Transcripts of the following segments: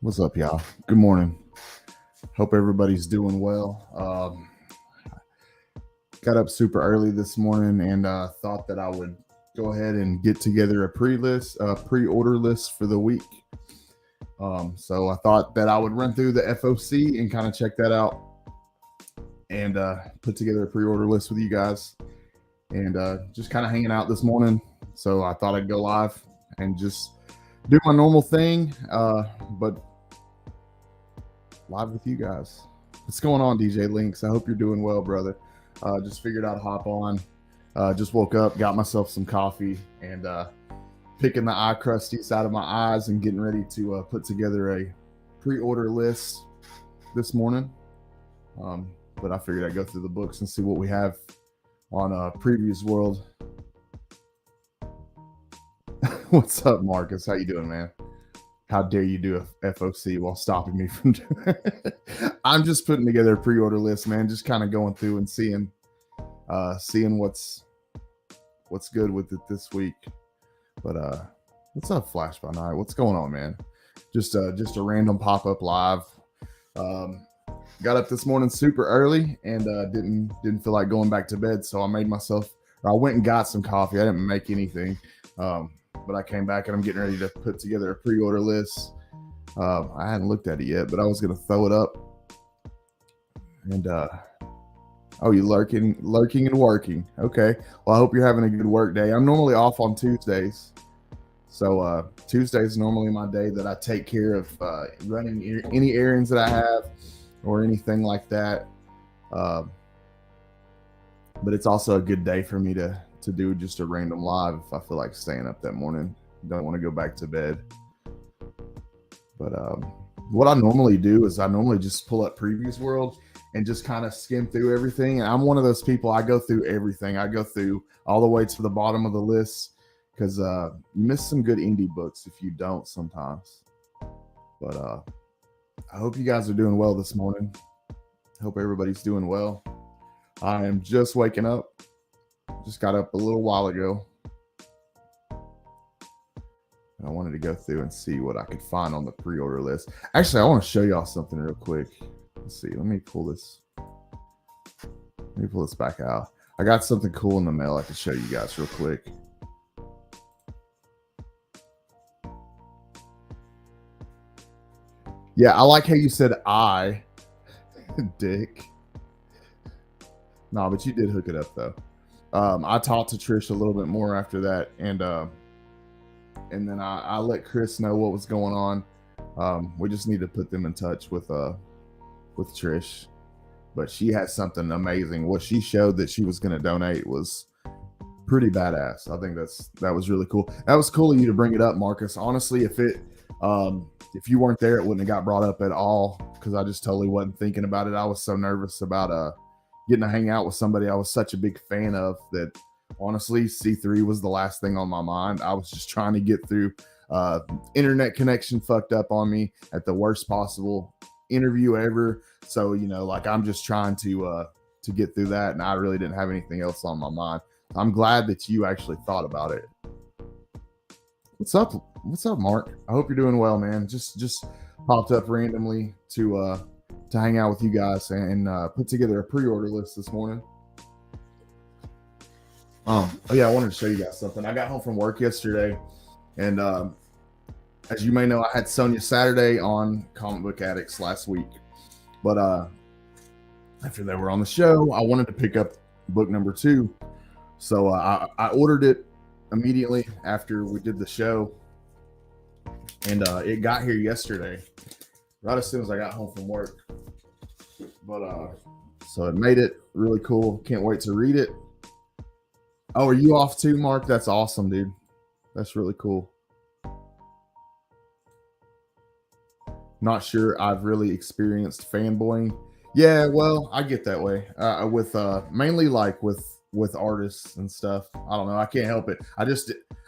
What's up, y'all? Good morning. Hope everybody's doing well. Got up super early this morning and thought that I would go ahead and get together a pre-order list for the week. So I thought that I would run through the FOC and kind of check that out and put together a pre-order list with you guys. And just kind of hanging out this morning. So I thought I'd go live and just do my normal thing, but live with you guys. What's going on, DJ Links? I hope you're doing well, brother. Just figured I'd hop on. Just woke up, got myself some coffee, and picking the eye crusties out of my eyes and getting ready to put together a pre-order list this morning. But I figured I'd go through the books and see what we have on Previous World. What's up, Marcus? How you doing, man? How dare you do a FOC while stopping me from doing it? I'm just putting together a pre-order list, man. Just kind of going through and seeing what's good with it this week. But what's up, Flash by Night? What's going on, man? Just a random pop-up live. Got up this morning super early and didn't feel like going back to bed, so I went and got some coffee. I didn't make anything. But I came back and I'm getting ready to put together a pre-order list. I hadn't looked at it yet, but I was going to throw it up. And, you lurking and working. Okay. Well, I hope you're having a good work day. I'm normally off on Tuesdays. So Tuesday is normally my day that I take care of running any errands that I have or anything like that. But it's also a good day for me to do just a random live if I feel like staying up that morning. Don't want to go back to bed. But what I normally do is I normally just pull up Previous World and just kind of skim through everything. And I'm one of those people, I go through everything. I go through all the way to the bottom of the list because you miss some good indie books if you don't sometimes. But I hope you guys are doing well this morning. Hope everybody's doing well. I am just waking up. Just got up a little while ago. I wanted to go through and see what I could find on the pre-order list. Actually, I want to show y'all something real quick. Let's see. Let me pull this back out. I got something cool in the mail I could show you guys real quick. Yeah, I like how you said I, Dick. No, but you did hook it up though. I talked to Trish a little bit more after that, and then I let Chris know what was going on. We just need to put them in touch with Trish, but she has something amazing. What she showed that she was going to donate was pretty badass. I think that was really cool. That was cool of you to bring it up, Marcus. Honestly, if you weren't there, it wouldn't have got brought up at all because I just totally wasn't thinking about it. I was so nervous about getting to hang out with somebody I was such a big fan of that honestly C3 was the last thing on my mind. I was just trying to get through. Internet connection fucked up on me at the worst possible interview ever. So, I'm just trying to get through that, and I really didn't have anything else on my mind. I'm glad that you actually thought about it. What's up, Mark? I hope you're doing well, man. Just popped up randomly to hang out with you guys and put together a pre-order list this morning. I wanted to show you guys something. I got home from work yesterday, and as you may know, I had Sonia Saturday on Comic Book Addicts last week. But after they were on the show, I wanted to pick up book number 2. So I ordered it immediately after we did the show, and it got here yesterday, right as soon as I got home from work. But so it made it really cool. Can't wait to read it. Oh, are you off too, Mark? That's awesome, dude. That's really cool. Not sure I've really experienced fanboying. Yeah, well, I get that way. With mainly like with artists and stuff. I don't know. I can't help it.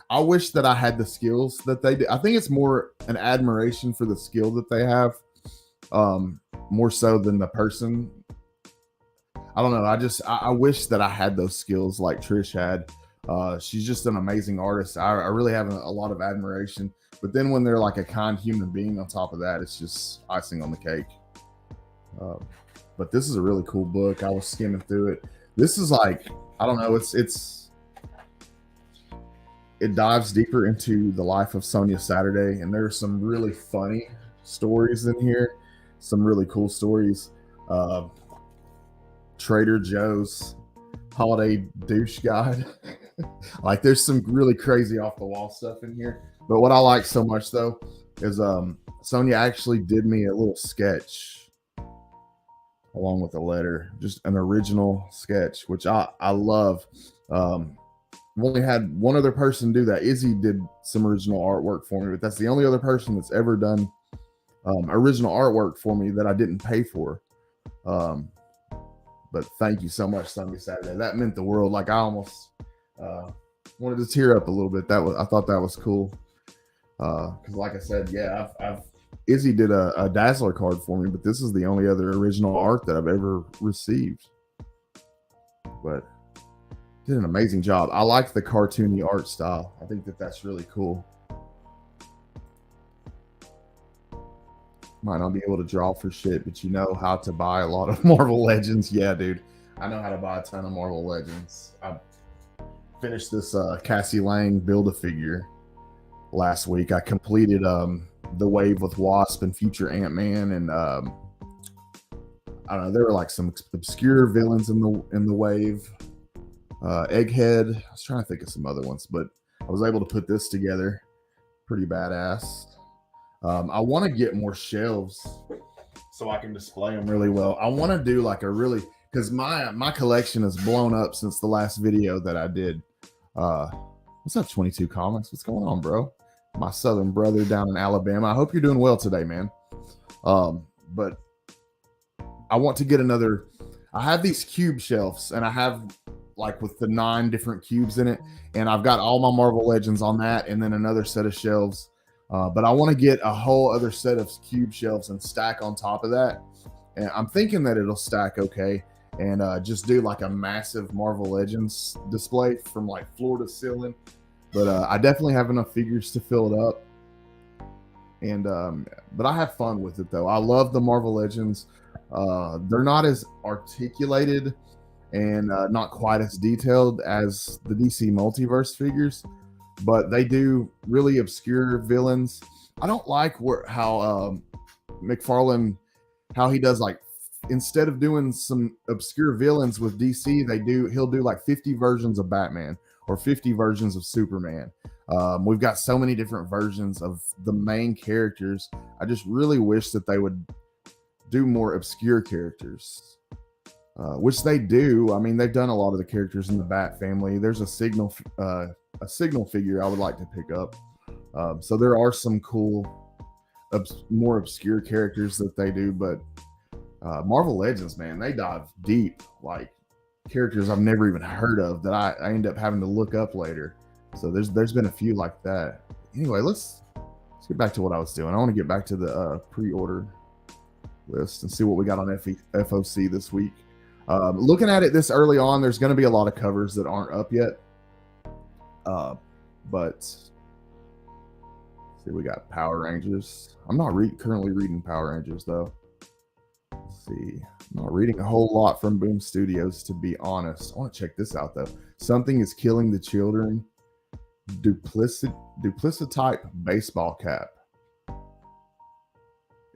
I wish that I had the skills that they do. I think it's more an admiration for the skill that they have, more so than the person. I don't know. I wish that I had those skills like Trish had. She's just an amazing artist. I really have a lot of admiration. But then when they're like a kind human being on top of that, it's just icing on the cake. But this is a really cool book. I was skimming through it. This is like, I don't know, it dives deeper into the life of Sonia Saturday, and there's some really funny stories in here, some really cool stories. Trader Joe's holiday douche guide. Like, there's some really crazy off the wall stuff in here. But what I like so much though is Sonia actually did me a little sketch along with a letter, just an original sketch, which I love. I've only had one other person do that. Izzy did some original artwork for me, but that's the only other person that's ever done original artwork for me that I didn't pay for. But thank you so much, Sonia Saturday. That meant the world. Like, I almost wanted to tear up a little bit. I thought that was cool. Because like I said, yeah, Izzy did a Dazzler card for me, but this is the only other original art that I've ever received. But did an amazing job. I like the cartoony art style. I think that's really cool. Might not be able to draw for shit, but you know how to buy a lot of Marvel Legends. Yeah, dude. I know how to buy a ton of Marvel Legends. I finished this Cassie Lang Build-A-Figure last week. I completed the wave with Wasp and Future Ant-Man, and I don't know, there were like some obscure villains in the wave. Egghead. I was trying to think of some other ones, but I was able to put this together. Pretty badass. I want to get more shelves so I can display them really well. I want to do like a really, because my collection has blown up since the last video that I did. What's up, 22 Comics? What's going on, bro? My southern brother down in Alabama. I hope you're doing well today, man. But I want to get another. I have these cube shelves, and I have like with the 9 different cubes in it, and I've got all my Marvel Legends on that, and then another set of shelves. But I want to get a whole other set of cube shelves and stack on top of that. And I'm thinking that it'll stack okay, and just do like a massive Marvel Legends display from like floor to ceiling. But I definitely have enough figures to fill it up. And but I have fun with it though. I love the Marvel Legends. They're not as articulated and not quite as detailed as the DC Multiverse figures, but they do really obscure villains. I don't like how McFarlane, how he does, like, instead of doing some obscure villains with DC, he'll do like 50 versions of Batman or 50 versions of Superman. We've got so many different versions of the main characters. I just really wish that they would do more obscure characters, which they do. I mean, they've done a lot of the characters in the Bat family. There's a Signal figure I would like to pick up. So there are some cool, more obscure characters that they do, but Marvel Legends, man, they dive deep, like characters I've never even heard of that I end up having to look up later. So there's been a few like that. Anyway, let's get back to what I was doing. I want to get back to the pre-order list and see what we got on FOC this week. Looking at it this early on, there's going to be a lot of covers that aren't up yet. But see, we got Power Rangers. I'm not currently reading Power Rangers though. Let's see, I'm not reading a whole lot from Boom Studios, to be honest. I want to check this out though. Something is Killing the Children. Duplicity baseball cap.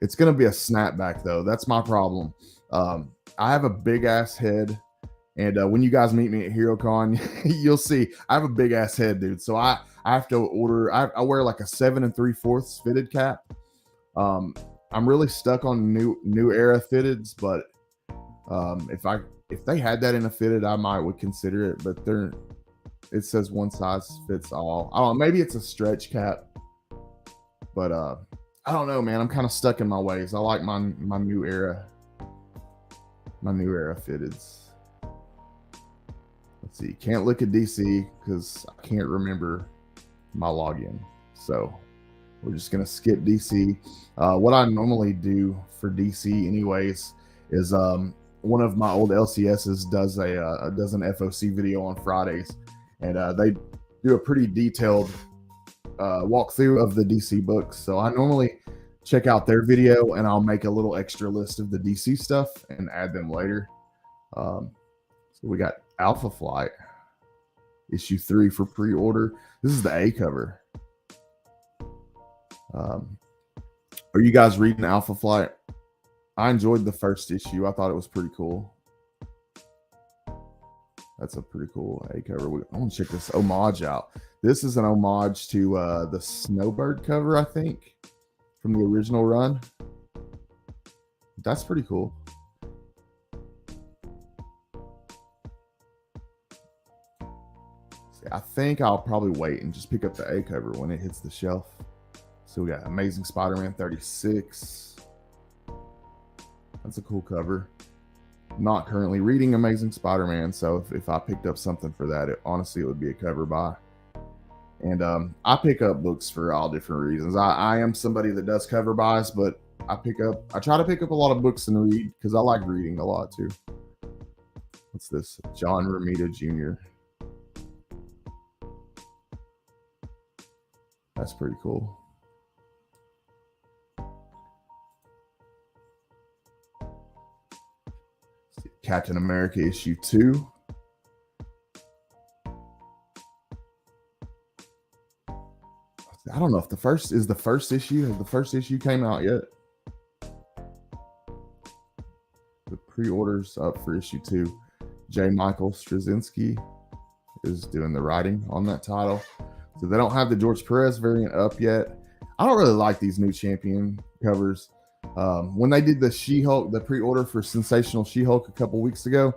It's gonna be a snapback though. That's my problem. I have a big ass head, and when you guys meet me at HeroCon, you'll see I have a big ass head, dude. So I have to order. I wear like a 7 3/4 fitted cap. I'm really stuck on new era fitteds, but if they had that in a fitted, I would consider it. But it says one size fits all. I don't know, maybe it's a stretch cap, but I don't know, man. I'm kind of stuck in my ways. I like my new era fitteds. Let's see. Can't look at DC because I can't remember my login. So we're just gonna skip DC. What I normally do for DC, anyways, is one of my old LCSs does an FOC video on Fridays, and they do a pretty detailed walkthrough of the DC books. So I normally check out their video, and I'll make a little extra list of the DC stuff and add them later. So we got Alpha Flight issue 3 for pre-order. This is the A cover. Are you guys reading Alpha Flight? I enjoyed the first issue. I thought it was pretty cool. That's a pretty cool A cover. I want to check this homage out. This is an homage to the Snowbird cover, I think, from the original run. That's pretty cool. See, I think I'll probably wait and just pick up the A cover when it hits the shelf. So we got Amazing Spider-Man 36. That's a cool cover. Not currently reading Amazing Spider-Man, so if I picked up something for that, honestly, it would be a cover buy. And I pick up books for all different reasons. I am somebody that does cover buys, but I try to pick up a lot of books and read because I like reading a lot too. What's this? John Romita Jr. That's pretty cool. Captain America issue 2. I don't know if the first issue. Has the first issue came out yet? The pre-orders up for issue 2. J. Michael Straczynski is doing the writing on that title. So they don't have the George Perez variant up yet. I don't really like these new Champion covers. When they did the She-Hulk, the pre-order for Sensational She-Hulk a couple weeks ago,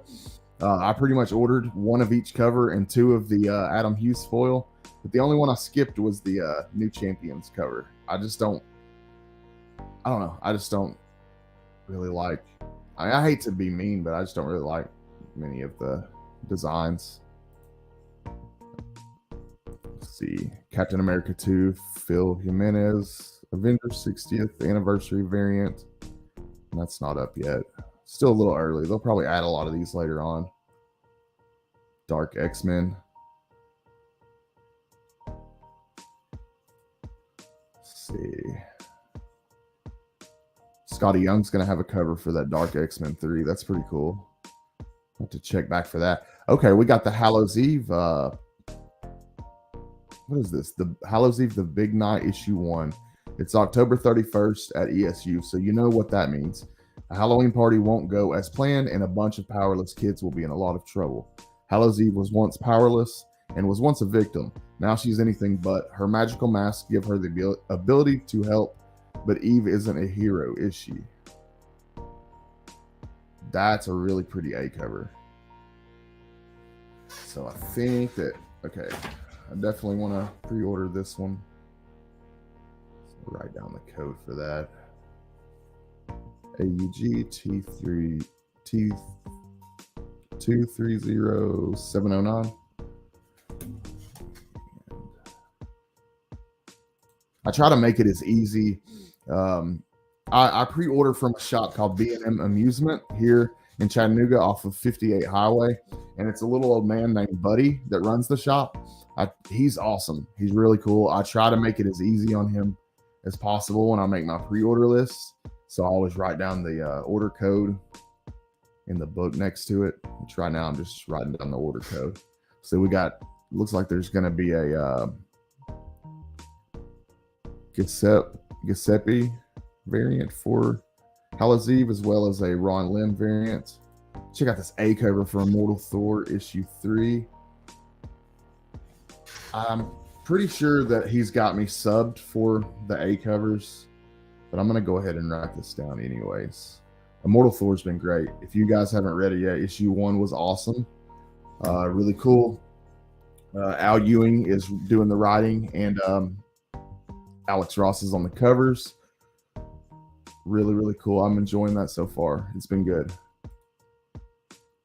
I pretty much ordered one of each cover and 2 of the Adam Hughes foil. But the only one I skipped was the new Champions cover. I don't know. I just don't really like. I hate to be mean, but I just don't really like many of the designs. Let's see. Captain America 2, Phil Jimenez, Avengers 60th anniversary variant. That's not up yet. Still a little early. They'll probably add a lot of these later on. Dark X-Men. See, Scotty Young's gonna have a cover for that Dark X-Men 3. That's pretty cool. I'll have to check back for that. Okay, we got the Hallows Eve. What is this? The Hallows Eve, the Big Night issue 1. It's October 31st at ESU, so you know what that means. A Halloween party won't go as planned, and a bunch of powerless kids will be in a lot of trouble. Hallows Eve was once powerless and was once a victim. Now she's anything but. Her magical masks give her the ability to help, but Eve isn't a hero, is she? That's a really pretty A cover. So I think that, okay, I definitely want to pre-order this one. So write down the code for that. AUG T3 T230709. I try to make it as easy. I pre-order from a shop called B&M Amusement here in Chattanooga off of 58 Highway, and it's a little old man named Buddy that runs the shop. He's awesome. He's really cool. I try to make it as easy on him as possible when I make my pre-order list. So I always write down the order code in the book next to it. Which right now I'm just writing down the order code. So we got, looks like there's going to be a Giuseppe variant for Hallows Eve, as well as a Ron Lim variant. Check out this A cover for Immortal Thor issue 3. I'm pretty sure that he's got me subbed for the A covers, but I'm going to go ahead and write this down anyways. Immortal Thor's been great. If you guys haven't read it yet, issue 1 was awesome. Really cool. Al Ewing is doing the writing, and Alex Ross is on the covers. Really, really cool. I'm enjoying that so far. It's been good.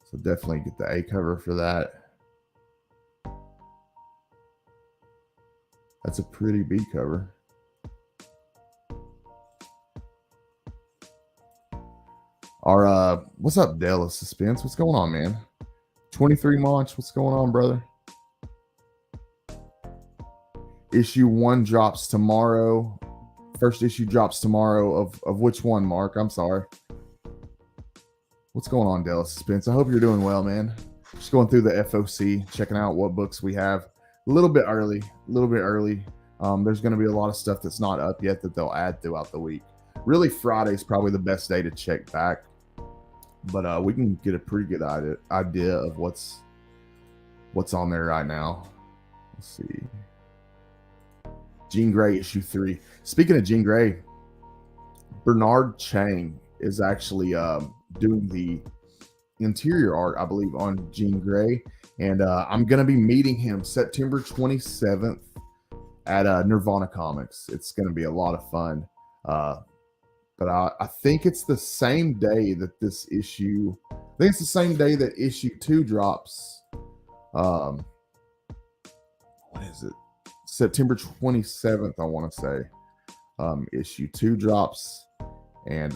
So definitely get the A cover for that. That's a pretty B cover. Our what's up, Dale of Suspense? What's going on, man? 23 launch. What's going on, brother? Issue 1 drops tomorrow. First issue drops tomorrow of which one, Mark? I'm sorry. What's going on, Dallas Spence? I hope you're doing well, man. Just going through the FOC, checking out what books we have. A little bit early. There's going to be a lot of stuff that's not up yet that they'll add throughout the week. Really, Friday's probably the best day to check back, but we can get a pretty good idea of what's on there right now. Let's see. Jean Grey issue 3. Speaking of Jean Grey, Bernard Chang is actually doing the interior art, I believe, on Jean Grey, and I'm gonna be meeting him September 27th at Nirvana Comics. It's gonna be a lot of fun, but I think it's the same day that this issue. I think it's the same day that issue 2 drops. What is it? September 27th, I want to say. Issue 2 drops, and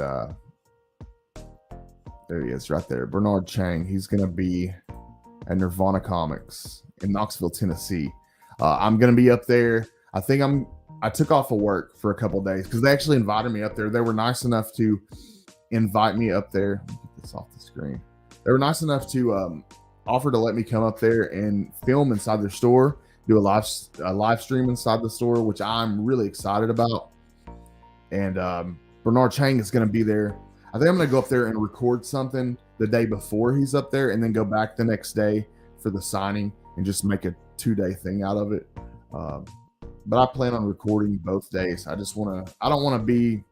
there he is right there. Bernard Chang. He's going to be at Nirvana Comics in Knoxville, Tennessee. I'm going to be up there. I took off of work for a couple of days because they actually invited me up there. They were nice enough to invite me up there. Let me get this off the screen. They were nice enough to offer to let me come up there and film inside their store, do a live stream inside the store, which I'm really excited about. And Bernard Chang is going to be there. I think I'm going to go up there and record something the day before he's up there, and then go back the next day for the signing and just make a 2-day thing out of it. But I plan on recording both days. I don't want to be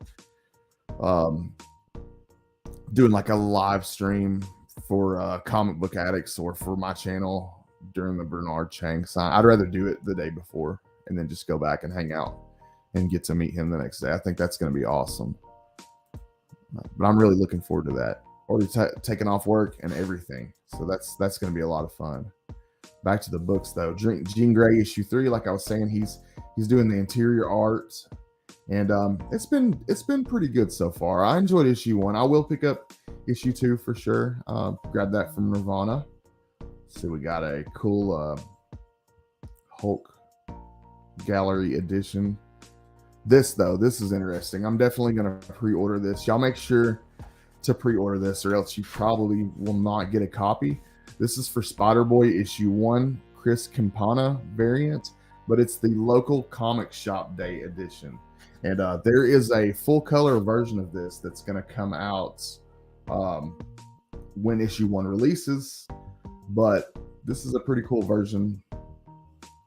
doing like a live stream for Comic Book Addicts or for my channel during the Bernard Chang sign. I'd rather do it the day before and then just go back and hang out and get to meet him the next day. I think that's going to be awesome. But I'm really looking forward to that. Already taking off work and everything. So that's going to be a lot of fun. Back to the books though. Jean Grey issue 3, like I was saying, he's doing the interior art, and it's been pretty good so far. I enjoyed issue 1. I will pick up issue 2 for sure. Grab that from Nirvana. So we got a cool Hulk gallery edition. This is interesting. I'm definitely going to pre-order this. Y'all make sure to pre-order this, or else you probably will not get a copy. This is for Spider-Boy issue 1, Chris Campana variant, but it's the local comic shop day edition. And there is a full color version of this that's going to come out when issue 1 releases. But this is a pretty cool version,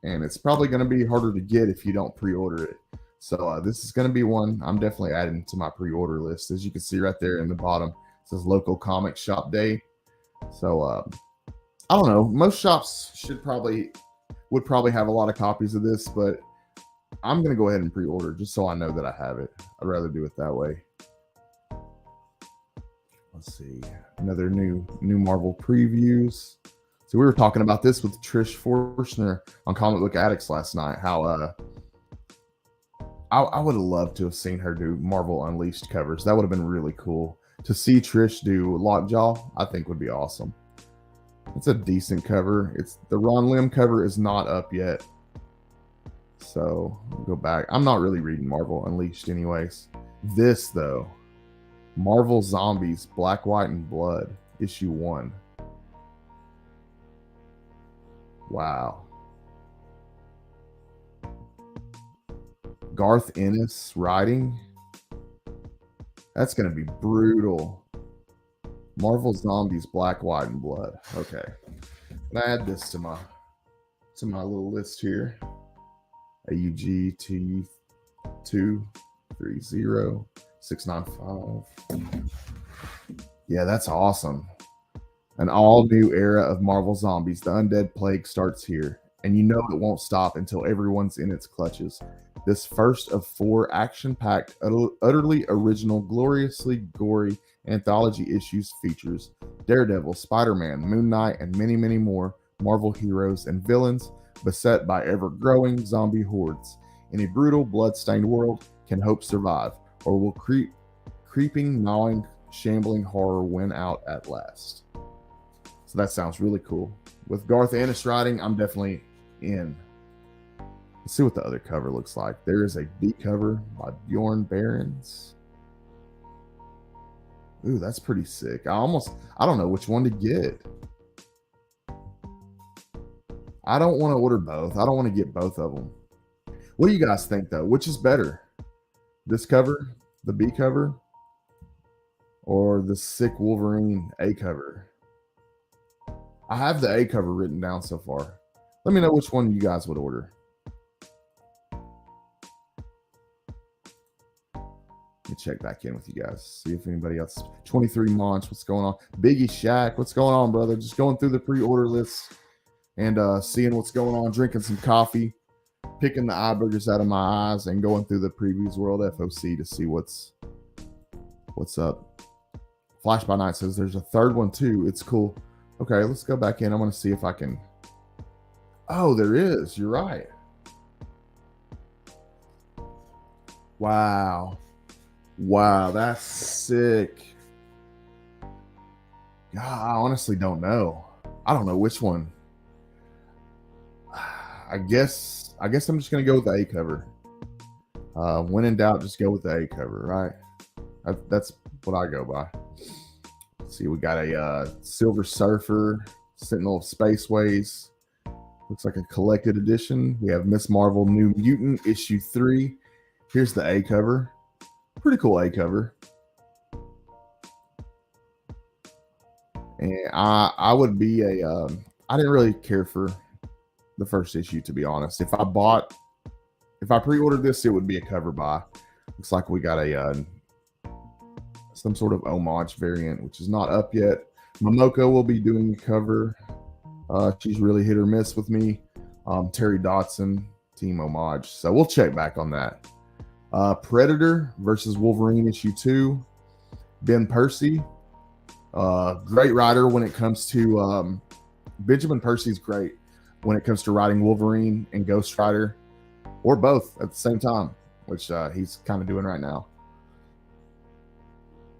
and it's probably going to be harder to get if you don't pre-order it. So this is going to be one I'm definitely adding to my pre-order list. As you can see right there in the bottom, it says local comic shop day. So I don't know. Most shops would probably have a lot of copies of this, but I'm going to go ahead and pre-order just so I know that I have it. I'd rather do it that way. Let's see. Another new Marvel previews. So we were talking about this with Trish Forstner on Comic Book Addicts last night, how I would have loved to have seen her do Marvel Unleashed covers. That would have been really cool. To see Trish do Lockjaw, I think would be awesome. It's a decent cover. It's the Ron Lim cover is not up yet. So I'll go back. I'm not really reading Marvel Unleashed anyways. This though, Marvel Zombies, Black, White, and Blood, issue 1. Wow. Garth Ennis writing. That's going to be brutal. Marvel Zombies, Black, White, and Blood. Okay. And I add this to my little list here. AUG T230-695. Yeah, that's awesome. An all-new era of Marvel Zombies. The undead plague starts here, and you know it won't stop until everyone's in its clutches. This first of 4 action-packed, utterly original, gloriously gory anthology issues features Daredevil, Spider-Man, Moon Knight, and many, many more Marvel heroes and villains beset by ever-growing zombie hordes. In a brutal, blood-stained world, can hope survive, or will creeping, gnawing, shambling horror win out at last? So that sounds really cool. With Garth Ennis writing, I'm definitely in. Let's see what the other cover looks like. There is a B cover by Bjorn Barons. Ooh, that's pretty sick. I don't know which one to get. I don't want to order both. I don't want to get both of them. What do you guys think, though? Which is better? This cover, the B cover, or the sick Wolverine A cover? I have the A cover written down so far. Let me know which one you guys would order. Let me check back in with you guys. See if anybody else. 23 Monch, what's going on? Biggie Shack, what's going on, brother? Just going through the pre-order list and seeing what's going on, drinking some coffee, picking the eye burgers out of my eyes, and going through the Previews World FOC to see what's up. Flash by Night says there's a third one too. It's cool. Okay, let's go back in. I want to see if I can. Oh, there is. You're right. Wow. Wow, that's sick. God, I honestly don't know. I don't know which one. I guess I'm just gonna go with the A cover. When in doubt, just go with the A cover, right? That's what I go by. Let's see, we got a Silver Surfer, Sentinel of Spaceways. Looks like a collected edition. We have Miss Marvel New Mutant issue 3. Here's the A cover. Pretty cool A cover. And I would be I didn't really care for the first issue, to be honest. If I pre-ordered this, it would be a cover buy. Looks like we got a some sort of homage variant, which is not up yet. Momoko will be doing a cover. She's really hit or miss with me. Terry Dotson, team homage. So we'll check back on that. Predator versus Wolverine issue 2. Ben Percy. Great writer when it comes to Benjamin Percy's great when it comes to writing Wolverine and Ghost Rider, or both at the same time, which he's kind of doing right now.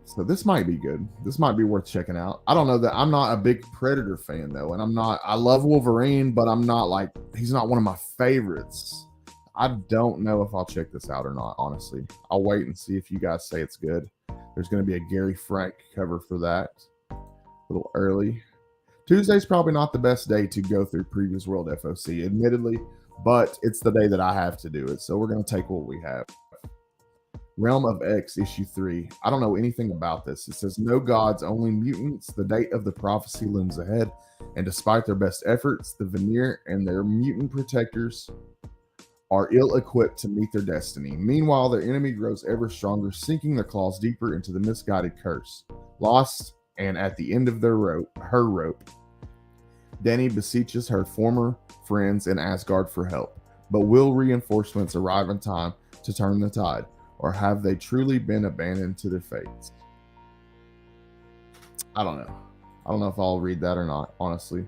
So this might be good. This might be worth checking out. I don't know that I'm not a big Predator fan though, and I love Wolverine, but I'm not like, he's not one of my favorites. I don't know if I'll check this out or not, honestly. I'll wait and see if you guys say it's good. There's going to be a Gary Frank cover for that. A little early. Tuesday's probably not the best day to go through Previews World FOC, admittedly, but it's the day that I have to do it, so we're going to take what we have. Realm of X, issue 3. I don't know anything about this. It says, no gods, only mutants. The date of the prophecy looms ahead, and despite their best efforts, the Veneer and their mutant protectors are ill-equipped to meet their destiny. Meanwhile, their enemy grows ever stronger, sinking their claws deeper into the misguided curse. Lost, and at the end of her rope, Dani beseeches her former friends in Asgard for help. But will reinforcements arrive in time to turn the tide? Or have they truly been abandoned to their fates? I don't know. I don't know if I'll read that or not, honestly.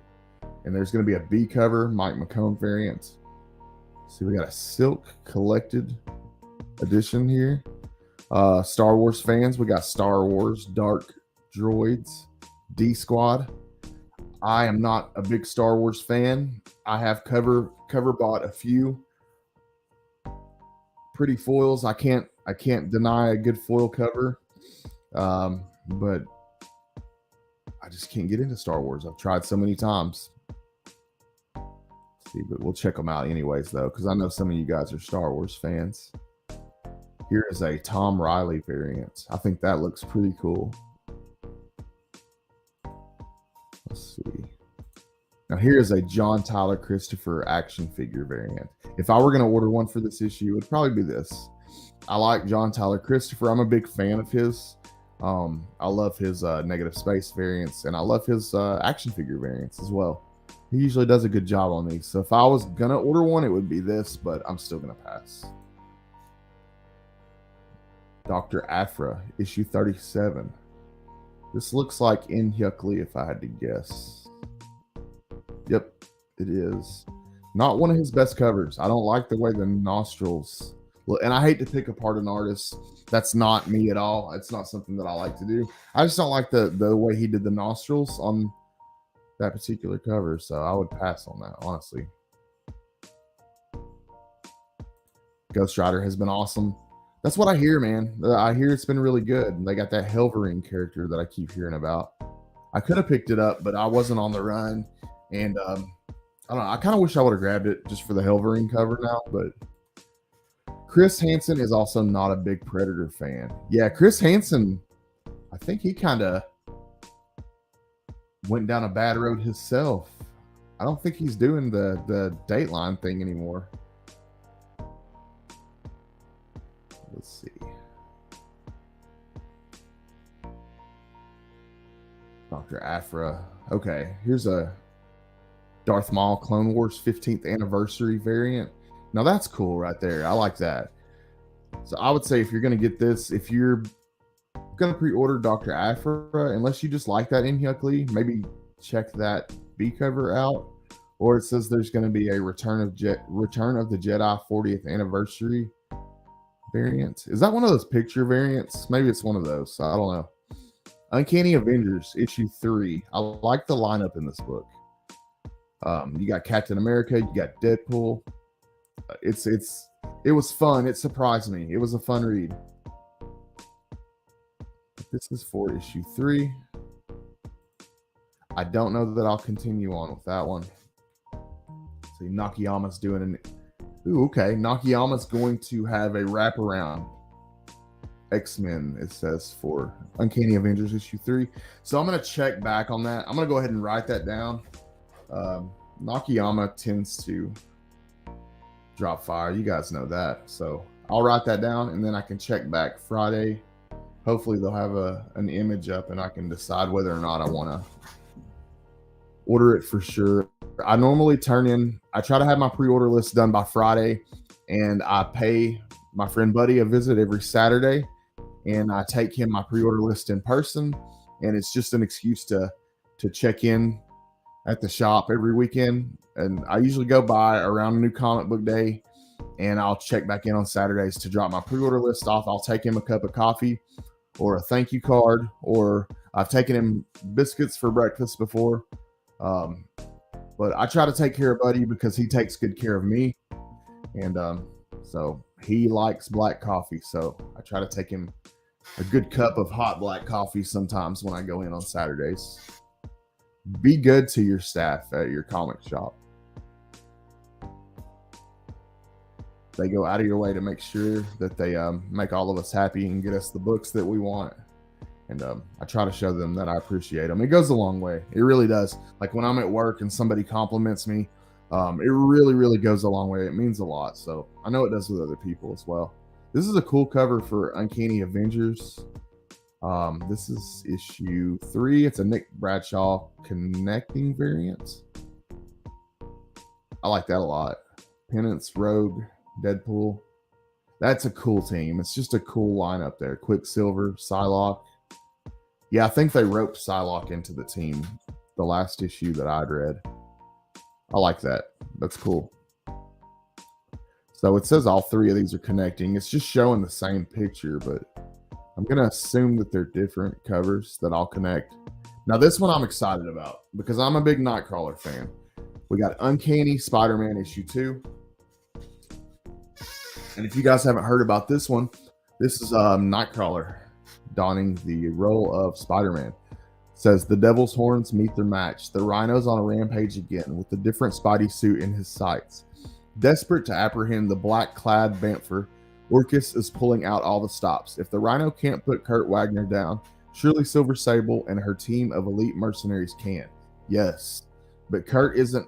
And there's going to be a B cover, Mike McCone variant. See, we got a Silk collected edition here. Star Wars fans, we got Star Wars Dark Droids D Squad. I am not a big Star Wars fan. I have cover bought a few pretty foils. I can't deny a good foil cover, but I just can't get into Star Wars. I've tried so many times. See, but we'll check them out anyways, though, because I know some of you guys are Star Wars fans. Here is a Tom Riley variant. I think that looks pretty cool. Let's see. Now here is a John Tyler Christopher action figure variant. If I were going to order one for this issue, it would probably be this. I like John Tyler Christopher. I'm a big fan of his. I love his Negative Space variants, and I love his action figure variants as well. He usually does a good job on these. So if I was going to order one, it would be this, but I'm still going to pass. Dr. Aphra, issue 37. This looks like Inhyuk if I had to guess. Yep, it is. Not one of his best covers. I don't like the way the nostrils look. And I hate to pick apart an artist. That's not me at all. It's not something that I like to do. I just don't like the way he did the nostrils on that particular cover. So I would pass on that, honestly. Ghost Rider has been awesome. That's what I hear, man. I hear it's been really good. They got that Helverine character that I keep hearing about. I could have picked it up, but I wasn't on the run, and I don't know. I kind of wish I would have grabbed it just for the Helverine cover now, but Chris Hansen is also not a big Predator fan. Yeah, Chris Hansen, I think he kind of went down a bad road himself. I don't think he's doing the Dateline thing anymore. Let's see. Dr. Aphra. Okay, here's a Darth Maul Clone Wars 15th anniversary variant. Now that's cool right there. I like that. So I would say if you're going to get this, if you're going to pre-order Dr. Aphra, unless you just like that Inhyuk, maybe check that B cover out. Or it says there's going to be a Return of the Jedi 40th anniversary variant. Is that one of those picture variants? Maybe it's one of those. I don't know. Uncanny Avengers issue 3. I like the lineup in this book. You got Captain America, you got Deadpool. It was fun. It surprised me. It was a fun read. This is for issue 3. I don't know that I'll continue on with that one. See, Nakayama's doing an... Ooh, okay. Nakayama's going to have a wraparound X-Men, it says, for Uncanny Avengers issue 3. So I'm going to check back on that. I'm going to go ahead and write that down. Nakayama tends to drop fire. You guys know that. So I'll write that down, and then I can check back Friday. Hopefully they'll have an image up, and I can decide whether or not I want to order it for sure. I normally I try to have my pre-order list done by Friday, and I pay my friend Buddy a visit every Saturday, and I take him my pre-order list in person, and it's just an excuse to check in at the shop every weekend. And I usually go by around a new comic book day, and I'll check back in on Saturdays to drop my pre-order list off. I'll take him a cup of coffee or a thank you card, or I've taken him biscuits for breakfast before. But I try to take care of Buddy because he takes good care of me. And so he likes black coffee. So I try to take him a good cup of hot black coffee sometimes when I go in on Saturdays. Be good to your staff at your comic shop. They go out of your way to make sure that they make all of us happy and get us the books that we want. And I try to show them that I appreciate them. It goes a long way. It really does. Like when I'm at work and somebody compliments me, it really, really goes a long way. It means a lot. So I know it does with other people as well. This is a cool cover for Uncanny Avengers. This is issue 3. It's a Nick Bradshaw connecting variant. I like that a lot. Penance, Rogue, Deadpool. That's a cool team. It's just a cool lineup there. Quicksilver, Psylocke. Yeah, I think they roped Psylocke into the team the last issue that I'd read. I like that. That's cool. So it says all 3 of these are connecting. It's just showing the same picture, but I'm going to assume that they're different covers that I'll connect. Now, this one I'm excited about because I'm a big Nightcrawler fan. We got Uncanny Spider-Man issue 2. And if you guys haven't heard about this one, this is Nightcrawler donning the role of Spider-Man. It says the Devil's Horns meet their match. The Rhino's on a rampage again with a different Spidey suit in his sights. Desperate to apprehend the black-clad Bantfer, Orcus is pulling out all the stops. If the Rhino can't put Kurt Wagner down, surely Silver Sable and her team of elite mercenaries can. Yes, but Kurt isn't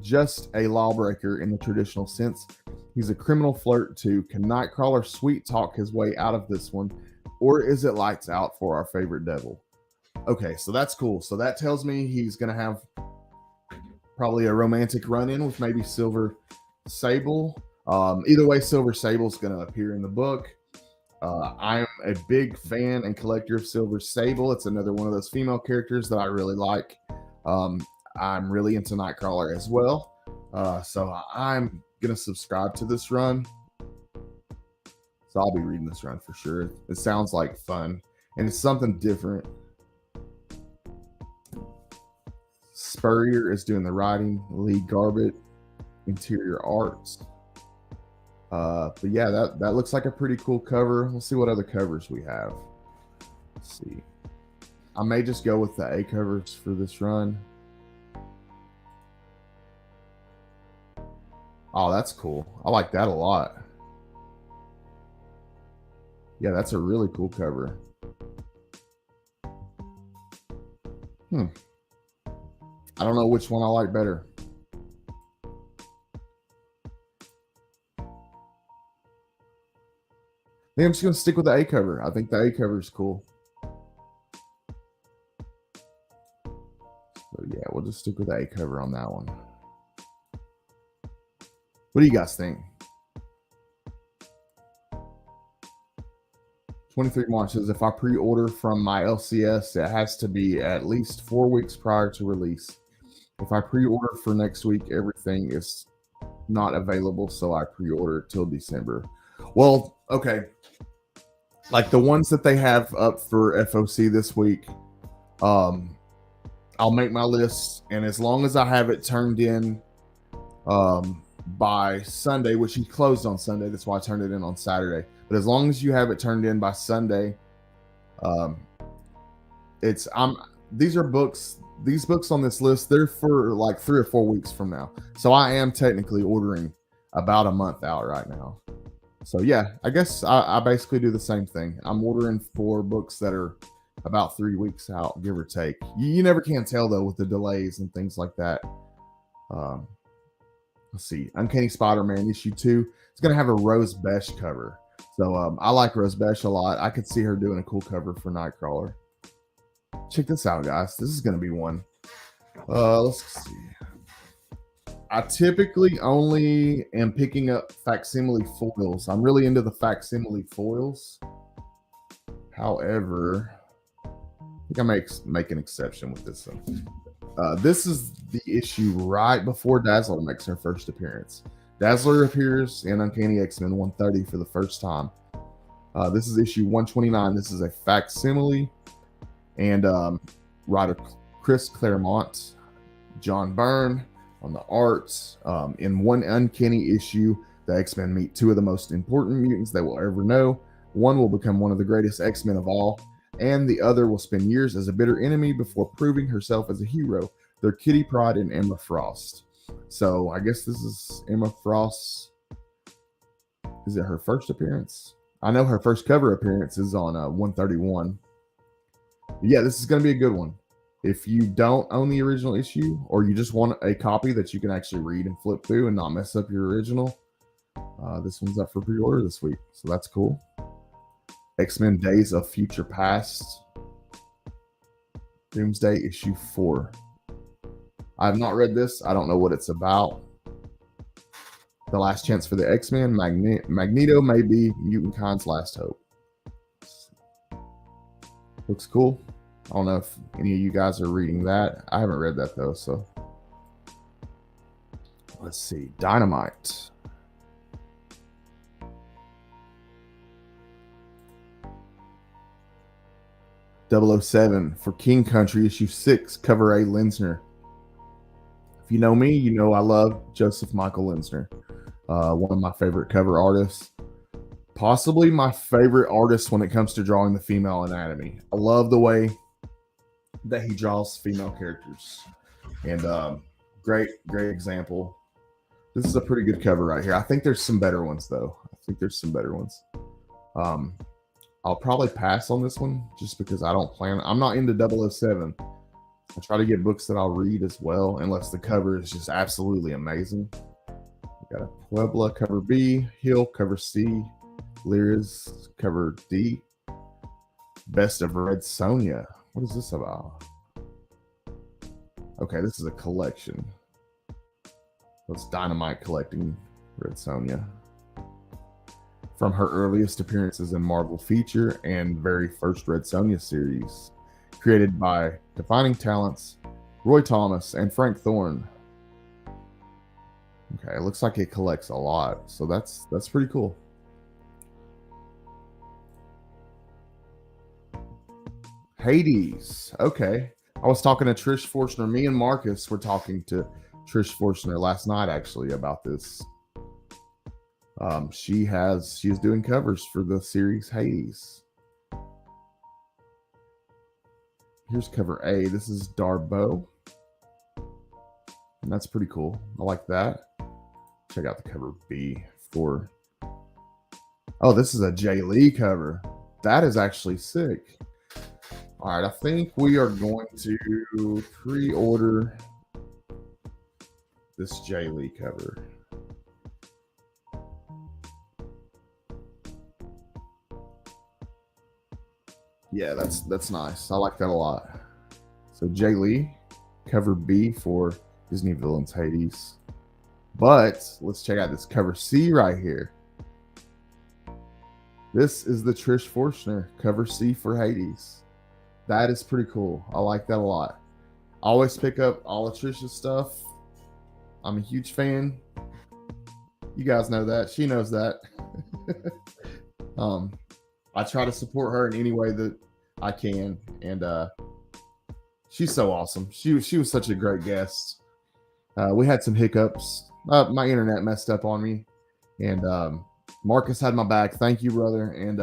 just a lawbreaker in the traditional sense. He's a criminal flirt too. Can Nightcrawler sweet talk his way out of this one, or is it lights out for our favorite devil? Okay, so that's cool. So that tells me he's going to have probably a romantic run-in with maybe Silver Sable. Either way, Silver Sable is going to appear in the book. I'm a big fan and collector of Silver Sable. It's another one of those female characters that I really like. I'm really into Nightcrawler as well. So I'm going to subscribe to this run. So I'll be reading this run for sure. It sounds like fun, and it's something different. Spurrier is doing the writing. Lee Garbett, interior arts. But yeah, that looks like a pretty cool cover. Let's see what other covers we have. Let's see. I may just go with the A covers for this run. Oh, that's cool. I like that a lot. Yeah, that's a really cool cover. I don't know which one I like better. Maybe I'm just gonna stick with the A cover. I think the A cover is cool. So yeah, we'll just stick with the A cover on that one. What do you guys think? 23 March says if I pre-order from my LCS, it has to be at least 4 weeks prior to release. If I pre-order for next week, everything is not available, so I pre-order till December. Well, okay. Like the ones that they have up for FOC this week, I'll make my list, and as long as I have it turned in by Sunday, which he closed on Sunday, that's why I turned it in on Saturday. But as long as you have it turned in by Sunday, these are books. These books on this list, they're for like 3 or 4 weeks from now. So I am technically ordering about a month out right now. So yeah, I guess I basically do the same thing. I'm ordering for books that are about 3 weeks out, give or take. You never can tell though with the delays and things like that. Let's see, Uncanny Spider-Man issue 2. It's gonna have a Rose Besh cover. So I like Rose Besh a lot. I could see her doing a cool cover for Nightcrawler. Check this out, guys. This is gonna be one. Let's see. I typically only am picking up facsimile foils. I'm really into the facsimile foils. However, I think I make an exception with this one. This is the issue right before Dazzler makes her first appearance. Dazzler appears in Uncanny X-Men 130 for the first time. This is issue 129. This is a facsimile, and writer Chris Claremont, John Byrne on the art. In one Uncanny issue, the X-Men meet 2 of the most important mutants they will ever know. One will become one of the greatest X-Men of all, and the other will spend years as a bitter enemy before proving herself as a hero. They're Kitty Pryde and Emma Frost. So I guess this is Emma Frost. Is it her first appearance? I know her first cover appearance is on 131. Yeah, this is going to be a good one. If you don't own the original issue, or you just want a copy that you can actually read and flip through and not mess up your original, this one's up for pre-order this week. So that's cool. X-Men Days of Future Past. Doomsday issue 4. I have not read this. I don't know what it's about. The Last Chance for the X-Men. Magneto may be Mutant Kind's last hope. Looks cool. I don't know if any of you guys are reading that. I haven't read that though, so. Let's see. Dynamite. .007 for King Country issue 6, cover A, Linsner. If you know me, you know I love Joseph Michael Linsner. One of my favorite cover artists. Possibly my favorite artist when it comes to drawing the female anatomy. I love the way that he draws female characters. And great example. This is a pretty good cover right here. I think there's some better ones though. I'll probably pass on this one just because I'm not into 007. I try to get books that I'll read as well, unless the cover is just absolutely amazing. We got a Puebla cover B, Hill cover C, Lyra's cover D. Best of Red Sonja. What is this about? Okay, this is a collection. It's Dynamite collecting Red Sonja. From her earliest appearances in Marvel Feature and very first Red Sonja series, created by Defining Talents, Roy Thomas, and Frank Thorne. Okay, it looks like it collects a lot, so that's pretty cool. Hades. Okay. I was talking to Trish Forstner. Me and Marcus were talking to Trish Forstner last night, actually, about this. She is doing covers for the series Hades. Here's cover A. This is Darbo, and that's pretty cool. I like that. Check out the cover B for. Oh, this is a Jay Lee cover. That is actually sick. All right, I think we are going to pre-order this Jay Lee cover. Yeah, that's nice. I like that a lot. So Jay Lee, cover B for Disney Villains Hades. But let's check out this cover C right here. This is the Trish Forstner cover C for Hades. That is pretty cool. I like that a lot. I always pick up all of Trish's stuff. I'm a huge fan. You guys know that. She knows that. I try to support her in any way that I can, and she's so awesome. She was such a great guest. We had some hiccups. My internet messed up on me, and Marcus had my back. Thank you, brother. And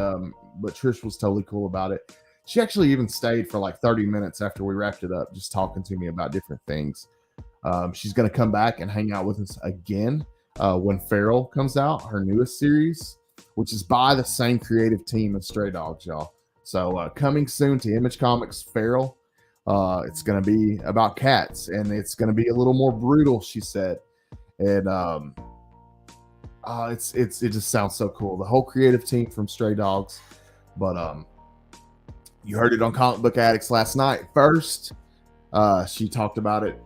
but Trish was totally cool about it. She actually even stayed for like 30 minutes after we wrapped it up, just talking to me about different things. She's going to come back and hang out with us again when Feral comes out, her newest series, which is by the same creative team as Stray Dogs, y'all. So coming soon to Image Comics, Feral. It's going to be about cats, and it's going to be a little more brutal, she said. And it just sounds so cool. The whole creative team from Stray Dogs. But you heard it on Comic Book Addicts last night. First, she talked about it,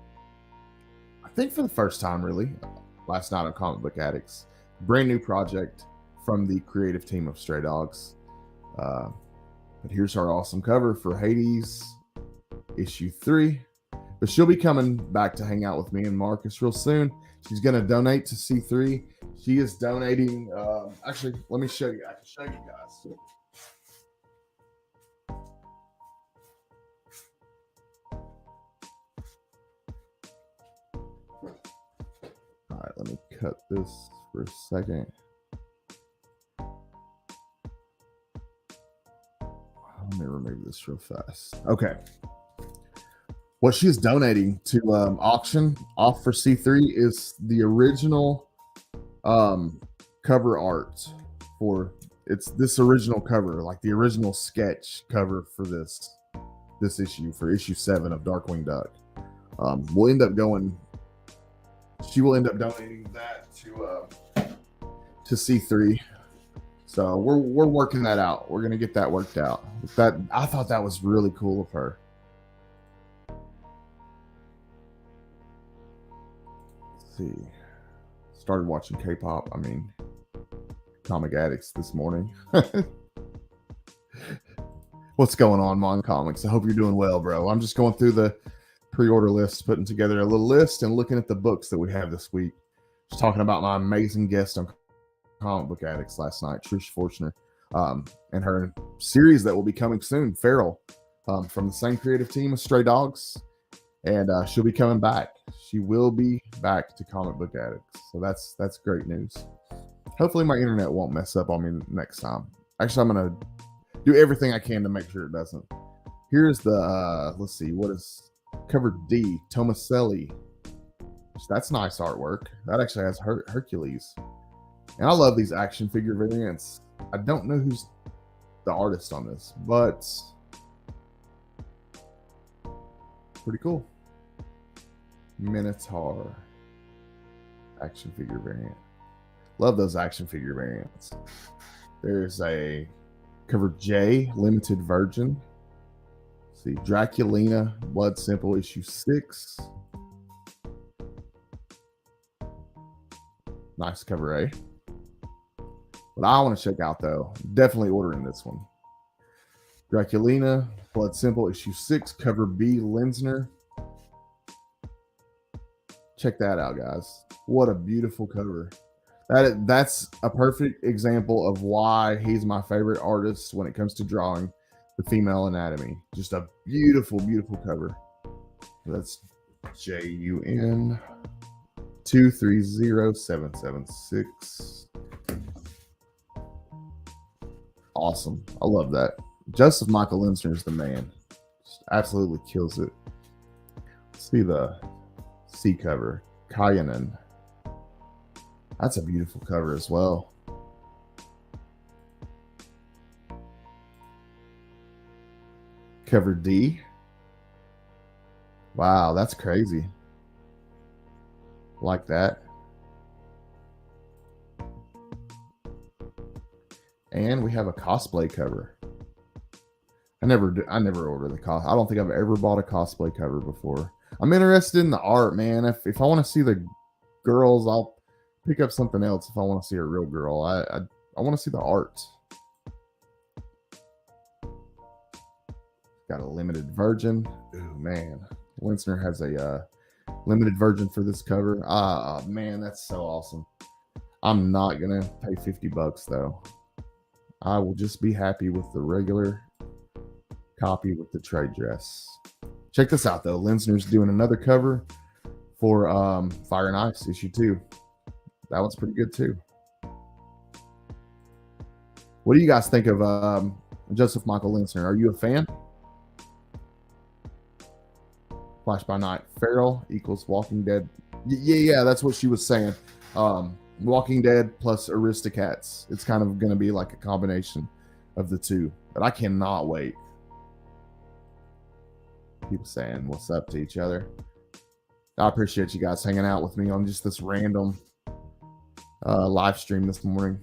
I think for the first time, really, last night on Comic Book Addicts. Brand new project from the creative team of Stray Dogs. But here's our awesome cover for Hades issue 3. But she'll be coming back to hang out with me and Marcus real soon. She's going to donate to C3. She is donating. Actually, let me show you. I can show you guys. All right, let me cut this for a second. Let me remove this real fast. Okay. What she's donating to auction off for C3 is the original cover art for this original cover, like the original sketch cover for this issue, for issue 7 of Darkwing Duck. We'll end up going. She will end up donating that to C3. So we're working that out. We're gonna get that worked out. I thought that was really cool of her. Let's see. Started watching K-pop. I mean, Comic Addicts this morning. What's going on, Mon Comics? I hope you're doing well, bro. I'm just going through the pre-order list, putting together a little list, and looking at the books that we have this week. Just talking about my amazing guest on Comic Book Addicts last night, Trish Forstner, and her series that will be coming soon, Feral, from the same creative team as Stray Dogs, and she'll be coming back. She will be back to Comic Book Addicts, so that's great news. Hopefully my internet won't mess up on me next time. Actually, I'm gonna do everything I can to make sure it doesn't. Here's the let's see, what is cover D, Tomaselli. That's nice artwork. That actually has Hercules. And I love these action figure variants. I don't know who's the artist on this, but pretty cool. Minotaur action figure variant. Love those action figure variants. There's a cover J, Limited Virgin. Let's see, Draculina, Blood Simple, issue 6. Nice cover A. What I want to check out, though, definitely ordering this one. Draculina, Blood Simple, issue 6, cover B, Linsner. Check that out, guys. What a beautiful cover. That's a perfect example of why he's my favorite artist when it comes to drawing the female anatomy. Just a beautiful, beautiful cover. That's JUN 230776. Awesome. I love that. Joseph Michael Linsner is the man. Just absolutely kills it. Let's see the C cover. Kayanen. That's a beautiful cover as well. Cover D. Wow, that's crazy. Like that. And we have a cosplay cover. I never order the cost. I don't think I've ever bought a cosplay cover before. I'm interested in the art, man. If I want to see the girls, I'll pick up something else. If I want to see a real girl, I want to see the art. Got a limited version. Ooh, man. Linsner has a limited version for this cover. Ah, man, that's so awesome. I'm not gonna pay $50 though. I will just be happy with the regular copy with the trade dress. Check this out though. Linsner's doing another cover for Fire and Ice issue 2. That one's pretty good too. What do you guys think of Joseph Michael Linsner? Are you a fan? Flash by Night. Feral equals Walking Dead. Yeah, that's what she was saying. Walking Dead plus Aristocats. It's kind of going to be like a combination of the two. But I cannot wait. People saying what's up to each other. I appreciate you guys hanging out with me on just this random live stream this morning.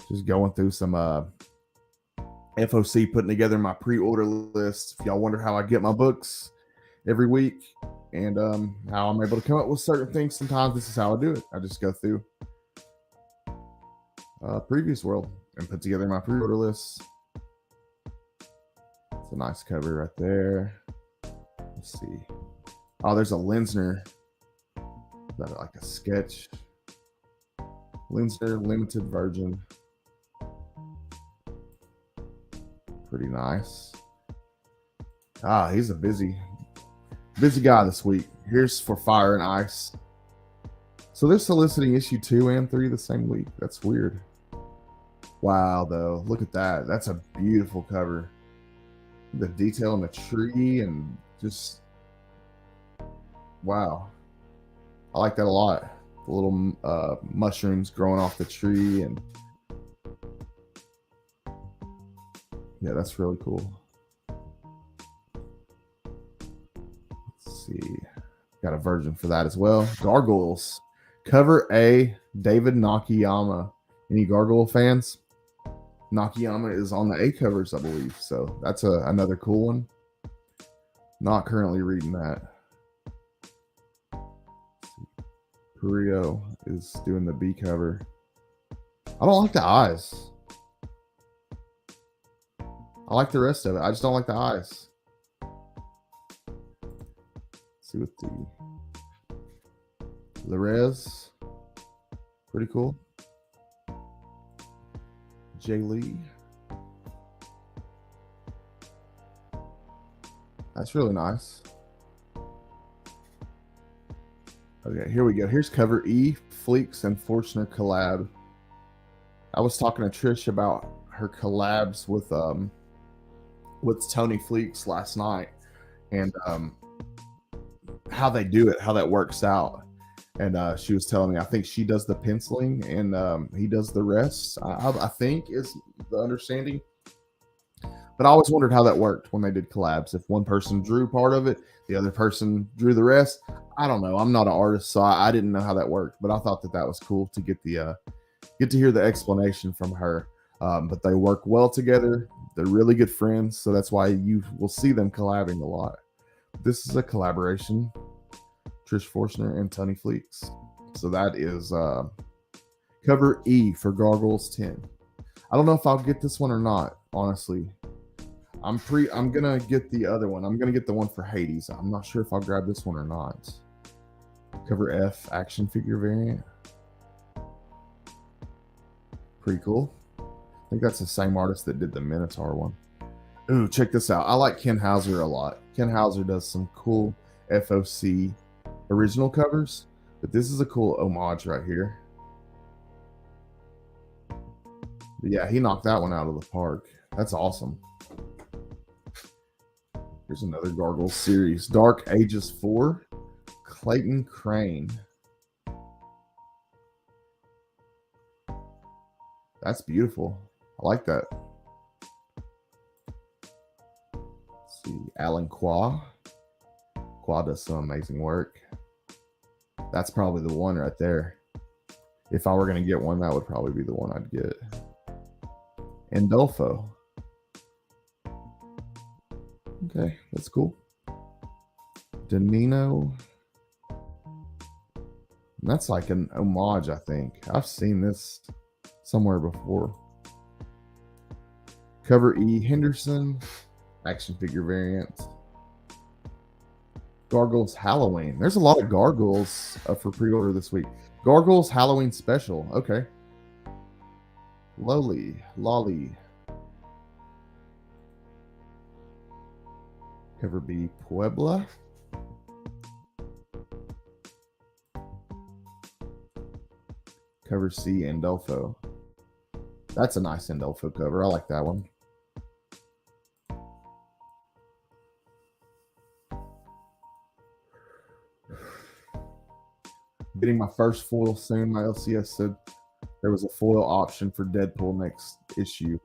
Just going through some FOC, putting together my pre-order list. If y'all wonder how I get my books every week and how I'm able to come up with certain things, sometimes this is how I do it. I just go through Previous World and put together my pre-order list. It's a nice cover right there. Let's see. Oh, there's a Linsner. Is that like a sketch? Linsner limited version. Pretty nice. Ah, he's a busy guy this week. Here's for Fire and Ice. So they're soliciting issue 2 and 3 the same week. That's weird. Wow, though. Look at that. That's a beautiful cover. The detail in the tree and just... wow. I like that a lot. The little mushrooms growing off the tree. And yeah, that's really cool. Let's see. Got a version for that as well. Gargoyles. Cover A, David Nakayama. Any Gargoyle fans? Nakayama is on the A covers, I believe. So that's another cool one. Not currently reading that. Purio is doing the B cover. I don't like the eyes. I like the rest of it. I just don't like the eyes. Let's see what the Larez. Pretty cool. Jay Lee. That's really nice. Okay, here we go. Here's cover E, Fleeks and Forstner collab. I was talking to Trish about her collabs with Tony Fleeks last night, and how they do it, how that works out. And she was telling me, I think she does the penciling and he does the rest. I think is the understanding. But I always wondered how that worked when they did collabs. If one person drew part of it, the other person drew the rest. I don't know. I'm not an artist, so I didn't know how that worked. But I thought that was cool to get to hear the explanation from her. But they work well together. They're really good friends, so that's why you will see them collabing a lot. This is a collaboration. Trish Forstner and Tony Fleeks. So that is cover E for Gargoyles 10. I don't know if I'll get this one or not, honestly. I'm gonna get the other one. I'm gonna get the one for Hades. I'm not sure if I'll grab this one or not. Cover F, action figure variant. Pretty cool. I think that's the same artist that did the Minotaur one. Ooh, check this out. I like Ken Hauser a lot. Ken Hauser does some cool FOC original covers, but this is a cool homage right here. Yeah, he knocked that one out of the park. That's awesome. Here's another Gargoyles series. Dark Ages 4, Clayton Crane. That's beautiful. I like that. Let's see, Alan Qua. Qua does some amazing work. That's probably the one right there. If I were going to get one, that would probably be the one I'd get. Andolfo. Okay, that's cool. Danino. That's like an homage, I think. I've seen this somewhere before. Cover E. Henderson. Action figure variant. Gargoyles Halloween. There's a lot of Gargoyles up for pre-order this week. Gargoyles Halloween Special. Okay. Lolly. Cover B. Puebla. Cover C. Andolfo. That's a nice Andolfo cover. I like that one. Getting my first foil soon. My LCS said there was a foil option for Deadpool next issue.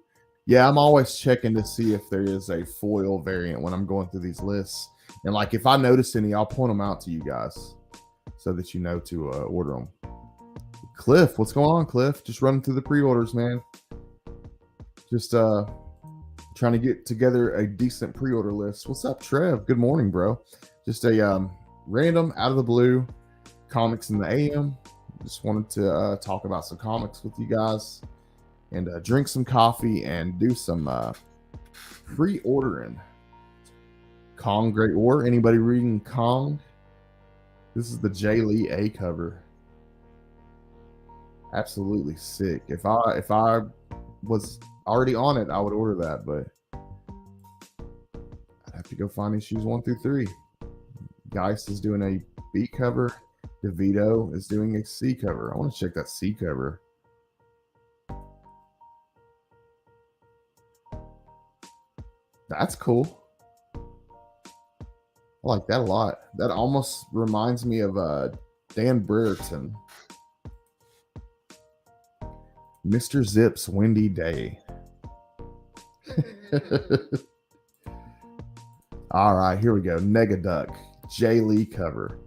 Yeah, I'm always checking to see if there is a foil variant when I'm going through these lists. And like if I notice any, I'll point them out to you guys so that you know to order them. Cliff, what's going on, Cliff? Just running through the pre-orders, man. Just trying to get together a decent pre-order list. What's up, Trev? Good morning, bro. Just a random, out of the blue, comics in the AM. Just wanted to talk about some comics with you guys and drink some coffee and do some pre-ordering. Kong Great War. Anybody reading Kong? This is the Jay Lee A cover. Absolutely sick. If I was already on it, I would order that, but I'd have to go find issues 1 through 3. Geist is doing a B cover. DeVito is doing a C cover. I want to check that C cover. That's cool. I like that a lot. That almost reminds me of Dan Brereton. Mr. Zip's Windy Day. All right, here we go. Negaduck. Jay Lee cover.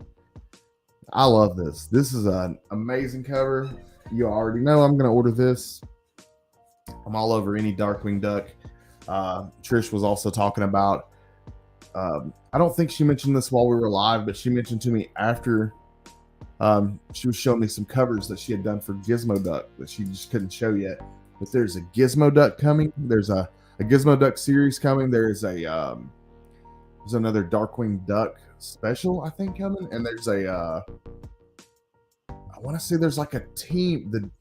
I love this. This is an amazing cover. You already know I'm going to order this. I'm all over any Darkwing Duck. Trish was also talking about, I don't think she mentioned this while we were live, but she mentioned to me after she was showing me some covers that she had done for Gizmo Duck that she just couldn't show yet. But there's a Gizmo Duck coming. There's a Gizmo Duck series coming. There's a there's another Darkwing Duck special, I think, coming. And there's a I want to say there's like a team.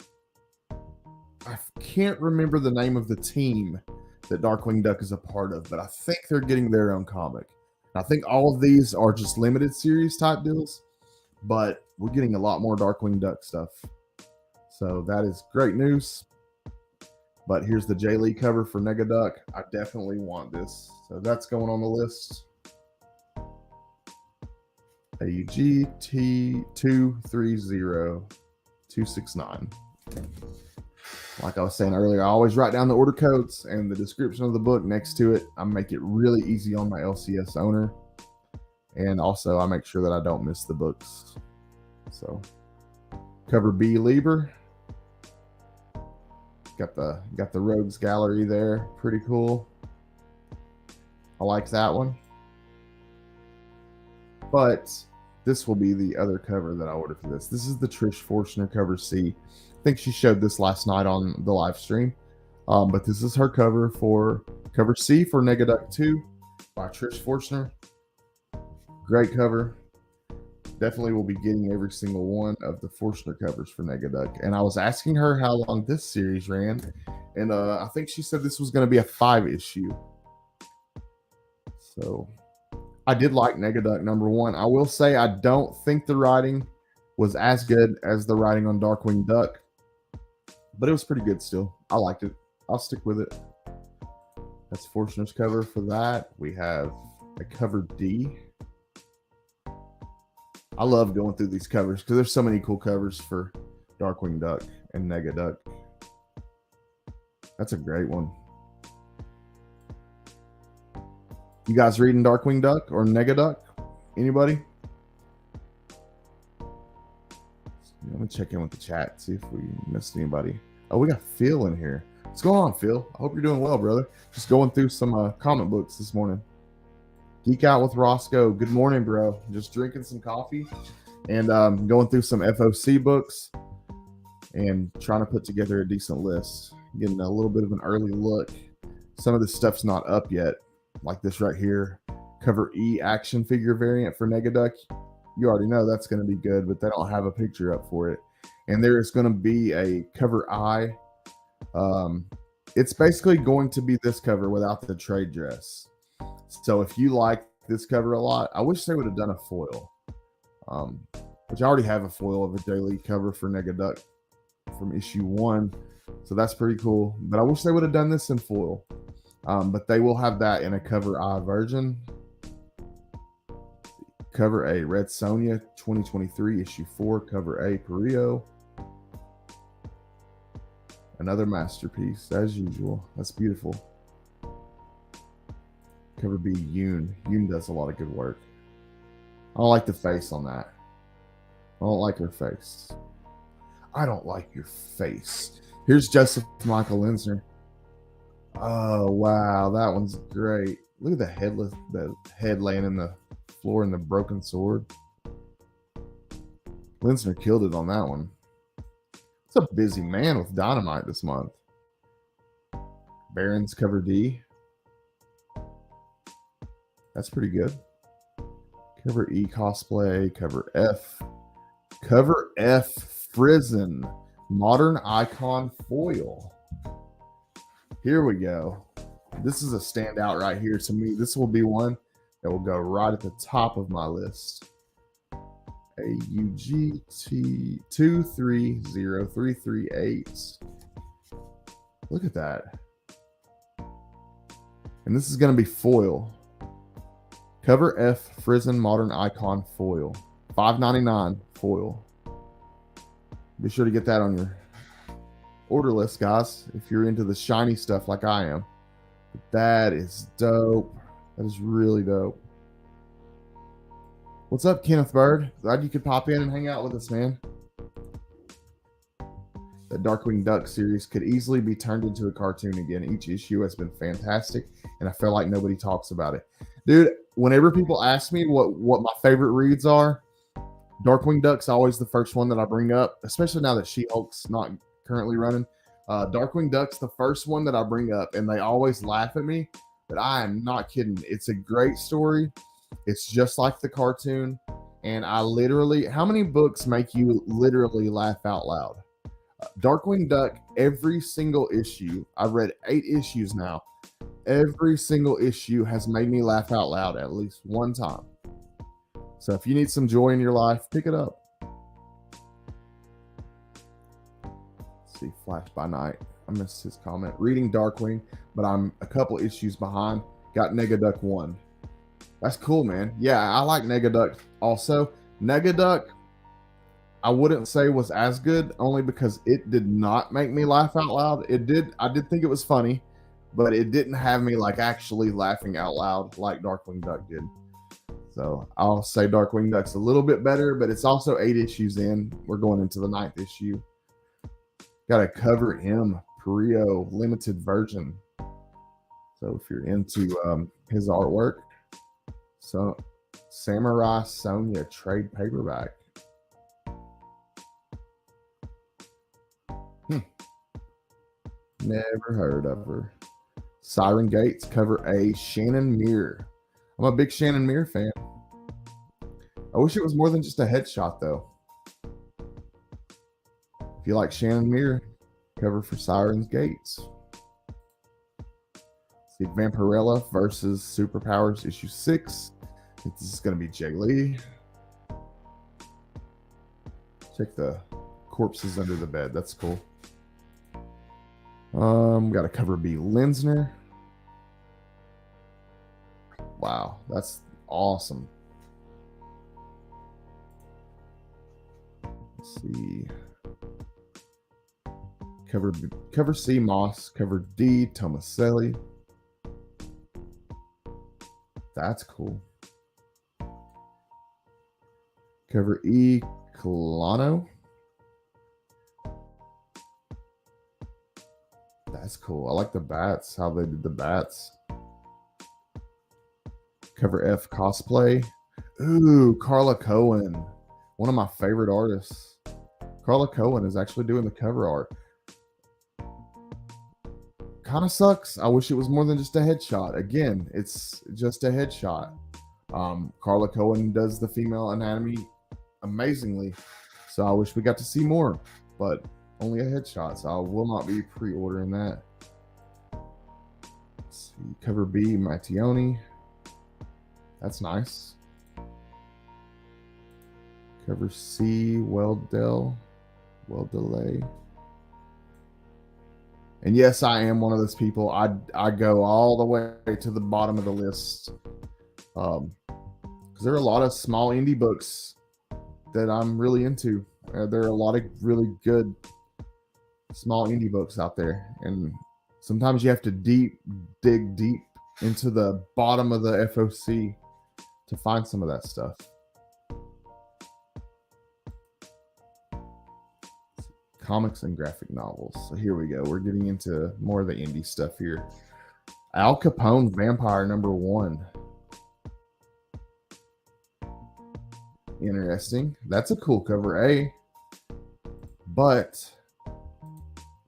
I can't remember the name of the team that Darkwing Duck is a part of, but I think they're getting their own comic. I think all of these are just limited series type deals, but we're getting a lot more Darkwing Duck stuff. So that is great news. But here's the Jay Lee cover for Negaduck. I definitely want this. So that's going on the list. AGT230269. Like I was saying earlier, I always write down the order codes and the description of the book next to it. I make it really easy on my LCS owner. And also I make sure that I don't miss the books. So cover B Lieber. Got the Rogues Gallery there. Pretty cool. I like that one. But this will be the other cover that I ordered for this. This is the Trish Forstner cover C. I think she showed this last night on the live stream. But this is her cover for cover C for Negaduck 2 by Trish Forstner. Great cover. Definitely will be getting every single one of the Forstner covers for Negaduck. And I was asking her how long this series ran. And I think she said this was going to be a 5-issue. So I did like Negaduck #1. I will say I don't think the writing was as good as the writing on Darkwing Duck. but it was pretty good still. I liked it. I'll stick with it. That's Fortuner's cover for that. We have a cover D. I love going through these covers because there's so many cool covers for Darkwing Duck and Negaduck. That's a great one. You guys reading Darkwing Duck or Negaduck? Anybody? Let me check in with the chat, see if we missed anybody. Oh, we got Phil in here. What's going on, Phil? I hope you're doing well, brother. Just going through some comic books this morning. Geek Out with Roscoe. Good morning, bro. Just drinking some coffee and going through some FOC books and trying to put together a decent list. Getting a little bit of an early look. Some of this stuff's not up yet, like this right here. Cover E action figure variant for Negaduck. You already know that's going to be good, but they don't have a picture up for it. And there is going to be a cover I. It's basically going to be this cover without the trade dress. So if you like this cover a lot, I wish they would have done a foil. Which I already have a foil of a daily cover for Negaduck from issue 1. So that's pretty cool. But I wish they would have done this in foil. But they will have that in a cover I version. Cover A, Red Sonja, 2023, issue 4. Cover A, Perio. Another masterpiece, as usual. That's beautiful. Cover B, Yoon. Yoon does a lot of good work. I don't like the face on that. I don't like her face. I don't like your face. Here's Joseph Michael Linsner. Oh, wow. That one's great. Look at the head laying in the floor and the broken sword. Linsner killed it on that one. It's a busy man with Dynamite this month. Baron's cover D. That's pretty good. Cover E cosplay. Cover F. Cover F Frizen. Modern Icon foil. Here we go. This is a standout right here to me. This will be one that will go right at the top of my list. AUGT 230338. Look at that. And this is going to be foil. Cover F Frizen Modern Icon foil. $5.99 foil. Be sure to get that on your order list, guys, if you're into the shiny stuff like I am. But that is dope. That is really dope. What's up, Kenneth Bird? Glad you could pop in and hang out with us, man. The Darkwing Duck series could easily be turned into a cartoon again. Each issue has been fantastic, and I feel like nobody talks about it. Dude, whenever people ask me what my favorite reads are, Darkwing Duck's always the first one that I bring up, especially now that She-Hulk's not currently running. Darkwing Duck's the first one that I bring up, and they always laugh at me, but I am not kidding. It's a great story. It's just like the cartoon, and I literally, how many books make you literally laugh out loud? Darkwing Duck, every single issue, I've read 8 issues now. Every single issue has made me laugh out loud at least one time. So if you need some joy in your life, pick it up. Let's see, Flash by Night. I missed his comment. Reading Darkwing, but I'm a couple issues behind. Got Negaduck 1. That's cool, man. Yeah, I like Negaduck also. Negaduck, I wouldn't say was as good, only because it did not make me laugh out loud. I did think it was funny, but it didn't have me like actually laughing out loud like Darkwing Duck did. So I'll say Darkwing Duck's a little bit better, but it's also 8 issues in. We're going into the 9th issue. Got to cover him, Perio limited version. So if you're into his artwork, so Samurai Sonja trade paperback. Never heard of her. Siren Gates, cover A, Shannon Muir. I'm a big Shannon Muir fan. I wish it was more than just a headshot, though. If you like Shannon Muir, cover for Siren's Gates. See Vampirella versus Superpowers, issue 6. I think this is going to be Jay Lee. Check the corpses under the bed. That's cool. We got a cover B Linsner. Wow, that's awesome. Let's see. Cover C Moss. Cover D Tomaselli. That's cool. Cover E Colano. That's cool. I like the bats, how they did the bats. Cover F Cosplay. Ooh, Carla Cohen. One of my favorite artists. Carla Cohen is actually doing the cover art. Kind of sucks. I wish it was more than just a headshot. Again, it's just a headshot. Carla Cohen does the female anatomy amazingly. So I wish we got to see more, but only a headshot. So I will not be pre-ordering that. Let's see. Cover B Mattioni. That's nice. Cover C Weldell. And yes, I am one of those people. I go all the way to the bottom of the list. Because there are a lot of small indie books that I'm really into. There are a lot of really good small indie books out there. And sometimes you have to dig deep into the bottom of the FOC to find some of that stuff. Comics and graphic novels. So here we go. We're getting into more of the indie stuff here. Al Capone Vampire #1. Interesting. That's a cool cover A. But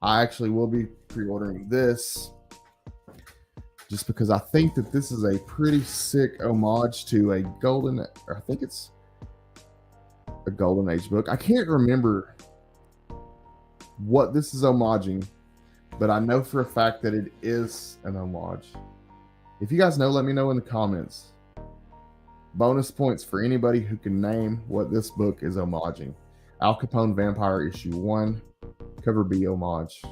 I actually will be pre-ordering this just because I think that this is a pretty sick homage to a golden, or I think it's a golden age book. I can't remember what this is homaging, but I know for a fact that it is an homage. If you guys know, let me know in the comments. Bonus points for anybody who can name what this book is homaging. Al Capone Vampire #1, cover B homage.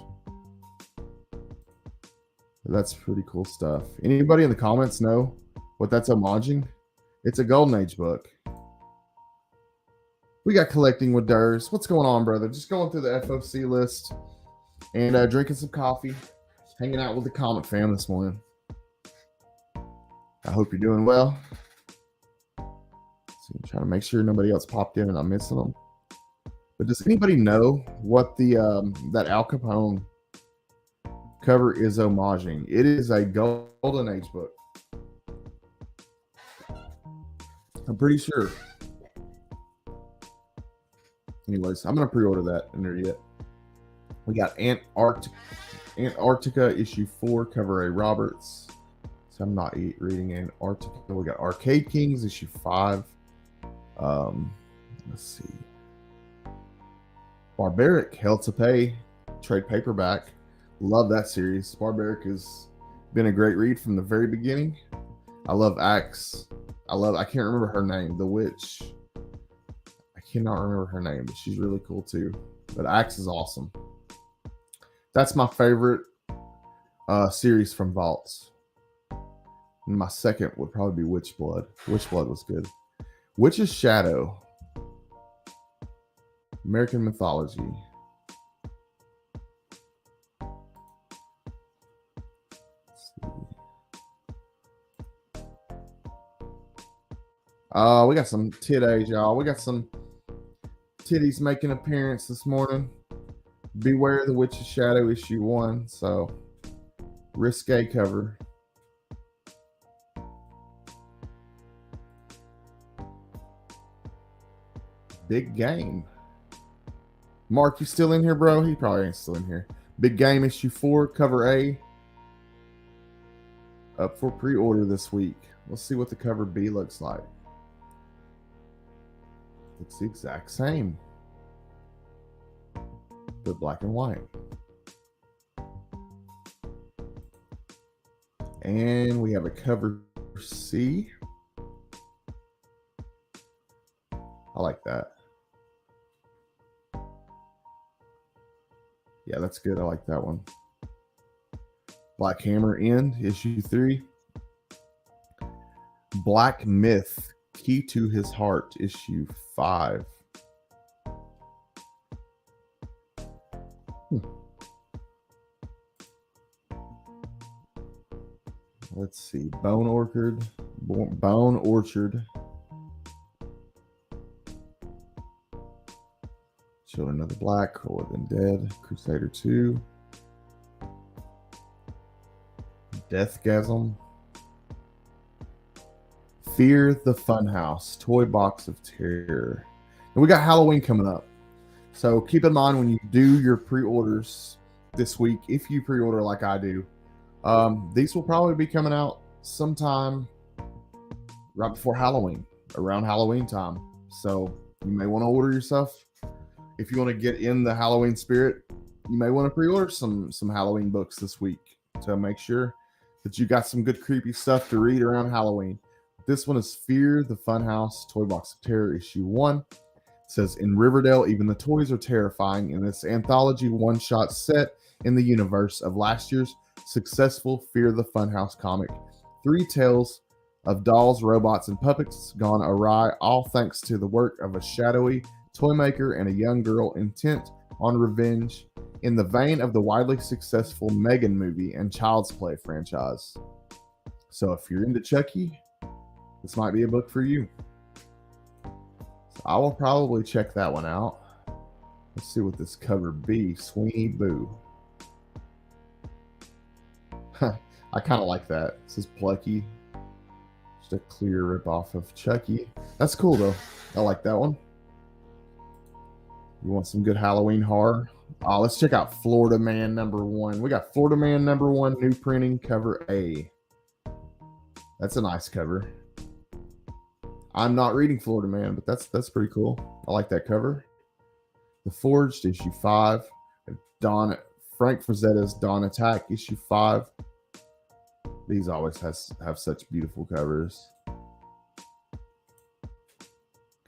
That's pretty cool stuff. Anybody in the comments know what that's homaging? It's a golden age book. We got collecting with Durs. What's going on, brother? Just going through the FOC list and drinking some coffee, hanging out with the comic fam this morning. I hope you're doing well. So I'm trying to make sure nobody else popped in and I'm missing them. But does anybody know what the that Al Capone cover is homaging? It is a golden age book. I'm pretty sure. Anyways, I'm gonna pre-order that in there yet. We got Antarctica #4, cover A Roberts. So I'm not reading Antarctica. We got Arcade Kings #5. Let's see. Barbaric Hell to Pay trade paperback. Love that series. Barbaric has been a great read from the very beginning. I love Axe. I can't remember her name. The witch. I cannot remember her name, but she's really cool too. But Axe is awesome. That's my favorite series from Vaults. And my second would probably be Witchblood. Witchblood was good. Witch's Shadow. American mythology. We got some titties, y'all. We got some titties making an appearance this morning. Beware the Witch's Shadow #1. So, risque cover. Big Game. Mark, you still in here, bro? He probably ain't still in here. Big Game #4, cover A. Up for pre-order this week. Let's see what the cover B looks like. Looks the exact same, but black and white. And we have a cover C. I like that. Yeah, that's good. I like that one. Black Hammer End, issue 3. Black Myth, Key to His Heart, issue 5. Let's see. Bone Orchard. Children of the Black, Cooler Than Dead, Crusader 2. Deathgasm. Fear the Funhouse, Toy Box of Terror. And we got Halloween coming up. So keep in mind when you do your pre-orders this week, if you pre-order like I do, these will probably be coming out sometime right before Halloween, around Halloween time. So you may want to order yourself. If you want to get in the Halloween spirit, you may want to pre-order some Halloween books this week to make sure that you got some good creepy stuff to read around Halloween. This one is Fear the Funhouse, Toy Box of Terror, issue 1. It says, in Riverdale, even the toys are terrifying in this anthology one-shot set in the universe of last year's successful Fear the Funhouse comic. 3 tales of dolls, robots, and puppets gone awry, all thanks to the work of a shadowy toy maker and a young girl intent on revenge in the vein of the widely successful Megan movie and Child's Play franchise. So if you're into Chucky, this might be a book for you. So I will probably check that one out. Let's see what this cover be. Sweeney Boo. I kind of like that. This is Plucky. Just a clear ripoff of Chucky. That's cool though. I like that one. You want some good Halloween horror? Let's check out Florida Man #1. We got Florida Man #1, new printing, cover A. That's a nice cover. I'm not reading Florida Man, but that's pretty cool. I like that cover. The Forged, issue 5. Frank Frazetta's Dawn Attack, issue 5. These always have such beautiful covers.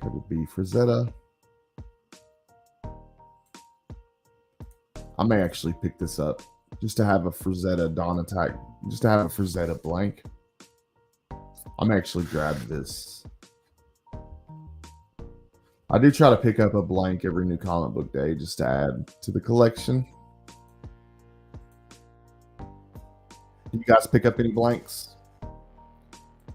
Cover B, Frazetta. I may actually pick this up just to have a Frazetta Dawn Attack, just to have a Frazetta blank. I may actually grab this. I do try to pick up a blank every new comic book day just to add to the collection. Do you guys pick up any blanks?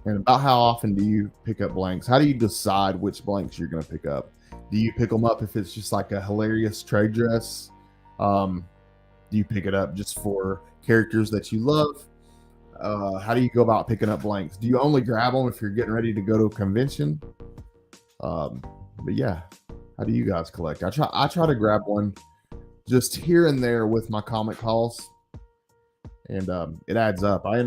And about how often do you pick up blanks? How do you decide which blanks you're going to pick up? Do you pick them up if it's just like a hilarious trade dress? Do you pick it up just for characters that you love? How do you go about picking up blanks? Do you only grab them if you're getting ready to go to a convention? But yeah, how do you guys collect? I try to grab one just here and there with my comic hauls, and it adds up. I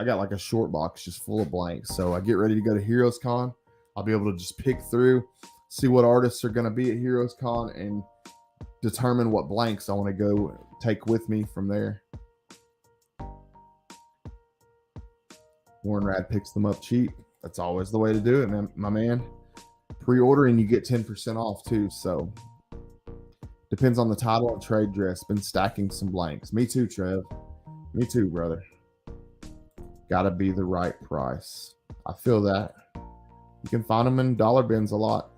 got like a short box just full of blanks. So I get ready to go to Heroes Con. I'll be able to just pick through, see what artists are going to be at Heroes Con, and determine what blanks I want to go take with me from there. Warren Rad picks them up cheap. That's always the way to do it, man, my man. Pre-order and you get 10% off too. So depends on the title and trade dress. Been stacking some blanks. Me too, Trev. Me too, brother. Gotta be the right price. I feel that. You can find them in dollar bins a lot.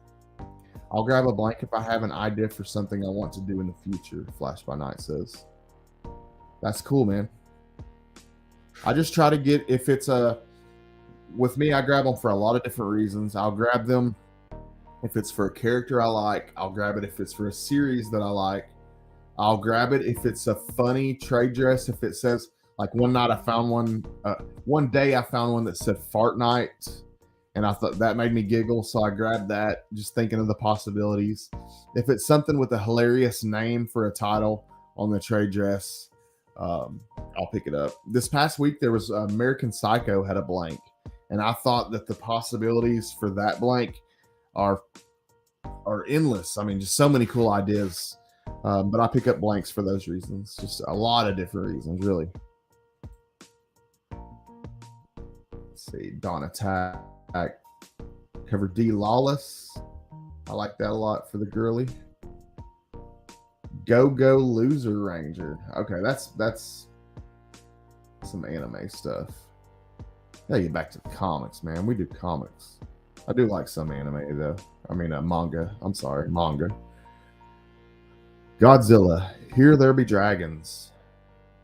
I'll grab a blank if I have an idea for something I want to do in the future, Flash by Night says. That's cool, man. I just try to get, if it's with me, I grab them for a lot of different reasons. I'll grab them if it's for a character I like. I'll grab it if it's for a series that I like. I'll grab it if it's a funny trade dress. If it says, like one night I found one, one day I found one that said Fart Night, and I thought that made me giggle, so I grabbed that, just thinking of the possibilities. If it's something with a hilarious name for a title on the trade dress, I'll pick it up. This past week, there was American Psycho had a blank, and I thought that the possibilities for that blank are endless. I mean, just so many cool ideas. But I pick up blanks for those reasons. Just a lot of different reasons, really. Let's see. Dawn Attack. Cover D, Lawless. I like that a lot for the girly. Go Loser Ranger. Okay, that's some anime stuff. Gotta get back to the comics, man. We do comics. I do like some anime though. I mean, manga. I'm sorry, manga. Godzilla, Here There Be Dragons.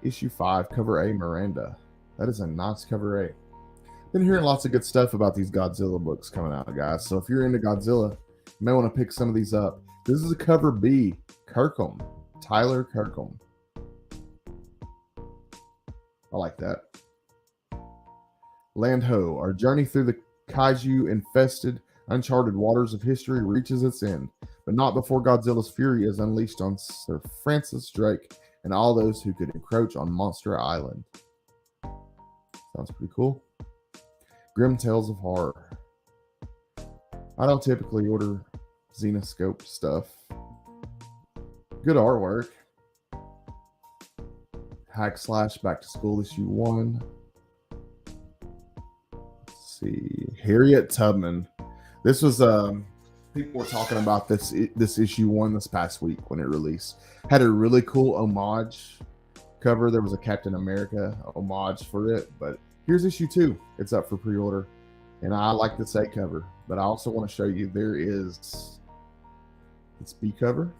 Issue 5, cover A, Miranda. That is a nice cover A. Been hearing lots of good stuff about these Godzilla books coming out, guys. So if you're into Godzilla, you may want to pick some of these up. This is a cover B, Kirkham, Tyler Kirkham. I like that. Land Ho, our journey through the kaiju-infested, uncharted waters of history reaches its end, but not before Godzilla's fury is unleashed on Sir Francis Drake and all those who could encroach on Monster Island. Sounds pretty cool. Grim Tales of Horror. I don't typically order Xenoscope stuff. Good artwork. Hack Slash Back to School issue 1. Let's see. Harriet Tubman. This was people were talking about this issue 1 this past week when it released. Had a really cool homage cover. There was a Captain America homage for it, but here's issue 2. It's up for pre-order, and I like this A cover, but I also want to show you there is its B cover.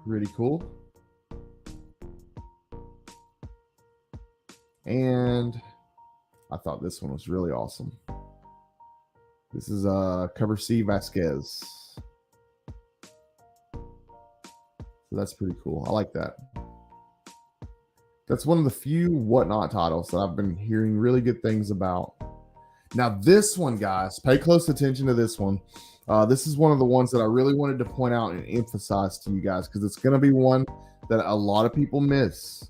Pretty cool. And I thought this one was really awesome. This is cover C, Vasquez. So that's pretty cool. I like that. That's one of the few Whatnot titles that I've been hearing really good things about. Now this one, guys, pay close attention to this one. This is one of the ones that I really wanted to point out and emphasize to you guys because it's going to be one that a lot of people miss.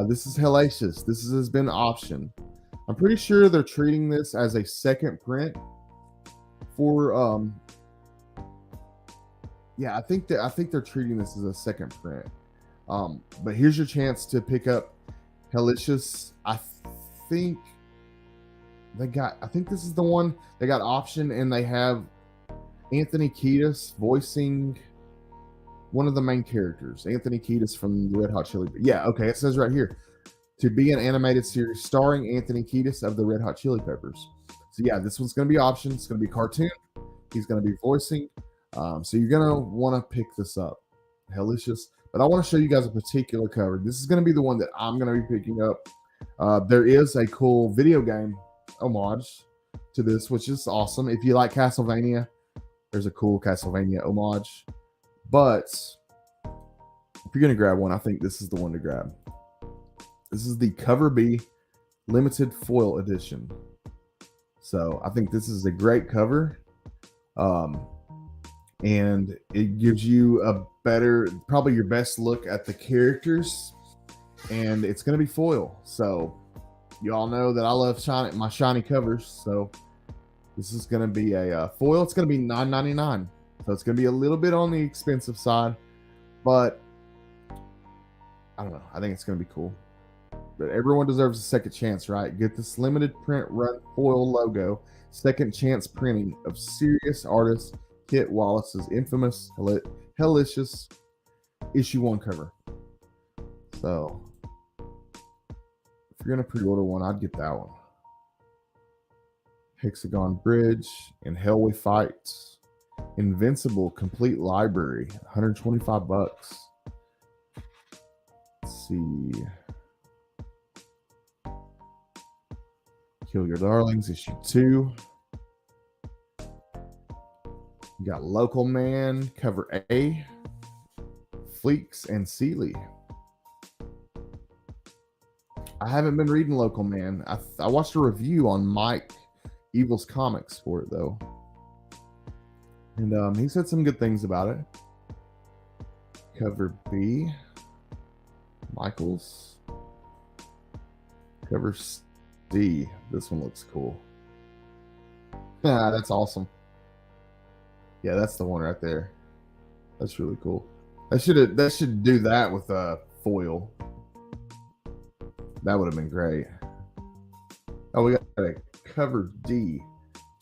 This is Hellacious. This has been optioned. I'm pretty sure they're treating this as a second print for yeah, I think they're treating this as a second print. But here's your chance to pick up Hellacious. I think this is the one they got optioned, and they have Anthony Kiedis voicing one of the main characters. Anthony Kiedis from the Red Hot Chili. Yeah, okay, it says right here to be an animated series starring Anthony Kiedis of the Red Hot Chili Peppers. So yeah, this one's going to be optioned. It's going to be cartoon. He's going to be voicing. So you're going to want to pick this up. Hellacious. But I want to show you guys a particular cover. This is going to be the one that I'm going to be picking up. There is a cool video game homage to this, which is awesome. If you like Castlevania, there's a cool Castlevania homage. But if you're going to grab one, I think this is the one to grab. This is the Cover B Limited Foil Edition. So I think this is a great cover. And it gives you a better, probably your best look at the characters. And it's going to be foil. So you all know that I love my shiny covers. So this is going to be a foil. It's going to be $9.99. So it's going to be a little bit on the expensive side, but I don't know. I think it's going to be cool. But everyone deserves a second chance, right? Get this limited print run foil logo, second chance printing of serious artist Kit Wallace's infamous Hellacious issue 1 cover. So if you're going to pre-order one, I'd get that one. Hexagon Bridge and Hell We Fight. Invincible Complete Library, $125. Let's see. Kill Your Darlings, issue 2. You got Local Man, cover A. Fleeks and Seeley. I haven't been reading Local Man. I watched a review on Mike Evil's Comics for it, though. And he said some good things about it. Cover B. Michaels. Cover C. This one looks cool. Ah, that's awesome. Yeah, that's the one right there. That's really cool. They should do that with a foil. That would have been great. Oh, we got a cover D.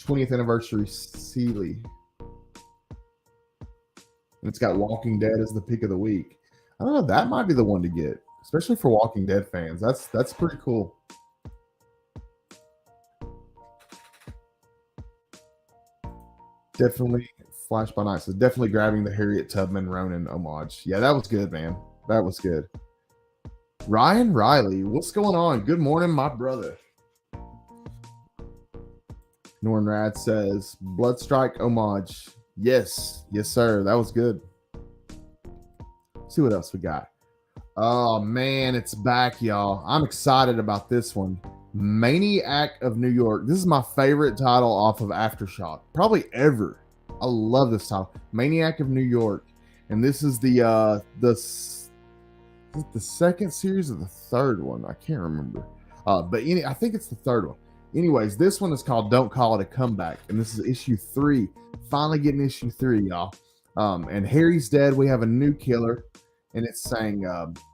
20th anniversary Seeley. And it's got Walking Dead as the pick of the week. I don't know. That might be the one to get, especially for Walking Dead fans. That's pretty cool. Definitely Flash by Night. So definitely grabbing the Harriet Tubman Ronin homage. Yeah, that was good, man. That was good. Ryan Riley, what's going on? Good morning, my brother. Norn Rad says Bloodstrike homage. Yes, yes, sir. That was good. Let's see what else we got. Oh man, it's back, y'all. I'm excited about this one. Maniac of New York. This is my favorite title off of Aftershock, probably ever. I love this title, Maniac of New York, and this is the second series or the third one. I can't remember, but I think it's the third one. Anyways, this one is called Don't Call It a Comeback, and this is issue 3. Finally getting issue 3, y'all. And Harry's dead. We have a new killer, and it's saying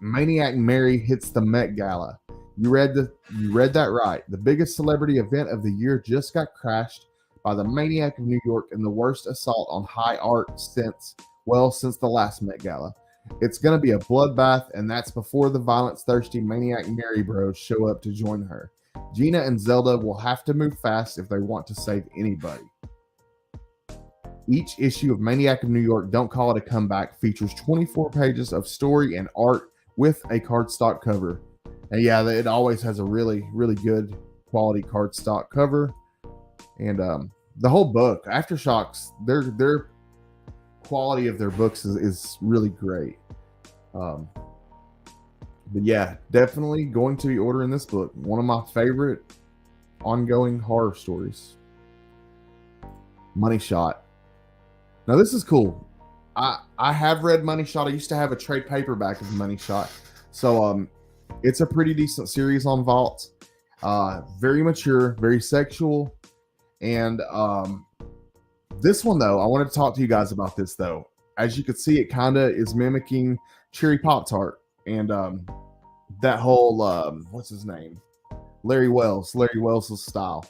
Maniac Mary hits the Met Gala. You read that right. The biggest celebrity event of the year just got crashed by the Maniac of New York in the worst assault on high art since the last Met Gala. It's going to be a bloodbath, and that's before the violence-thirsty Maniac Mary bros show up to join her. Gina and Zelda will have to move fast if they want to save anybody. Each issue of Maniac of New York, Don't Call It a Comeback, features 24 pages of story and art with a cardstock cover. And yeah, it always has a really, really good quality cardstock cover. And the whole book, Aftershocks, their quality of their books is really great. But yeah, definitely going to be ordering this book. One of my favorite ongoing horror stories. Money Shot. Now this is cool. I have read Money Shot. I used to have a trade paperback of Money Shot. So it's a pretty decent series on Vault. Very mature, very sexual. And this one though, I wanted to talk to you guys about this though. As you can see, it kind of is mimicking Cherry Pop-Tart and that whole what's his name? Larry Wells' style.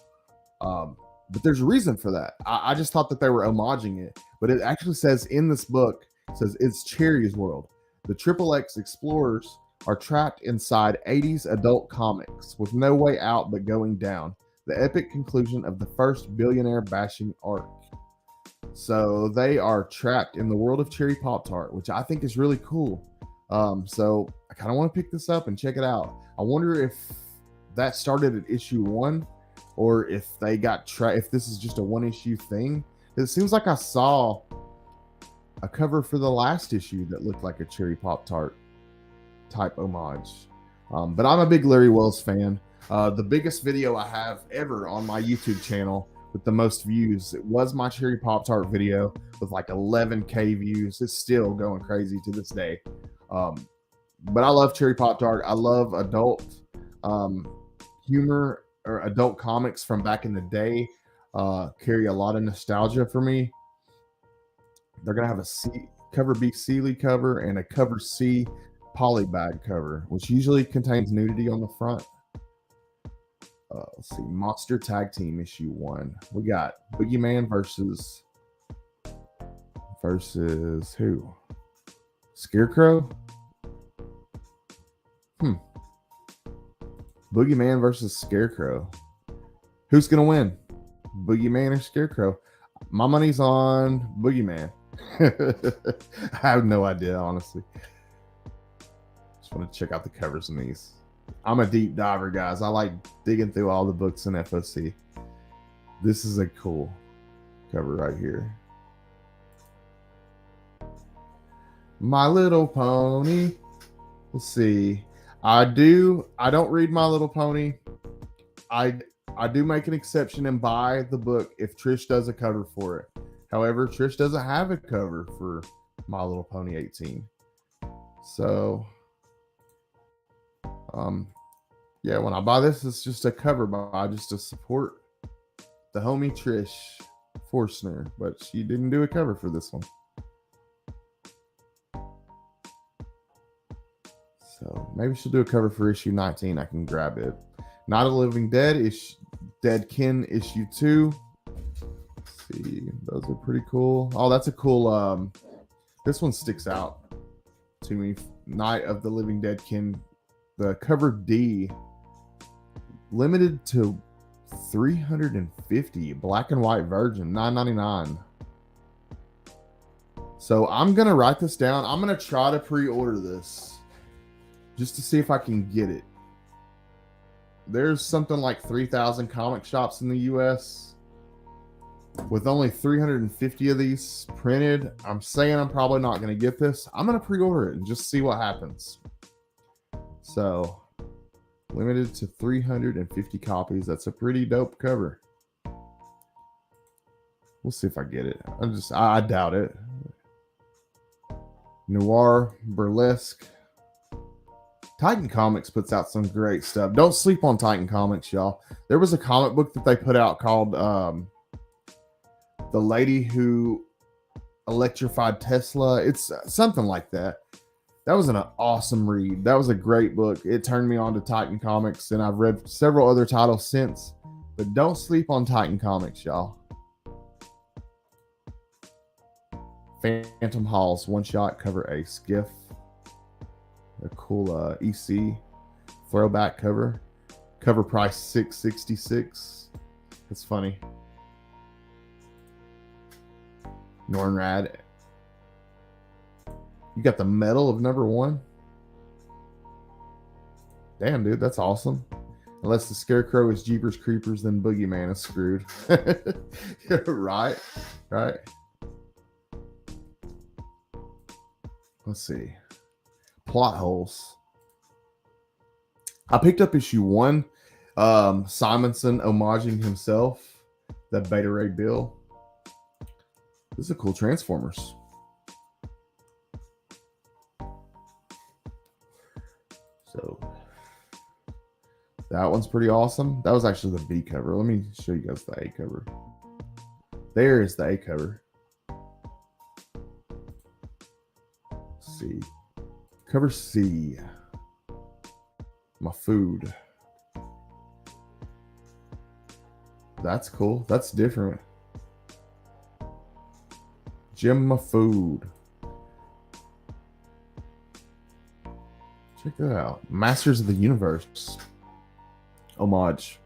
But there's a reason for that. I just thought that they were homaging it, but it actually says in this book, it says it's Cherry's world. The XXX explorers are trapped inside 80s adult comics with no way out but going down. The epic conclusion of the first billionaire bashing arc. So they are trapped in the world of Cherry Pop-Tart, which I think is really cool. So I kind of want to pick this up and check it out. I wonder if that started at issue 1 or if they got if this is just a one issue thing. It seems like I saw a cover for the last issue that looked like a Cherry Pop-Tart type homage. But I'm a big Larry Wells fan. The biggest video I have ever on my YouTube channel with the most views, it was my Cherry Pop-Tart video with like 11K views. It's still going crazy to this day. But I love Cherry Pop-Tart. I love adult humor or adult comics from back in the day. Carry a lot of nostalgia for me. They're gonna have a cover B Sealy cover and a cover C polybag cover, which usually contains nudity on the front. Let's see, Monster Tag Team issue 1. We got Boogeyman versus who? Scarecrow? Boogeyman versus Scarecrow. Who's gonna win? Boogeyman or Scarecrow? My money's on Boogeyman. I have no idea, honestly. Just want to check out the covers in these. I'm a deep diver, guys. I like digging through all the books in FOC. This is a cool cover right here. My Little Pony. Let's see. I don't read My Little Pony. I do make an exception and buy the book if Trish does a cover for it. However, Trish doesn't have a cover for My Little Pony 18. So, yeah, when I buy this, it's just a cover buy just to support the homie Trish Forstner, but she didn't do a cover for this one. So maybe she'll do a cover for issue 19. I can grab it. Not a Living Dead Deadkin issue 2. Let's see, those are pretty cool. Oh, that's a cool This one sticks out to me. Night of the Living Dead the cover D, limited to 350, black and white virgin, $9.99. So I'm gonna write this down. I'm gonna try to pre-order this just to see if I can get it. There's something like 3,000 comic shops in the US with only 350 of these printed. I'm saying I'm probably not going to get this. I'm going to pre-order it and just see what happens. So, limited to 350 copies. That's a pretty dope cover. We'll see if I get it. I doubt it. Noir Burlesque. Titan Comics puts out some great stuff. Don't sleep on Titan Comics, y'all. There was a comic book that they put out called The Lady Who Electrified Tesla. It's something like that. That was an awesome read. That was a great book. It turned me on to Titan Comics, and I've read several other titles since. But don't sleep on Titan Comics, y'all. Phantom Halls one-shot cover a skiff. A cool EC throwback cover. Cover price $6.66. That's funny. Nornrad. You got the medal of #1. Damn, dude, that's awesome. Unless the Scarecrow is Jeepers Creepers, then Boogeyman is screwed. Right. Let's see. Plot holes. I picked up issue 1. Simonson homaging himself. That Beta Ray Bill. This is a cool Transformers. So that one's pretty awesome. That was actually the B cover. Let me show you guys the A cover. There is the A cover. Let's see. Cover C. My food. That's cool. That's different. Jim my food. Check that out. Masters of the Universe. Homage.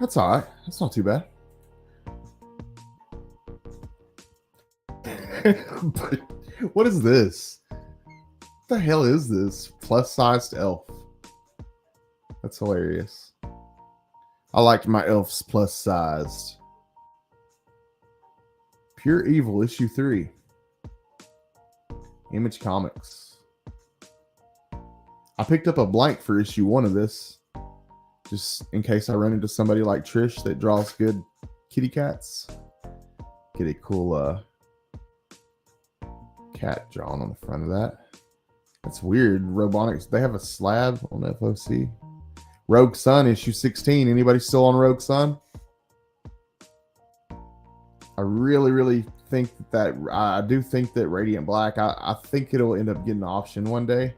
That's alright. That's not too bad. But what is this? What the hell is this? Plus-sized elf. That's hilarious. I liked my elves plus-sized. Pure Evil, issue 3. Image Comics. I picked up a blank for issue 1 of this, just in case I run into somebody like Trish that draws good kitty cats. Get a cool cat drawn on the front of that. That's weird. Robonics. They have a slab on FOC. Rogue Sun, issue 16. Anybody still on Rogue Sun? I really think that I do think that Radiant Black, I think it'll end up getting an option one day.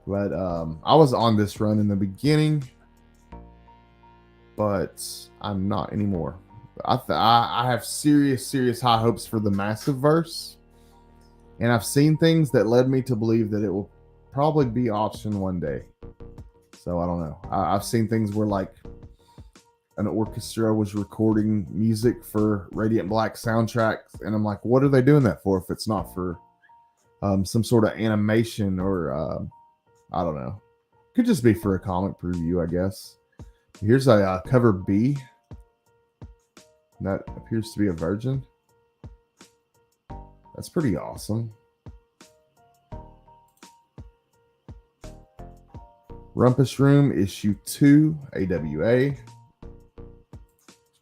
But I was on this run in the beginning, but I'm not anymore. I have serious high hopes for the Massive Verse, and I've seen things that led me to believe that it will probably be option one day. So I don't know. I've seen things where like an orchestra was recording music for Radiant Black soundtracks, and I'm like, what are they doing that for if it's not for some sort of animation or I don't know. Could just be for a comic preview, I guess. Here's a cover B. That appears to be a virgin. That's pretty awesome. Rumpus Room, issue 2, AWA.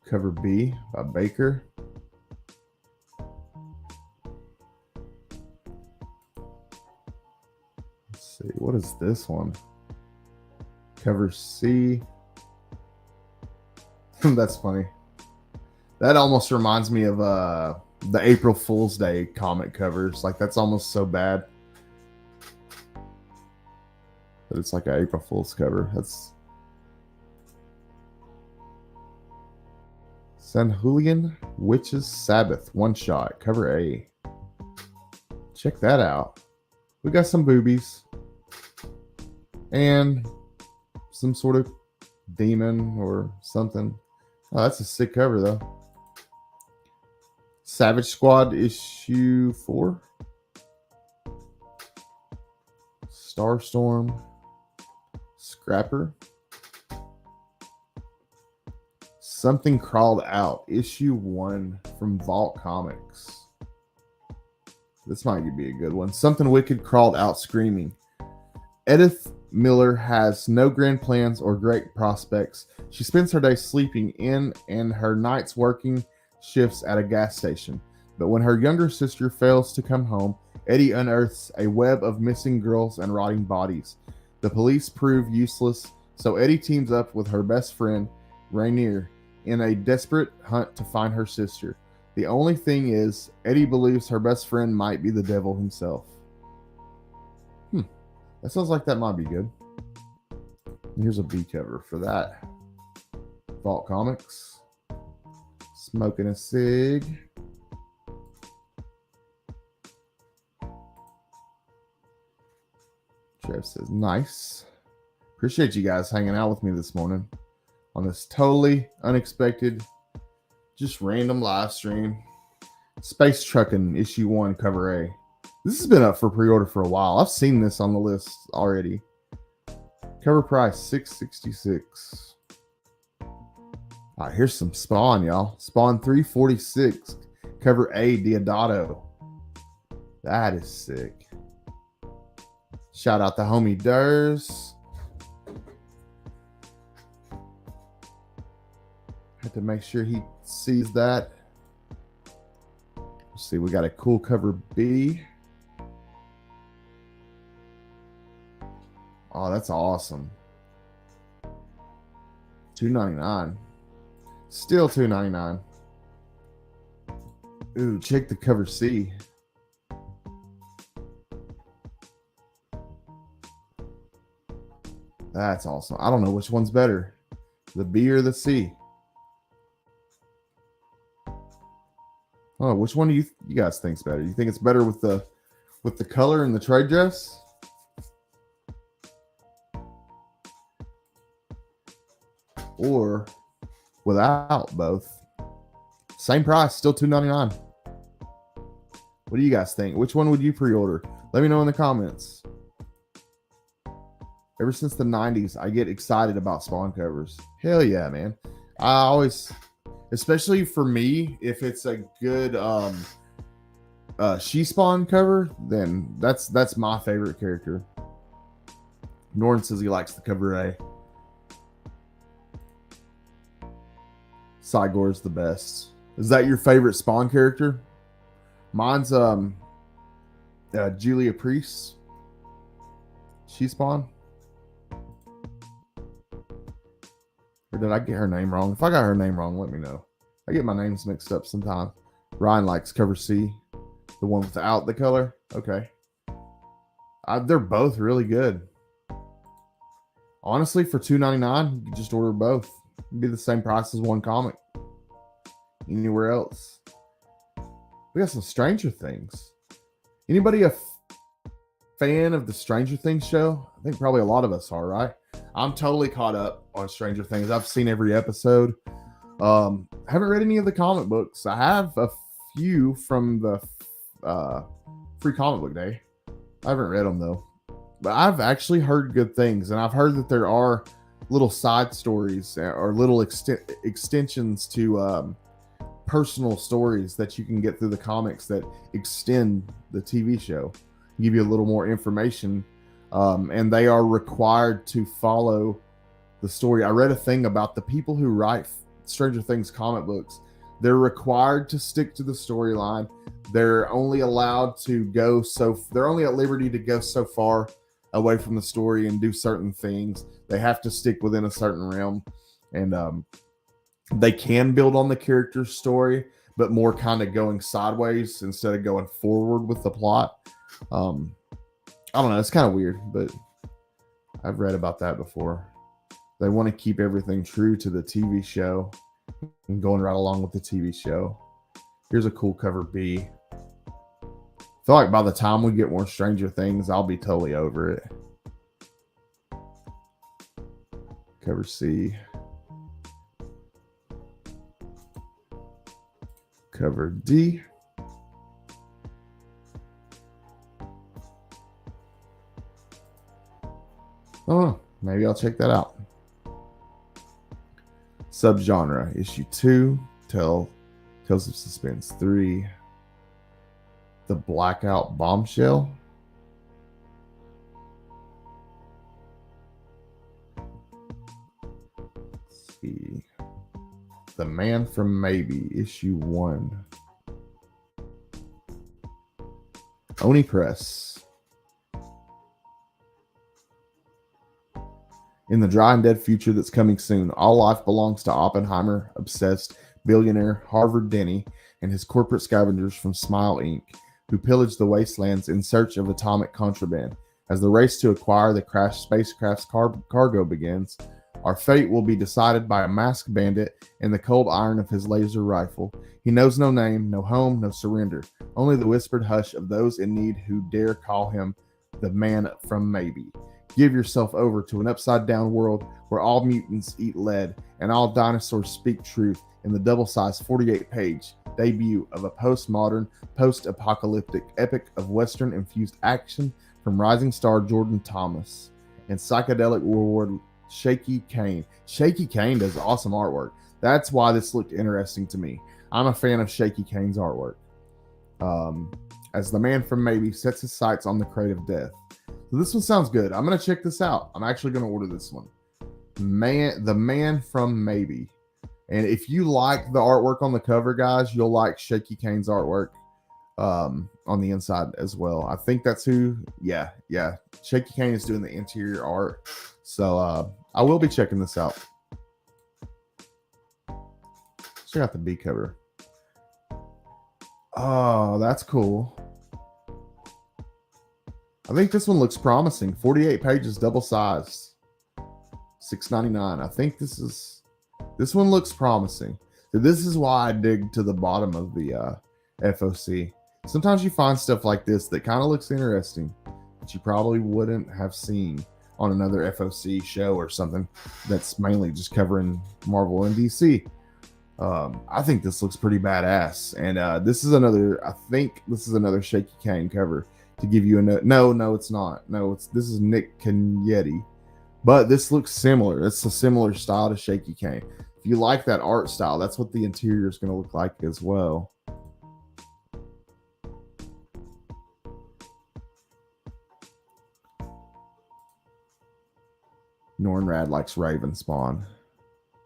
Cover B by Baker. Let's see, what is this one? Cover C. That's funny. That almost reminds me of the April Fool's Day comic covers. Like, that's almost so bad that it's like an April Fool's cover. Let's Sanhulian Witch's Sabbath one shot, cover A. Check that out. We got some boobies and some sort of demon or something. Oh, that's a sick cover though. Savage Squad issue 4. Starstorm. Scrapper. Something Crawled Out issue 1 from Vault Comics. This might be a good one. Something Wicked Crawled Out Screaming. Edith Miller has no grand plans or great prospects. She spends her days sleeping in and her nights working shifts at a gas station. But when her younger sister fails to come home, Eddie unearths a web of missing girls and rotting bodies. The police prove useless, so Eddie teams up with her best friend, Rainier, in a desperate hunt to find her sister. The only thing is, Eddie believes her best friend might be the devil himself. That sounds like that might be good. Here's a B cover for that. Vault Comics. Smoking a cig. Trev says, nice. Appreciate you guys hanging out with me this morning on this totally unexpected, just random live stream. Space Truckin' issue 1, cover A. This has been up for pre-order for a while. I've seen this on the list already. Cover price $6.66. All right, here's some Spawn, y'all. Spawn 346, cover A, Diodato. That is sick. Shout out to homie Durs. Have to make sure he sees that. Let's see, we got a cool cover B. Oh, that's awesome. $2.99. Still $2.99. Ooh, check the cover C. That's awesome. I don't know which one's better, the B or the C. Oh, which one do you guys think's better? You think it's better with the color and the trade dress? Or without both? Same price, still $2.99. What do you guys think? Which one would you pre-order? Let me know in the comments. Ever since the 90s, I get excited about Spawn covers. Hell yeah, man. I always, especially for me, if it's a good She-Spawn cover, then that's my favorite character. Norton says he likes the cover A. Cygor's the best. Is that your favorite Spawn character? Mine's Julia Priest. She-Spawn. Or did I get her name wrong? If I got her name wrong, let me know. I get my names mixed up sometimes. Ryan likes cover C. The one without the color. Okay. They're both really good. Honestly, for $2.99, you can just order both. It'd be the same price as one comic. Anywhere else. We got some Stranger Things. Anybody a fan of the Stranger Things show? I think probably a lot of us are, right? I'm totally caught up on Stranger Things. I've seen every episode. Haven't read any of the comic books. I have a few from the free comic book day. I haven't read them though. But I've actually heard good things, and I've heard that there are little side stories or little extensions to personal stories that you can get through the comics that extend the TV show, give you a little more information, and they are required to follow the story. I read a thing about the people who write Stranger Things comic books. They're required to stick to the storyline. They're only allowed to go they're only at liberty to go so far away from the story and do certain things. They have to stick within a certain realm, and they can build on the character's story, but more kind of going sideways instead of going forward with the plot. I don't know. It's kind of weird, but I've read about that before. They want to keep everything true to the TV show and going right along with the TV show. Here's a cool cover B. I feel like by the time we get more Stranger Things, I'll be totally over it. Cover C. Cover D. Oh, maybe I'll check that out. Subgenre, issue 2, Tales of Suspense 3, The Blackout Bombshell. Let's see. The Man from Maybe, issue 1. Oni Press. In the dry and dead future that's coming soon, all life belongs to Oppenheimer, obsessed billionaire Harvard Denny, and his corporate scavengers from Smile Inc., who pillage the wastelands in search of atomic contraband. As the race to acquire the crashed spacecraft's cargo begins, our fate will be decided by a masked bandit and the cold iron of his laser rifle. He knows no name, no home, no surrender, only the whispered hush of those in need who dare call him the Man from Maybe. Give yourself over to an upside-down world where all mutants eat lead and all dinosaurs speak truth in the double-sized 48-page debut of a postmodern, post-apocalyptic epic of Western-infused action from rising star Jordan Thomas and psychedelic warlord Shaky Kane. Shaky Kane does awesome artwork. That's why this looked interesting to me. I'm a fan of Shaky Kane's artwork. As the Man from Maybe sets his sights on the crate of death. So this one sounds good. I'm going to check this out. I'm actually going to order this one. The Man from Maybe. And if you like the artwork on the cover, guys, you'll like Shaky Kane's artwork on the inside as well. I think that's who. Yeah. Shaky Kane is doing the interior art. So I will be checking this out. Check out the B cover. Oh, that's cool. I think this one looks promising. 48 pages, double sized. $6.99. I think this one looks promising. This is why I dig to the bottom of the FOC. Sometimes you find stuff like this that kind of looks interesting, but you probably wouldn't have seen on another FOC show or something that's mainly just covering Marvel and DC. I think this looks pretty badass. And this is another Shaky Kane cover. To give you no, it's not. No, this is Nick Cagnetti, but this looks similar. It's a similar style to Shaky Kane. If you like that art style, that's what the interior is going to look like as well. Nornrad likes Raven Spawn.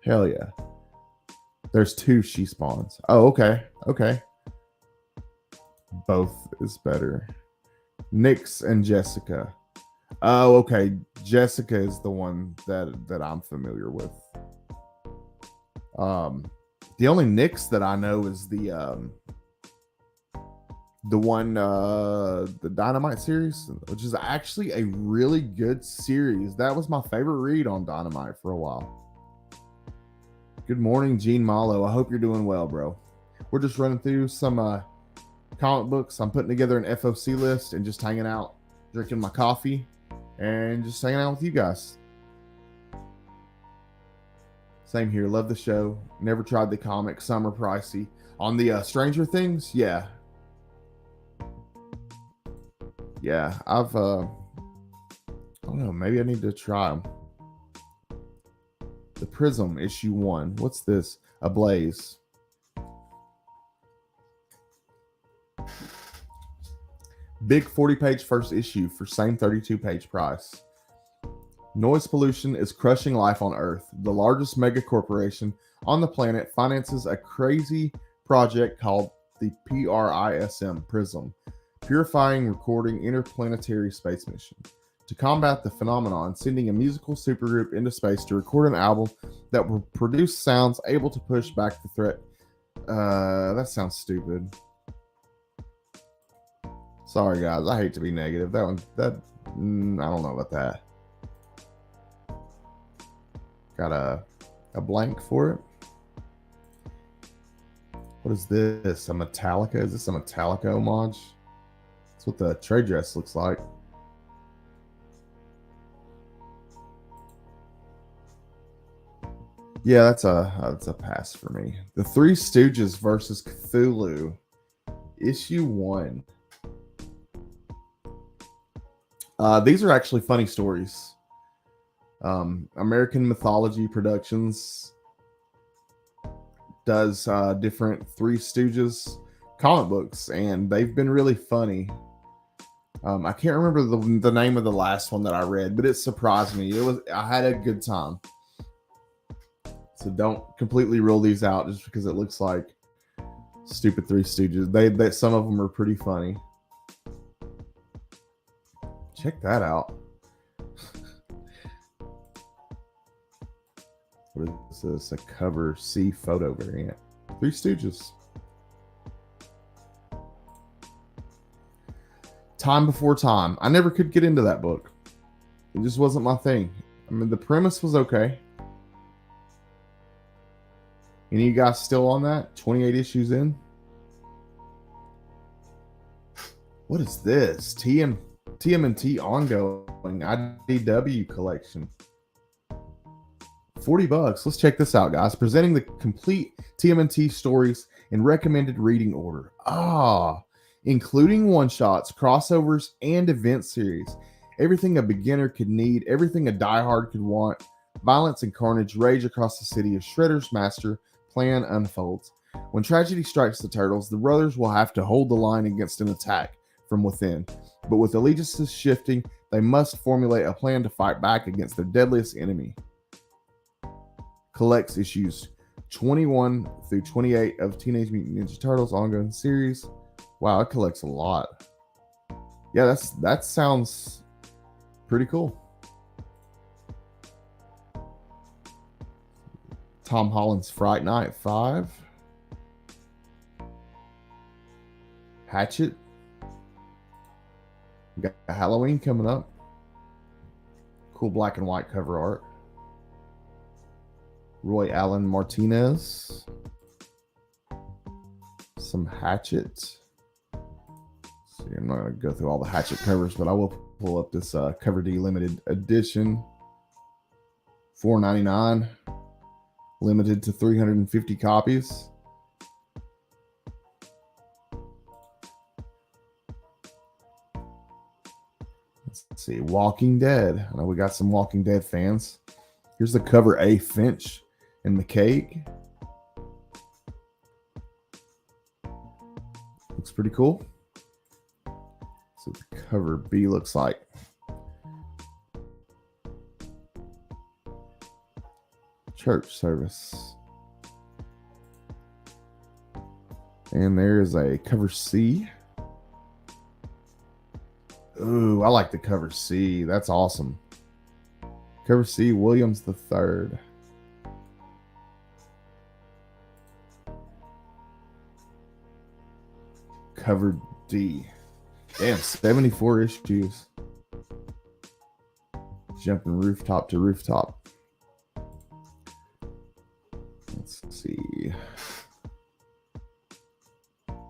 Hell yeah. There's 2 she spawns. Oh, okay. Both is better. Nyx and Jessica. Oh, okay. Jessica is the one that I'm familiar with. The only Nyx that I know is the one the Dynamite series, which is actually a really good series. That was my favorite read on Dynamite for a while. Good morning, Gene Malo. I hope you're doing well, bro. We're just running through some comic books. I'm putting together an FOC list and just hanging out, drinking my coffee, and just hanging out with you guys. Same here. Love the show. Never tried the comic. Some are pricey. On the Stranger Things, yeah. I've I don't know. Maybe I need to try them. The Prism issue 1. What's this? Ablaze. Big 40-page first issue for same 32-page price. Noise pollution is crushing life on Earth. The largest mega corporation on the planet finances a crazy project called the PRISM, Purifying Recording Interplanetary Space Mission. To combat the phenomenon, sending a musical supergroup into space to record an album that will produce sounds able to push back the threat. That sounds stupid. Sorry, guys. I hate to be negative. I don't know about that. Got a blank for it. What is this? A Metallica? Is this a Metallica homage? That's what the trade dress looks like. Yeah, that's a pass for me. The Three Stooges versus Cthulhu, issue 1. These are actually funny stories. American Mythology Productions does different Three Stooges comic books, and they've been really funny. I can't remember the name of the last one that I read, but it surprised me. I had a good time. So don't completely rule these out just because it looks like stupid Three Stooges. They some of them are pretty funny. Check that out. What is this? A cover C photo variant. Three Stooges. Time Before Time. I never could get into that book. It just wasn't my thing. I mean, the premise was okay. Any of you guys still on that? 28 issues in? What is this? TMNT ongoing IDW collection. $40. Let's check this out, guys. Presenting the complete TMNT stories in recommended reading order. Including one-shots, crossovers, and event series. Everything a beginner could need, everything a diehard could want. Violence and carnage rage across the city as Shredder's master plan unfolds. When tragedy strikes the Turtles, the brothers will have to hold the line against an attack from within. But with allegiances shifting, they must formulate a plan to fight back against their deadliest enemy. Collects issues 21 through 28 of Teenage Mutant Ninja Turtles ongoing series. Wow, it collects a lot. Yeah, that sounds pretty cool. Tom Holland's Fright Night 5. Hatchet. We got Halloween coming up. Cool black and white cover art. Roy Allen Martinez. Some Hatchet. See, I'm not going to go through all the Hatchet covers, but I will pull up this Cover D limited edition. $4.99. Limited to 350 copies. Let's see. Walking Dead. I know we got some Walking Dead fans. Here's the cover A. Finch and McCaig. Looks pretty cool. So the cover B looks like. Church service. And there's a cover C. Ooh, I like the cover C. That's awesome. Cover C, Williams III. Cover D. Damn, 74 issues. Jumping rooftop to rooftop. Let's see.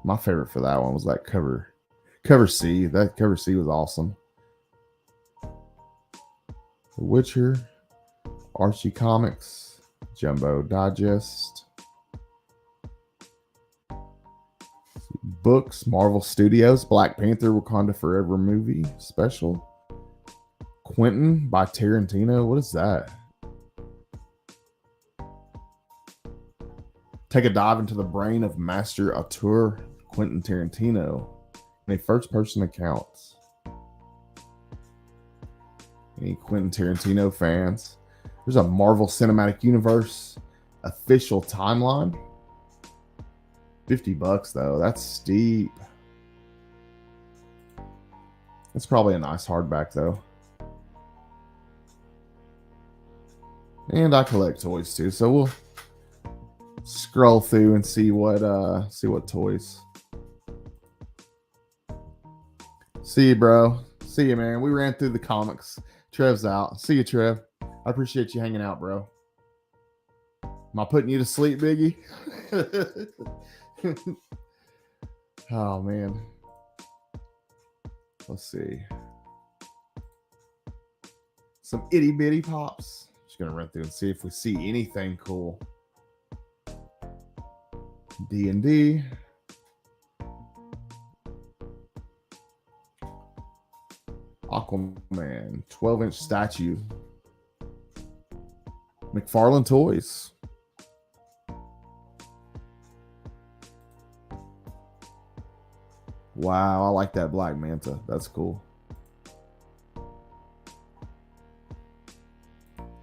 My favorite for that one was that cover C. That cover C was awesome. The Witcher, Archie Comics, Jumbo Digest, books, Marvel Studios, Black Panther, Wakanda Forever movie special. Quentin by Tarantino. What is that? Take a dive into the brain of master auteur Quentin Tarantino in a first-person account. Any Quentin Tarantino fans? There's a Marvel Cinematic Universe official timeline. $50 though. That's steep. It's probably a nice hardback though. And I collect toys too, so we'll scroll through and see what toys. See you, bro. See you, man. We ran through the comics. Trev's out. See you, Trev. I appreciate you hanging out, bro. Am I putting you to sleep, Biggie? Oh man. Let's see. Some itty bitty pops. Just gonna run through and see if we see anything cool. D&D. Aquaman, 12-inch statue. McFarlane Toys. Wow, I like that Black Manta. That's cool.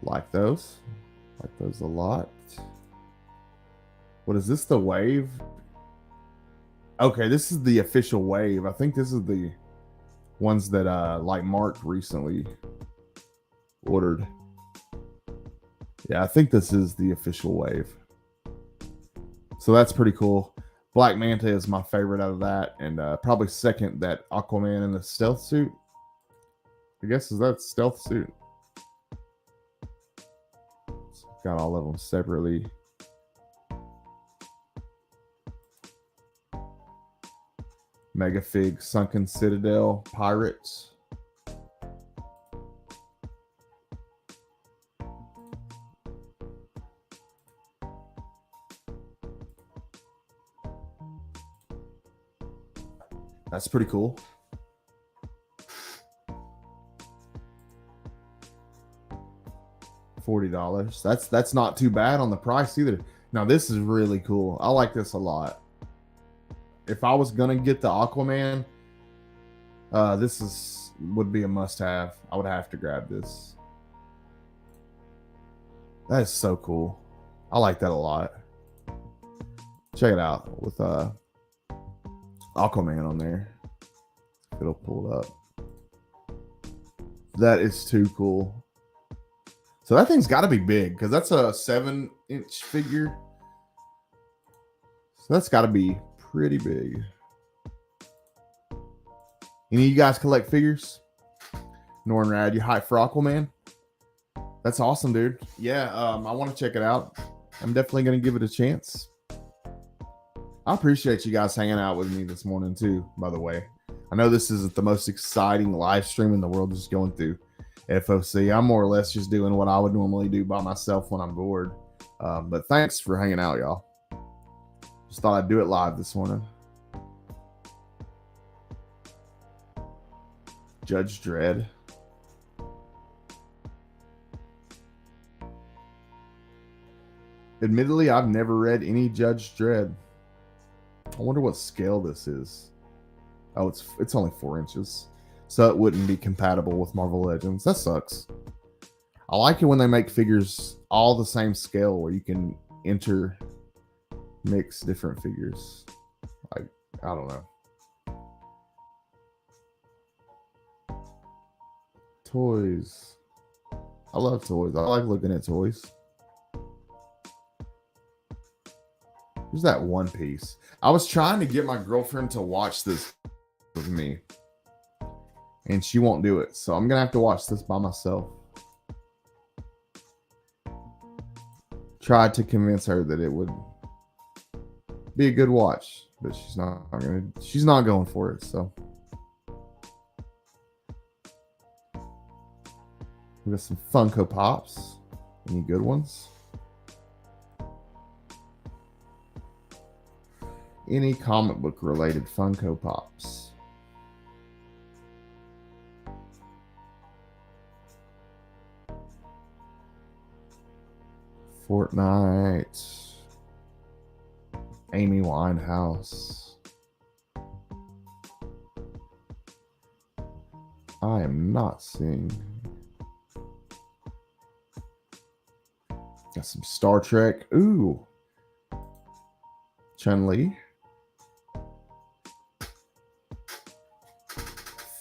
Like those. Like those a lot. What is this, the wave? Okay, this is the official wave. I think this is the ones that like Mark recently ordered. Yeah, I think this is the official wave. So that's pretty cool. Black Manta is my favorite out of that, and probably second that Aquaman in the stealth suit. I guess is that stealth suit. So got all of them separately. Megafig, Sunken Citadel, Pirates. That's pretty cool. $40. That's not too bad on the price either. Now this is really cool. I like this a lot. If I was gonna get the Aquaman, this would be a must-have. I would have to grab this. That is so cool. I like that a lot. Check it out with Aquaman on there. It'll pull it up. That is too cool. So that thing's got to be big because that's a 7-inch figure. So that's got to be pretty big. Any of you guys collect figures? Nornrad, you hype for Aquaman? That's awesome, dude. Yeah, I want to check it out. I'm definitely going to give it a chance. I appreciate you guys hanging out with me this morning too, by the way. I know this isn't the most exciting live stream in the world, just going through FOC. I'm more or less just doing what I would normally do by myself when I'm bored. But thanks for hanging out, y'all. Just thought I'd do it live this morning. Judge Dredd. Admittedly, I've never read any Judge Dredd. I wonder what scale this is. Oh, it's only 4 inches. So it wouldn't be compatible with Marvel Legends. That sucks. I like it when they make figures all the same scale where you can mix different figures. Like, I don't know. Toys. I love toys. I like looking at toys. Here's that One Piece. I was trying to get my girlfriend to watch this with me, and she won't do it. So I'm going to have to watch this by myself. Tried to convince her that it would be a good watch, but she's not going for it. So we got some Funko Pops. Any good ones? Any comic book related Funko Pops? Fortnite. Amy Winehouse. I am not seeing. Got some Star Trek. Ooh. Chun-Li.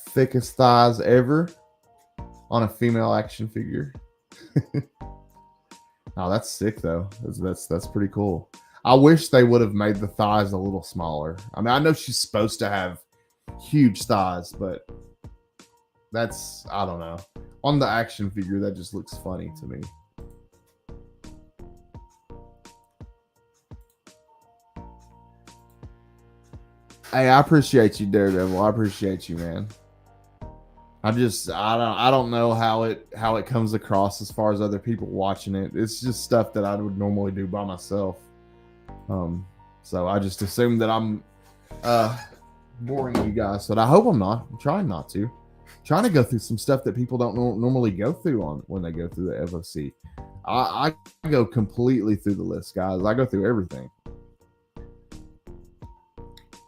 Thickest thighs ever on a female action figure. Oh, that's sick though. That's pretty cool. I wish they would have made the thighs a little smaller. I mean, I know she's supposed to have huge thighs, but that's, I don't know. On the action figure, that just looks funny to me. Hey, I appreciate you, Daredevil. I appreciate you, man. I don't know how it comes across as far as other people watching it. It's just stuff that I would normally do by myself. Um, so I just assume that I'm uh boring you guys, but I hope I'm not. I'm trying not to. Trying to go through some stuff that people don't normally go through on when they go through the FOC. I go completely through the list, guys. I go through everything.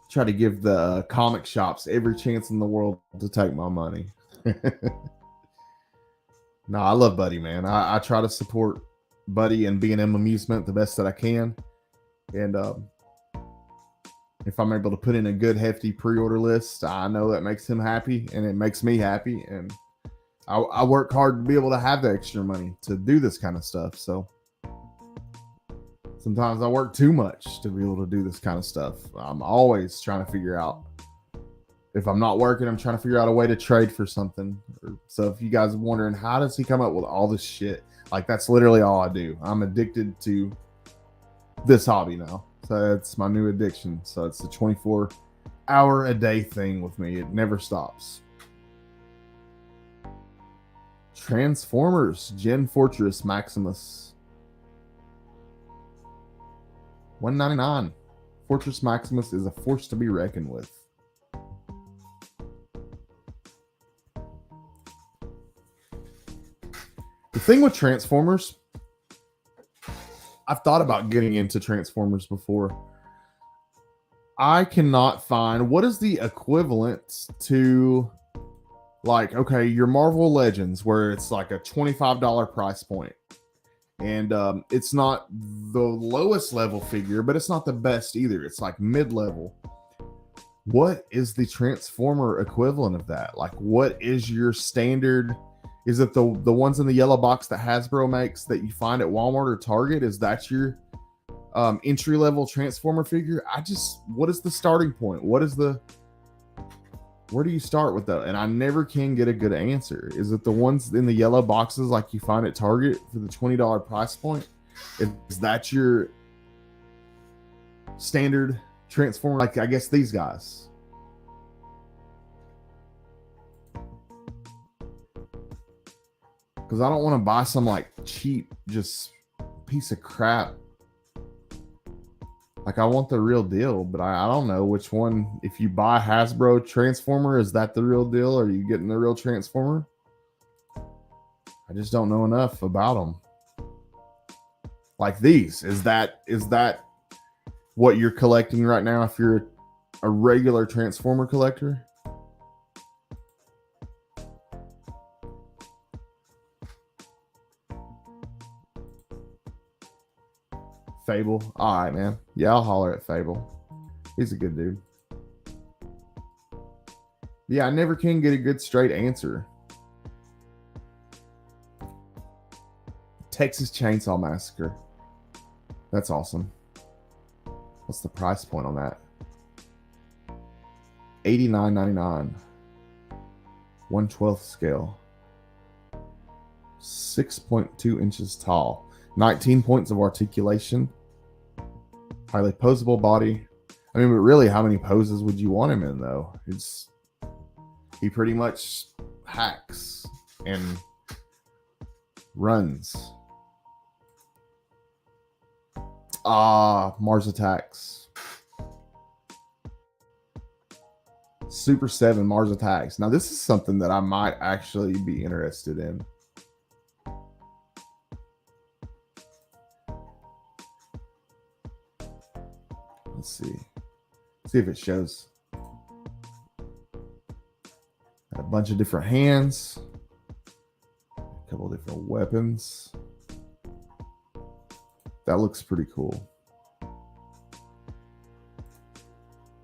Try to give the comic shops every chance in the world to take my money. No, I love Buddy, man. I try to support Buddy and B&M Amusement the best that I can. And if I'm able to put in a good, hefty pre-order list, I know that makes him happy, and it makes me happy. And I work hard to be able to have the extra money to do this kind of stuff. So sometimes I work too much to be able to do this kind of stuff. I'm always trying to figure out, if I'm not working, I'm trying to figure out a way to trade for something. So if you guys are wondering, how does he come up with all this shit? Like, that's literally all I do. I'm addicted to this hobby now. So it's my new addiction. So it's a 24-hour a day thing with me. It never stops. Transformers Gen Fortress Maximus. $199. Fortress Maximus is a force to be reckoned with. The thing with Transformers, I've thought about getting into Transformers before. I cannot find what is the equivalent to, like, okay, your Marvel Legends, where it's like a $25 price point. And it's not the lowest level figure, but it's not the best either. It's like mid-level. What is the Transformer equivalent of that? Like, what is your standard? Is it the ones in the yellow box that Hasbro makes that you find at Walmart or Target? Is that your entry level Transformer figure? What is the starting point? Where do you start with that? And I never can get a good answer. Is it the ones in the yellow boxes like you find at Target for the $20 price point? Is that your standard Transformer? Like, I guess these guys. Because I don't want to buy some like cheap, just piece of crap. Like, I want the real deal, but I don't know which one. If you buy Hasbro Transformer, is that the real deal? Are you getting the real Transformer? I just don't know enough about them. Like these, is that what you're collecting right now if you're a regular Transformer collector? Fable. All right, man. Yeah, I'll holler at Fable. He's a good dude. Yeah, I never can get a good straight answer. Texas Chainsaw Massacre. That's awesome. What's the price point on that? $89.99. 1/12 scale. 6.2 inches tall. 19 points of articulation. Highly posable body. I mean, but really, how many poses would you want him in, though? He pretty much hacks and runs. Mars Attacks. Super 7 Mars Attacks. Now, this is something that I might actually be interested in. Let's see. See if it shows. Got a bunch of different hands. A couple different weapons. That looks pretty cool.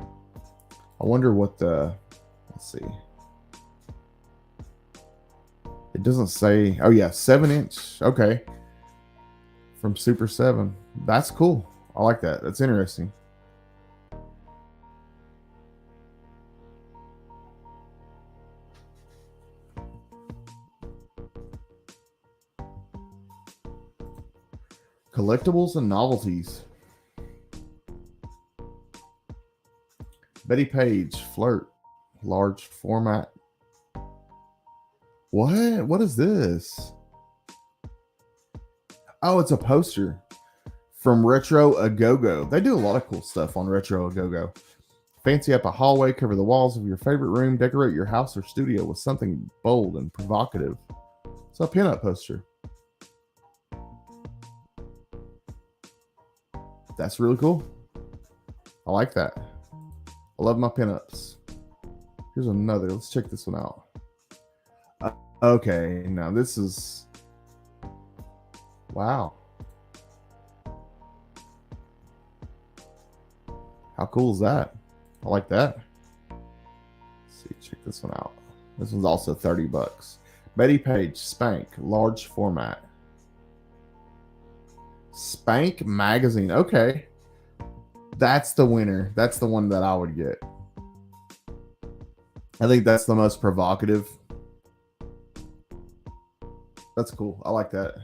I wonder what let's see. It doesn't say. Oh yeah, 7-inch. Okay. From Super 7. That's cool. I like that. That's interesting. Collectibles and novelties. Betty Page, Flirt, large format. What? What is this? Oh, it's a poster from Retro A Go Go. They do a lot of cool stuff on Retro A Go Go. Fancy up a hallway, cover the walls of your favorite room, decorate your house or studio with something bold and provocative. It's a pinup poster. That's really cool. I like that. I love my pinups. Here's another. Let's check this one out. Okay, now this is... Wow. How cool is that? I like that. Let's see, check this one out. This one's also 30 bucks. Betty Page, Spank, large format. Spank magazine. Okay. That's the winner. That's the one that I would get. I think that's the most provocative. That's cool. I like that.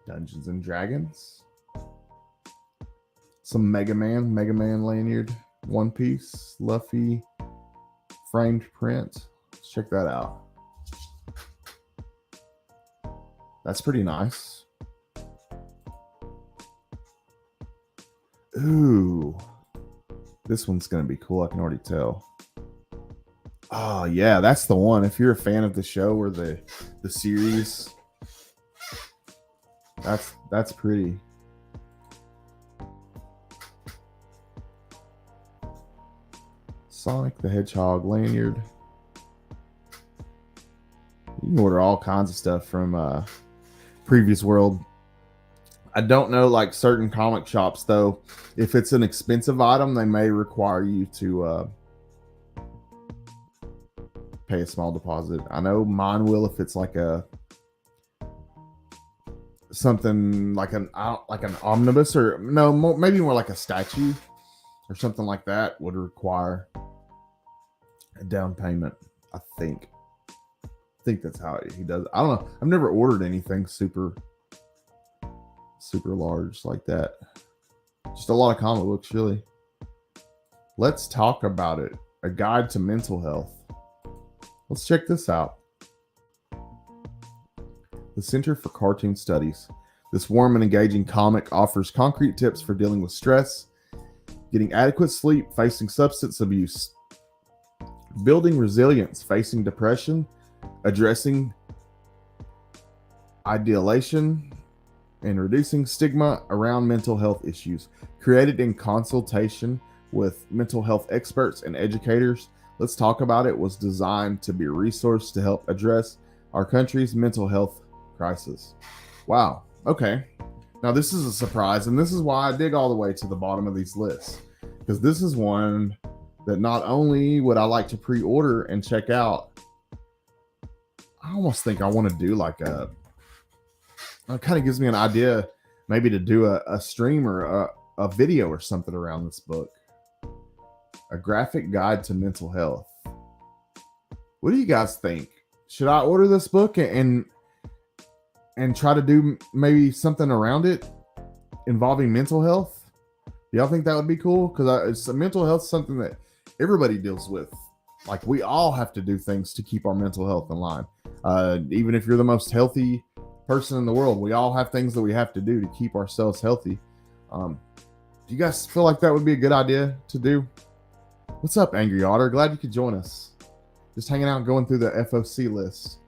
Dungeons and Dragons. Some Mega Man lanyard. One Piece, Luffy, framed print. Let's check that out. That's pretty nice. Ooh. This one's going to be cool. I can already tell. Oh, yeah. That's the one. If you're a fan of the show or the series, that's pretty. Sonic the Hedgehog lanyard. You can order all kinds of stuff from Previous World. I don't know, like certain comic shops, though. If it's an expensive item, they may require you to pay a small deposit. I know mine will if it's like something like an omnibus, or no, maybe more like a statue or something like that would require a down payment. I think that's how he does it. I don't know. I've never ordered anything super large like that. Just a lot of comic books, really. Let's talk about it. A guide to mental health. Let's check this out. The Center for Cartoon Studies. This warm and engaging comic offers concrete tips for dealing with stress, getting adequate sleep, facing substance abuse, building resilience, facing depression, addressing ideation, and reducing stigma around mental health issues. Created in consultation with mental health experts and educators, Let's Talk About It was designed to be a resource to help address our country's mental health crisis. Wow. Okay. Now, this is a surprise, and this is why I dig all the way to the bottom of these lists, because this is one that not only would I like to pre-order and check out, I almost think I want to do like it kind of gives me an idea maybe to do a stream or a video or something around this book. A graphic guide to mental health. What do you guys think? Should I order this book and try to do maybe something around it involving mental health? Do y'all think that would be cool? Because mental health is something that everybody deals with. Like, we all have to do things to keep our mental health in line. Even if you're the most healthy person in the world, we all have things that we have to do to keep ourselves healthy. Do you guys feel like that would be a good idea to do? What's up, Angry Otter? Glad you could join us. Just hanging out, going through the FOC list,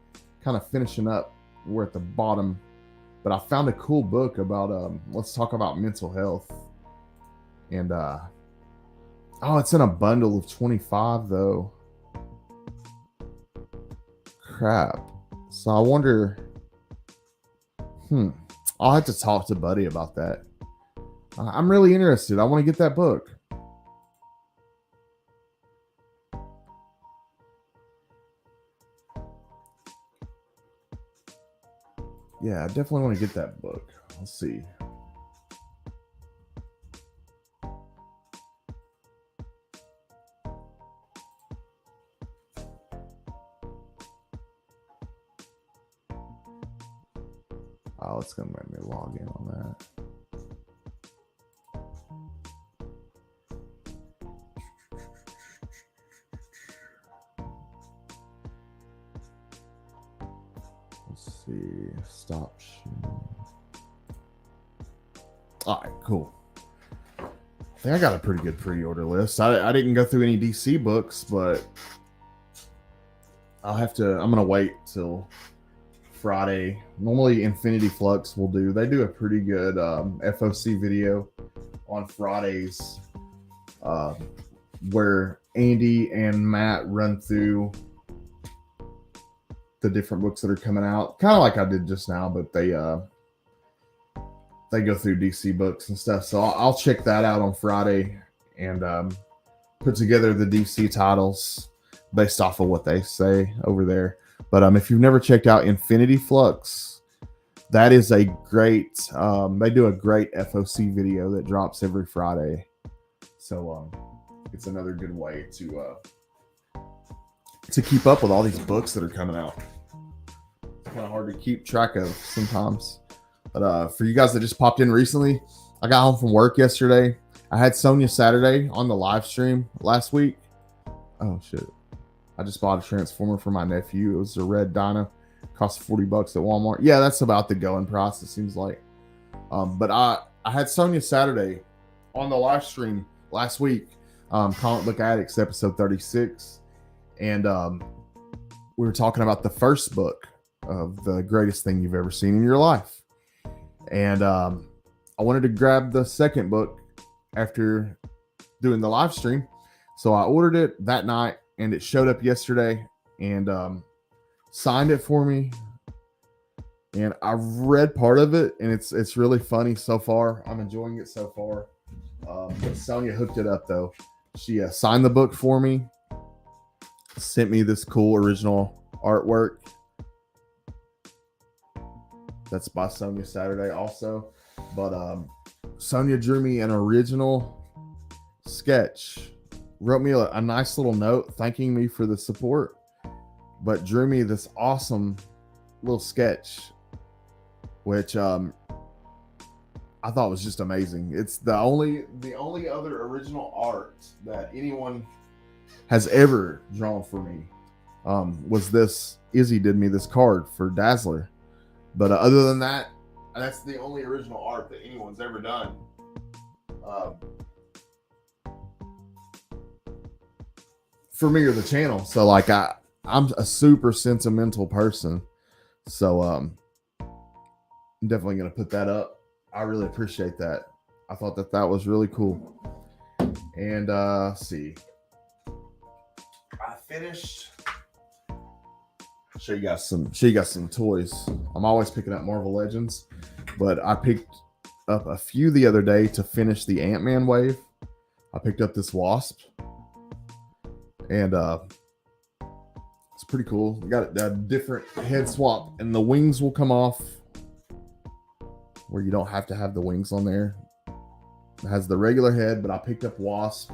kind of finishing up. We're at the bottom, but I found a cool book about Let's Talk About Mental Health. And it's in a bundle of 25 though. Crap. So I wonder, I'll have to talk to Buddy about that. I'm really interested. I want to get that book. Yeah, I definitely want to get that book. Let's see. Oh, it's going to make me log in on that. Stop sharing. All right, cool. I think I got a pretty good pre-order list. I didn't go through any DC books, but I'm gonna wait till Friday. Normally Infinity Flux they do a pretty good FOC video on Fridays, where Andy and Matt run through the different books that are coming out, kind of like I did just now, but they go through DC books and stuff. So I'll check that out on Friday and put together the DC titles based off of what they say over there. But if you've never checked out Infinity Flux, that is a great, they do a great FOC video that drops every Friday. So it's another good way to keep up with all these books that are coming out. It's kind of hard to keep track of sometimes. But for you guys that just popped in recently, I got home from work yesterday. I had Sonia Saturday on the live stream last week. Oh shit. I just bought a transformer for my nephew. It was a red Dyna. Cost $40 at Walmart. Yeah, that's about the going price, it seems like. But I had Sonia Saturday on the live stream last week. Comic Book Addicts episode 36. And we were talking about the first book of The Greatest Thing You've Ever Seen in Your Life. And I wanted to grab the second book after doing the live stream. So I ordered it that night and it showed up yesterday and signed it for me. And I've read part of it and it's really funny so far. I'm enjoying it so far. But Sonia hooked it up though. She signed the book for me, sent me this cool original artwork. That's by Sonia Saturday also. But Sonia drew me an original sketch, wrote me a nice little note thanking me for the support, but drew me this awesome little sketch, which I thought was just amazing. It's the only other original art that anyone has ever drawn for me was this. Izzy did me this card for Dazzler. But other than that, that's the only original art that anyone's ever done. For me or the channel. So like I'm a super sentimental person. So I'm definitely going to put that up. I really appreciate that. I thought that was really cool. And let's see. I finished. Show you guys some toys. I'm always picking up Marvel Legends, but I picked up a few the other day to finish the Ant-Man wave. I picked up this Wasp, and it's pretty cool. We got a different head swap, and the wings will come off where you don't have to have the wings on there. It has the regular head, but I picked up Wasp,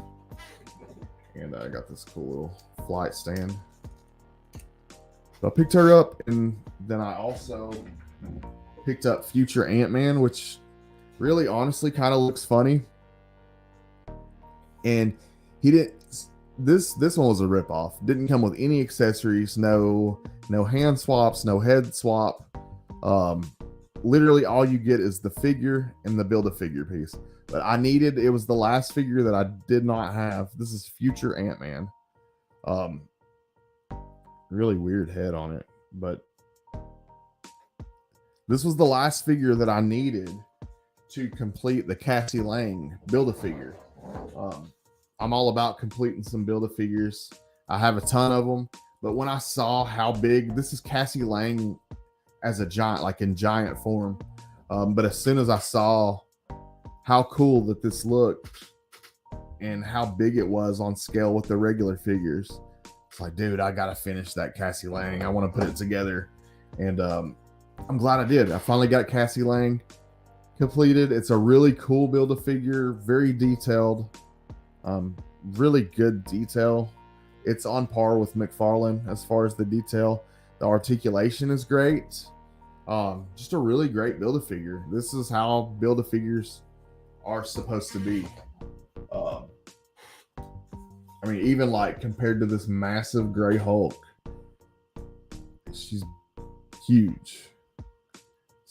and I got this cool little flight stand. So I picked her up, and then I also picked up Future Ant-Man, which really honestly kind of looks funny. And he didn't. This one was a ripoff. Didn't come with any accessories, no hand swaps, no head swap. Literally all you get is the figure and the Build-A-Figure piece. But it was the last figure that I did not have. This is Future Ant-Man. Really weird head on it, but this was the last figure that I needed to complete the Cassie Lang Build-A-Figure. I'm all about completing some Build-A-Figures. I have a ton of them, but when I saw how big this is, Cassie Lang as a giant, like in giant form, but as soon as I saw how cool that this looked and how big it was on scale with the regular figures, it's like, dude, I gotta finish that Cassie Lang. I want to put it together, and I'm glad I did. I finally got Cassie Lang completed. It's a really cool Build-A-Figure, very detailed, really good detail. It's on par with McFarlane as far as the detail. The articulation is great. Just a really great Build-A-Figure. This is how Build-A-Figures are supposed to be. I mean, even like compared to this massive gray Hulk, she's huge.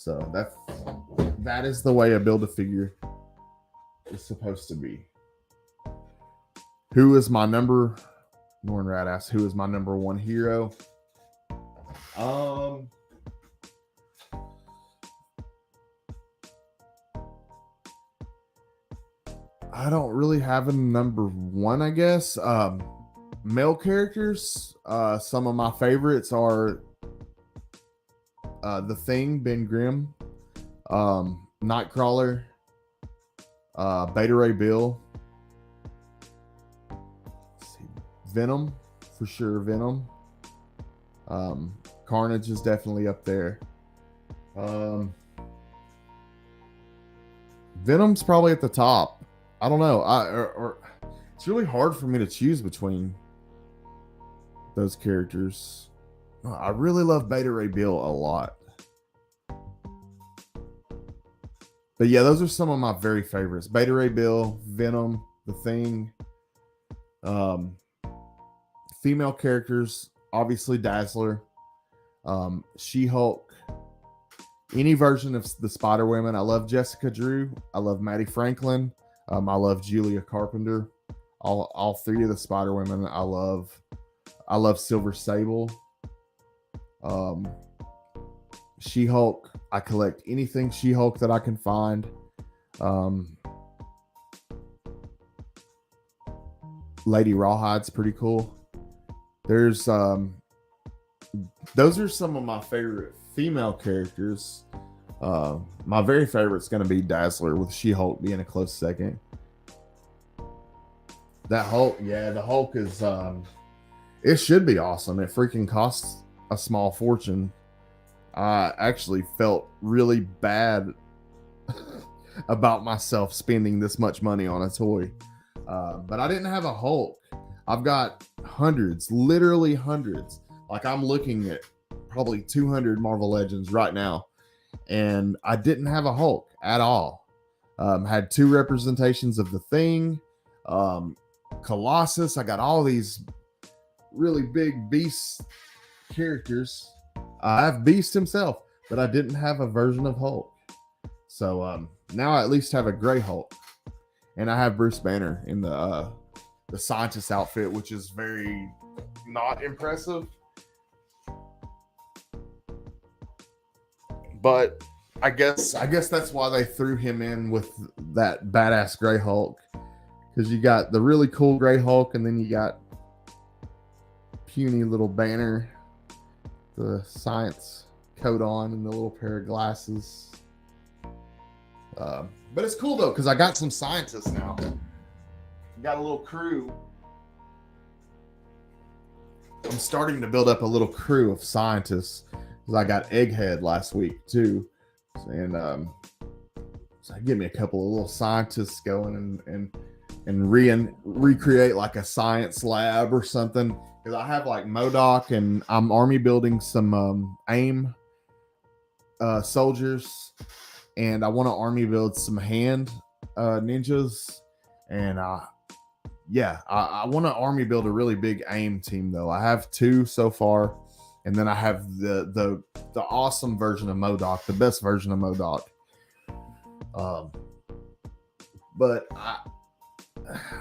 So that is the way a Build-A-Figure is supposed to be. Who is my number? Norn Rat asks, who is my number one hero? I don't really have a number one, I guess. Male characters, some of my favorites are The Thing, Ben Grimm, Nightcrawler, Beta Ray Bill, Venom, for sure, Venom. Carnage is definitely up there. Venom's probably at the top. I don't know. It's really hard for me to choose between those characters. I really love Beta Ray Bill a lot. But yeah, those are some of my very favorites. Beta Ray Bill, Venom, The Thing. Female characters, obviously Dazzler, She-Hulk, any version of the Spider-Women. I love Jessica Drew. I love Maddie Franklin. I love Julia Carpenter. All three of the Spider-Women I love. I love Silver Sable. She-Hulk. I collect anything She-Hulk that I can find. Lady Rawhide's pretty cool. There's those are some of my favorite female characters. My very favorite's going to be Dazzler, with She-Hulk being a close second. That Hulk, yeah, the Hulk is it should be awesome. It freaking costs a small fortune. I actually felt really bad about myself spending this much money on a toy. But I didn't have a Hulk. I've got hundreds, literally hundreds. Like, I'm looking at probably 200 Marvel Legends right now, and I didn't have a Hulk at all. Had two representations of The Thing, Colossus. I got all these really big Beast characters. I have Beast himself, but I didn't have a version of Hulk. So now I at least have a gray Hulk, and I have Bruce Banner in the scientist outfit, which is very not impressive. But I guess that's why they threw him in with that badass gray Hulk, because you got the really cool gray Hulk, and then you got puny little Banner, the science coat on, and the little pair of glasses. But it's cool though, because I got some scientists now. Got a little crew. I'm starting to build up a little crew of scientists, because I got Egghead last week too, and so I give me a couple of little scientists going and recreate like a science lab or something. Because I have like MODOK, and I'm army building some AIM soldiers, and I want to army build some hand ninjas, and I want to army build a really big AIM team though. I have two so far, and then I have the awesome version of MODOK, the best version of MODOK. But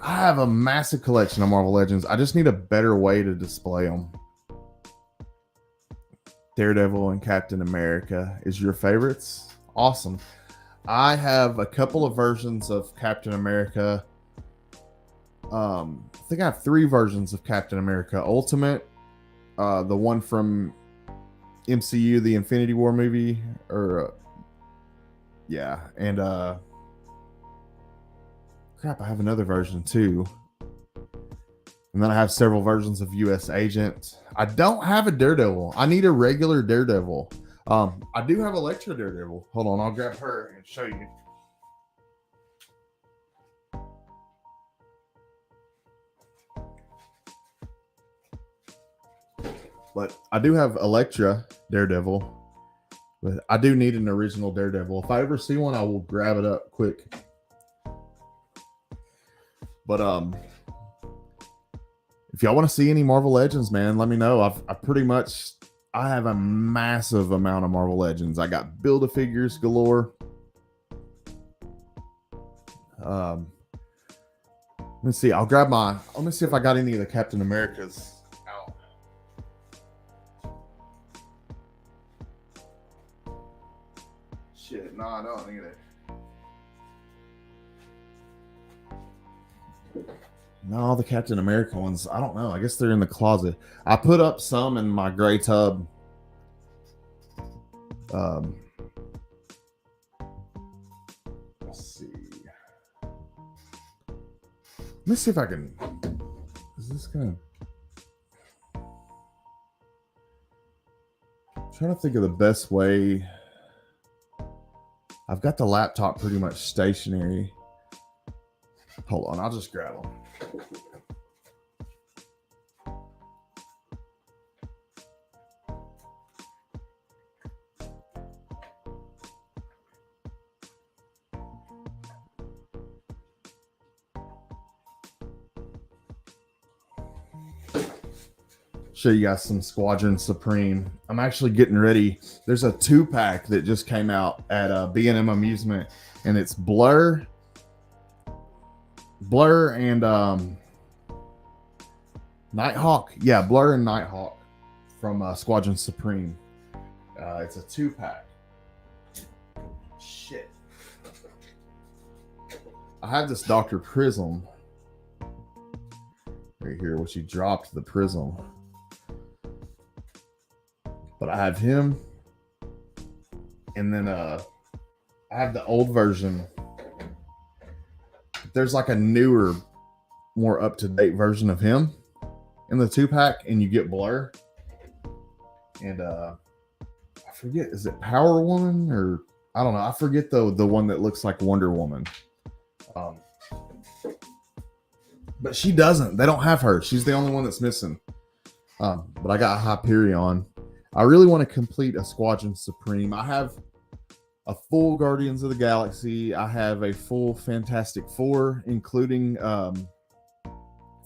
I have a massive collection of Marvel Legends. I just need a better way to display them. Daredevil and Captain America is your favorites? Awesome. I have a couple of versions of Captain America. I think I have three versions of Captain America. Ultimate, the one from MCU, the Infinity War movie, and crap, I have another version too. And then I have several versions of US Agent. I don't have a Daredevil. I need a regular Daredevil. I do have Elektra Daredevil. Hold on, I'll grab her and show you. But I do have Elektra Daredevil. But I do need an original Daredevil. If I ever see one, I will grab it up quick. But if y'all want to see any Marvel Legends, man, let me know. I've pretty much I have a massive amount of Marvel Legends. I got Build-A-Figures galore. Let's see. Let me see if I got any of the Captain Americas out. Shit, no, I don't either. No, the Captain America ones, I don't know. I guess they're in the closet. I put up some in my gray tub. Let's see. Let me see if I can. Is this gonna? I'm trying to think of the best way. I've got the laptop pretty much stationary. Hold on, I'll just grab them. Show you guys some Squadron Supreme. I'm actually getting ready. There's a 2-pack that just came out at B&M Amusement, and it's Blur and Nighthawk. Yeah, Blur and Nighthawk from Squadron Supreme. It's a 2-pack. Shit. I have this Dr. Prism right here, which he dropped the Prism. But I have him, and then I have the old version. There's like a newer, more up-to-date version of him in the 2-pack, and you get Blur. And I forget, is it Power Woman, or I don't know. I forget the one that looks like Wonder Woman. But she doesn't. They don't have her. She's the only one that's missing. But I got Hyperion. I really want to complete a Squadron Supreme. I have a full Guardians of the Galaxy. I have a full Fantastic Four, including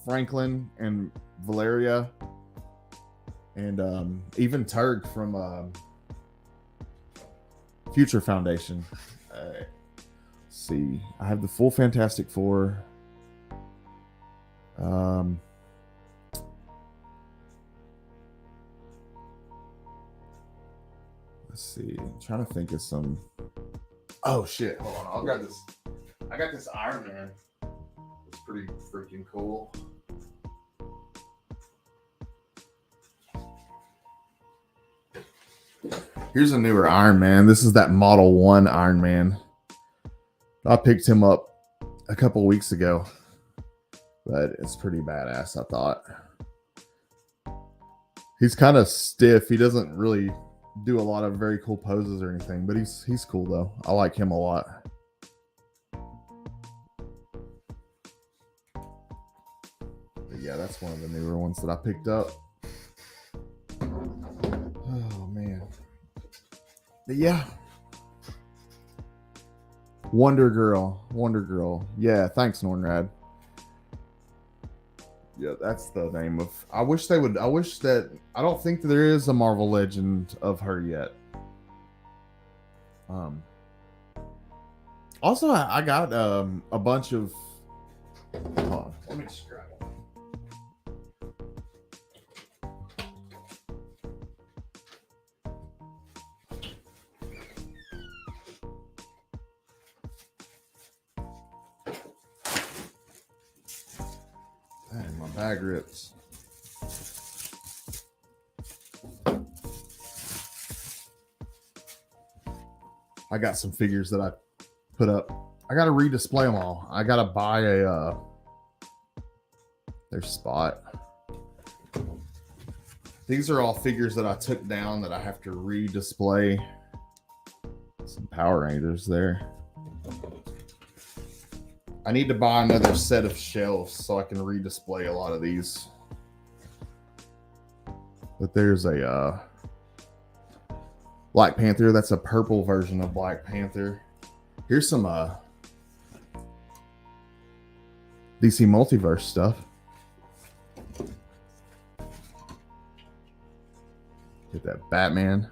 Franklin and Valeria, and even Turg from Future Foundation. Let's see. I have the full Fantastic Four. Let's see. I'm trying to think of some. Oh shit! Hold on. I'll grab this. I got this Iron Man. It's pretty freaking cool. Here's a newer Iron Man. This is that Model 1 Iron Man. I picked him up a couple weeks ago, but it's pretty badass, I thought. He's kind of stiff. He doesn't really do a lot of very cool poses or anything, but he's cool though. I like him a lot. But yeah, that's one of the newer ones that I picked up. Oh man. But yeah. Wonder Girl. Yeah, thanks, Nornrad. Yeah, that's the name of. I wish that. I don't think that there is a Marvel Legend of her yet. Also, I got a bunch of. Hold on, let me just grab one. Dang, my bag rips. I got some figures that I put up. I gotta redisplay them all. I gotta buy their spot. These are all figures that I took down that I have to redisplay. Some Power Rangers there. I need to buy another set of shelves so I can redisplay a lot of these. But there's a Black Panther. That's a purple version of Black Panther. Here's some DC Multiverse stuff. Get that Batman.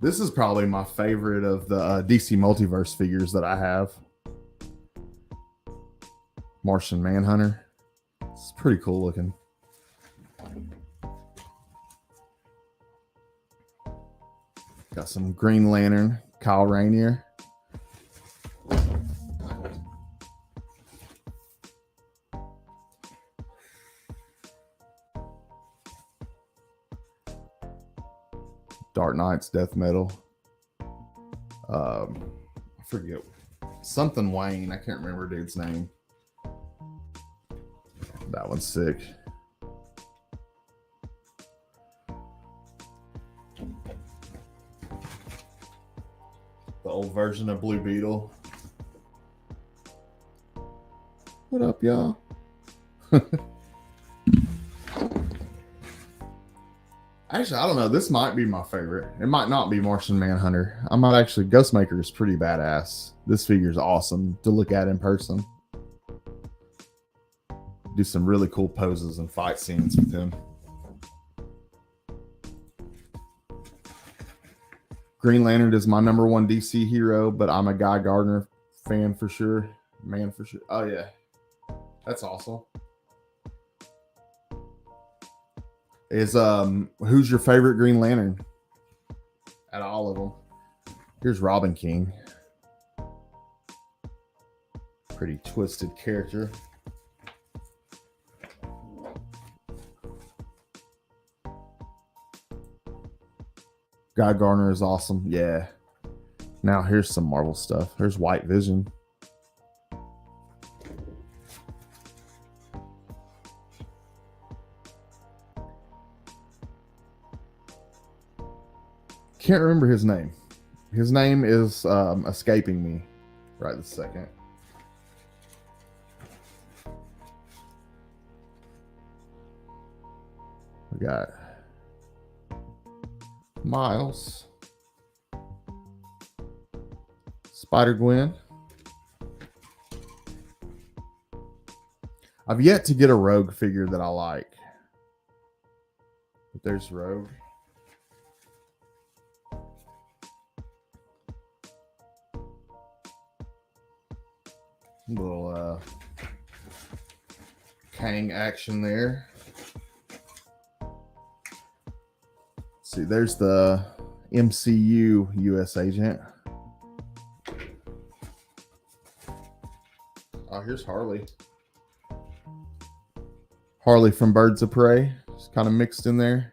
This is probably my favorite of the DC Multiverse figures that I have. Martian Manhunter. It's pretty cool looking. Got some Green Lantern, Kyle Rayner. Dark Knight's Death Metal. I forget. Something Wayne. I can't remember dude's name. That one's sick. The old version of Blue Beetle. What up, y'all? Actually, I don't know. This might be my favorite. It might not be Martian Manhunter. I might actually. Ghostmaker is pretty badass. This figure's awesome to look at in person. Do some really cool poses and fight scenes with him. Green Lantern is my #1 DC hero, but I'm a Guy Gardner fan for sure. Man for sure. Oh, yeah. That's awesome. Who's your favorite Green Lantern? Out of all of them. Here's Robin King. Pretty twisted character. Guy Gardner is awesome. Yeah. Now here's some Marvel stuff. Here's White Vision. Can't remember his name. His name is escaping me right this second. We got Miles, Spider-Gwen. I've yet to get a Rogue figure that I like. But there's Rogue. Little Kang action there. See, there's the MCU US agent. Oh, here's Harley. Harley from Birds of Prey. Just kind of mixed in there.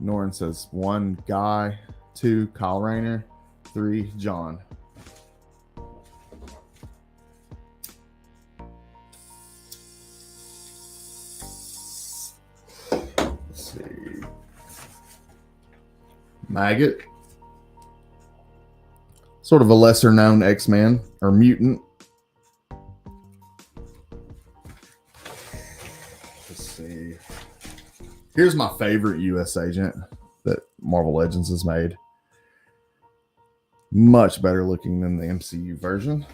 Norrin says 1, Guy. 2, Kyle Rayner. 3, John. Let's see. Maggot. Sort of a lesser known X-Man or mutant. Let's see. Here's my favorite US agent that Marvel Legends has made. Much better looking than the MCU version.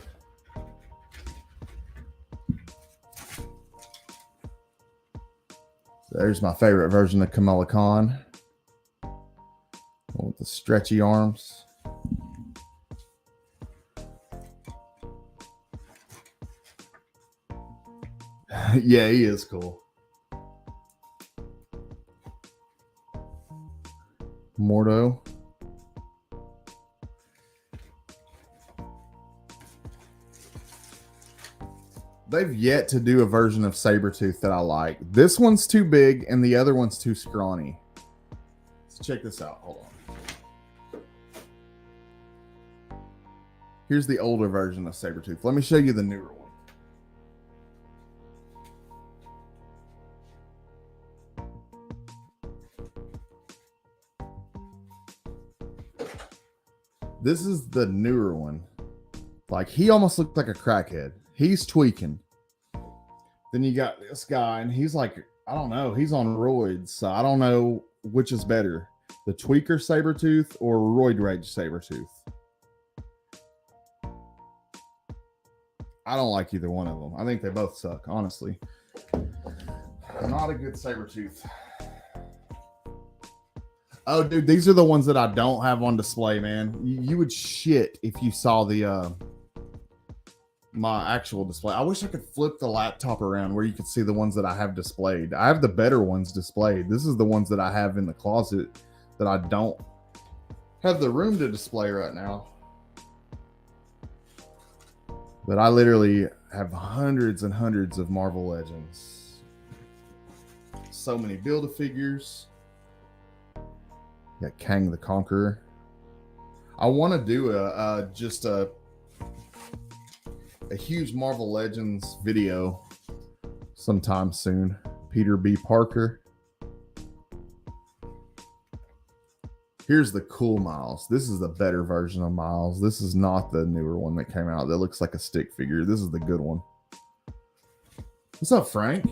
There's my favorite version of Kamala Khan. With the stretchy arms. Yeah, he is cool. Mordo. They've yet to do a version of Sabretooth that I like. This one's too big and the other one's too scrawny. Let's check this out. Hold on. Here's the older version of Sabretooth. Let me show you the newer one. This is the newer one. Like, he almost looked like a crackhead. He's tweaking. Then you got this guy, and he's like, I don't know. He's on roids, so I don't know which is better. The tweaker Sabretooth or roid rage Sabretooth. I don't like either one of them. I think they both suck, honestly. Not a good Sabretooth. Oh, dude, these are the ones that I don't have on display, man. You would shit if you saw the my actual display. I wish I could flip the laptop around where you could see the ones that I have displayed. I have the better ones displayed. This is the ones that I have in the closet that I don't have the room to display right now. But I literally have hundreds and hundreds of Marvel Legends. So many Build-A-Figures. Got Kang the Conqueror. I want to do just a huge Marvel Legends video sometime soon. Peter B. Parker. Here's the cool Miles. This is the better version of Miles. This is not the newer one that came out that looks like a stick figure. This is the good one. What's up, Frank?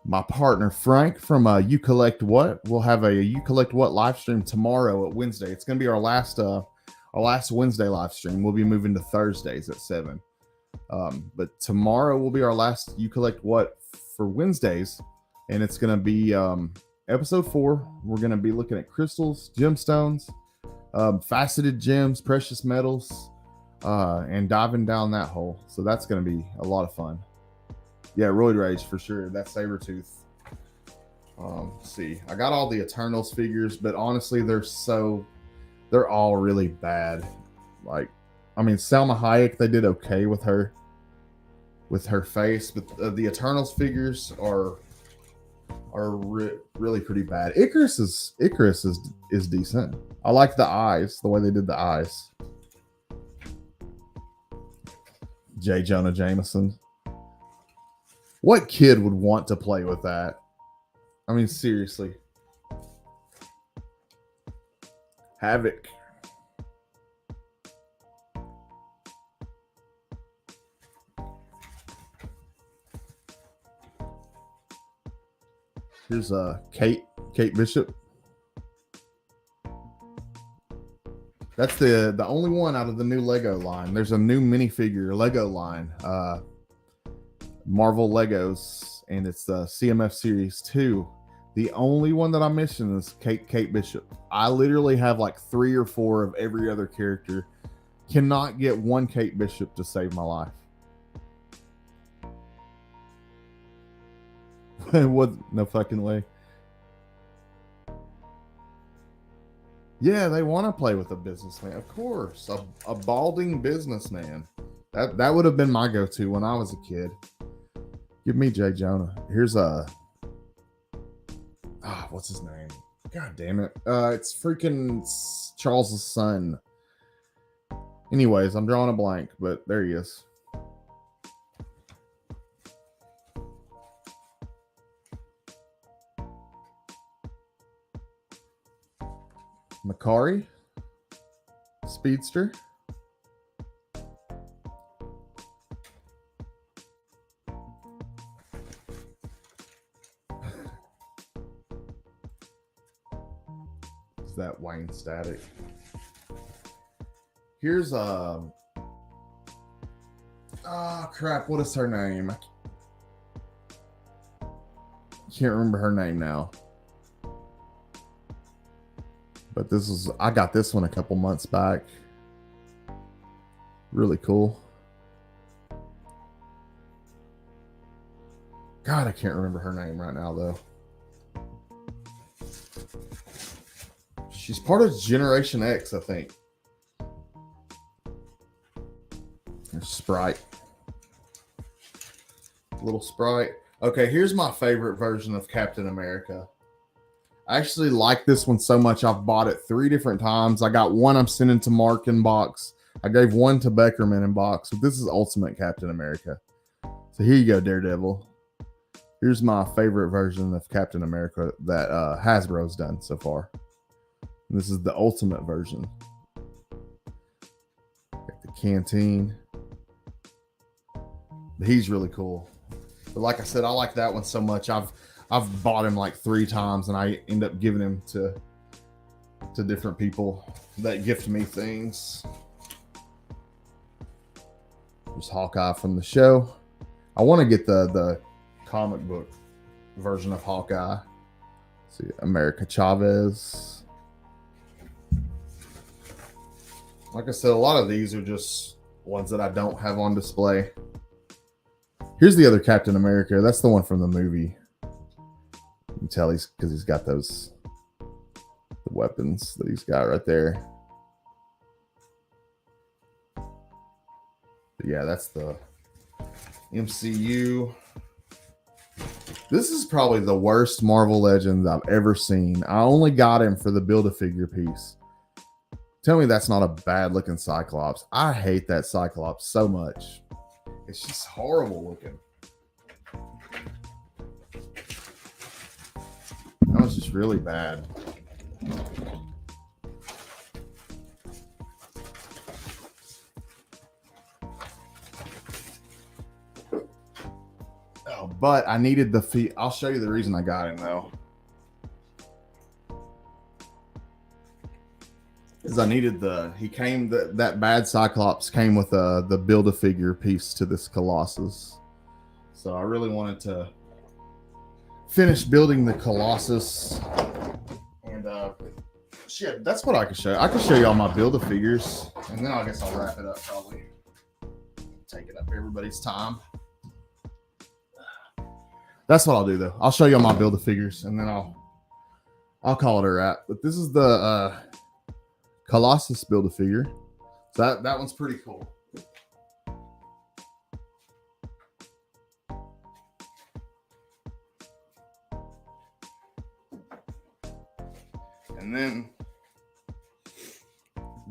My partner Frank from You Collect What. We'll have a You Collect What live stream tomorrow at Wednesday. It's going to be our last Wednesday live stream. We'll be moving to Thursdays at 7. But tomorrow will be our last You Collect What for Wednesdays, and it's going to be episode 4. We're going to be looking at crystals, gemstones, faceted gems, precious metals, and diving down that hole. So that's going to be a lot of fun. Yeah, Roid Rage for sure. That's Sabretooth. See, I got all the Eternals figures, but honestly, they're all really bad. Like, I mean, Salma Hayek, they did okay with her face, but the Eternals figures are really pretty bad. Icarus is decent. I like the eyes, the way they did the eyes. J. Jonah Jameson. What kid would want to play with that? I mean, seriously. Havoc. Here's Kate Bishop. That's the only one out of the new Lego line. There's a new minifigure Lego line. Marvel Legos, and it's the CMF Series 2. The only one that I'm missing is Kate Bishop. I literally have like 3 or 4 of every other character. Cannot get one Kate Bishop to save my life. What? No fucking way. Yeah, they want to play with a businessman. Of course. A balding businessman. That would have been my go-to when I was a kid. Give me J. Jonah. Here's what's his name? God damn it. It's freaking Charles' son. Anyways, I'm drawing a blank, but there he is. Makari. Speedster. That Wayne Static. Here's crap, what is her name? I can't remember her name now. But I got this one a couple months back. Really cool. God, I can't remember her name right now though. She's part of Generation X, I think. There's Sprite. Little Sprite. Okay, here's my favorite version of Captain America. I actually like this one so much, I've bought it 3 different times. I got one I'm sending to Mark in box. I gave one to Beckerman in box. But this is Ultimate Captain America. So here you go, Daredevil. Here's my favorite version of Captain America that Hasbro's done so far. This is the ultimate version. Got the canteen. He's really cool. But like I said, I like that one so much. I've bought him like 3 times, and I end up giving him to different people that gift me things. There's Hawkeye from the show. I want to get the comic book version of Hawkeye. Let's see, America Chavez. Like I said, a lot of these are just ones that I don't have on display. Here's the other Captain America. That's the one from the movie. You can tell because he's got the weapons that he's got right there. But yeah, that's the MCU. This is probably the worst Marvel Legends I've ever seen. I only got him for the Build-A-Figure piece. Tell me that's not a bad looking Cyclops. I hate that Cyclops so much. It's just horrible looking. That was just really bad. Oh, but I needed the feet. I'll show you the reason I got him though. Because I needed that bad Cyclops came with the Build-A-Figure piece to this Colossus. So I really wanted to finish building the Colossus. And shit, that's what I could show you. I could show you all my Build-A-Figures. And then I guess I'll wrap it up probably. Taking up everybody's time. That's what I'll do though. I'll show you all my Build-A-Figures and then I'll call it a wrap. But this is the Colossus Build-A-Figure. So that one's pretty cool. And then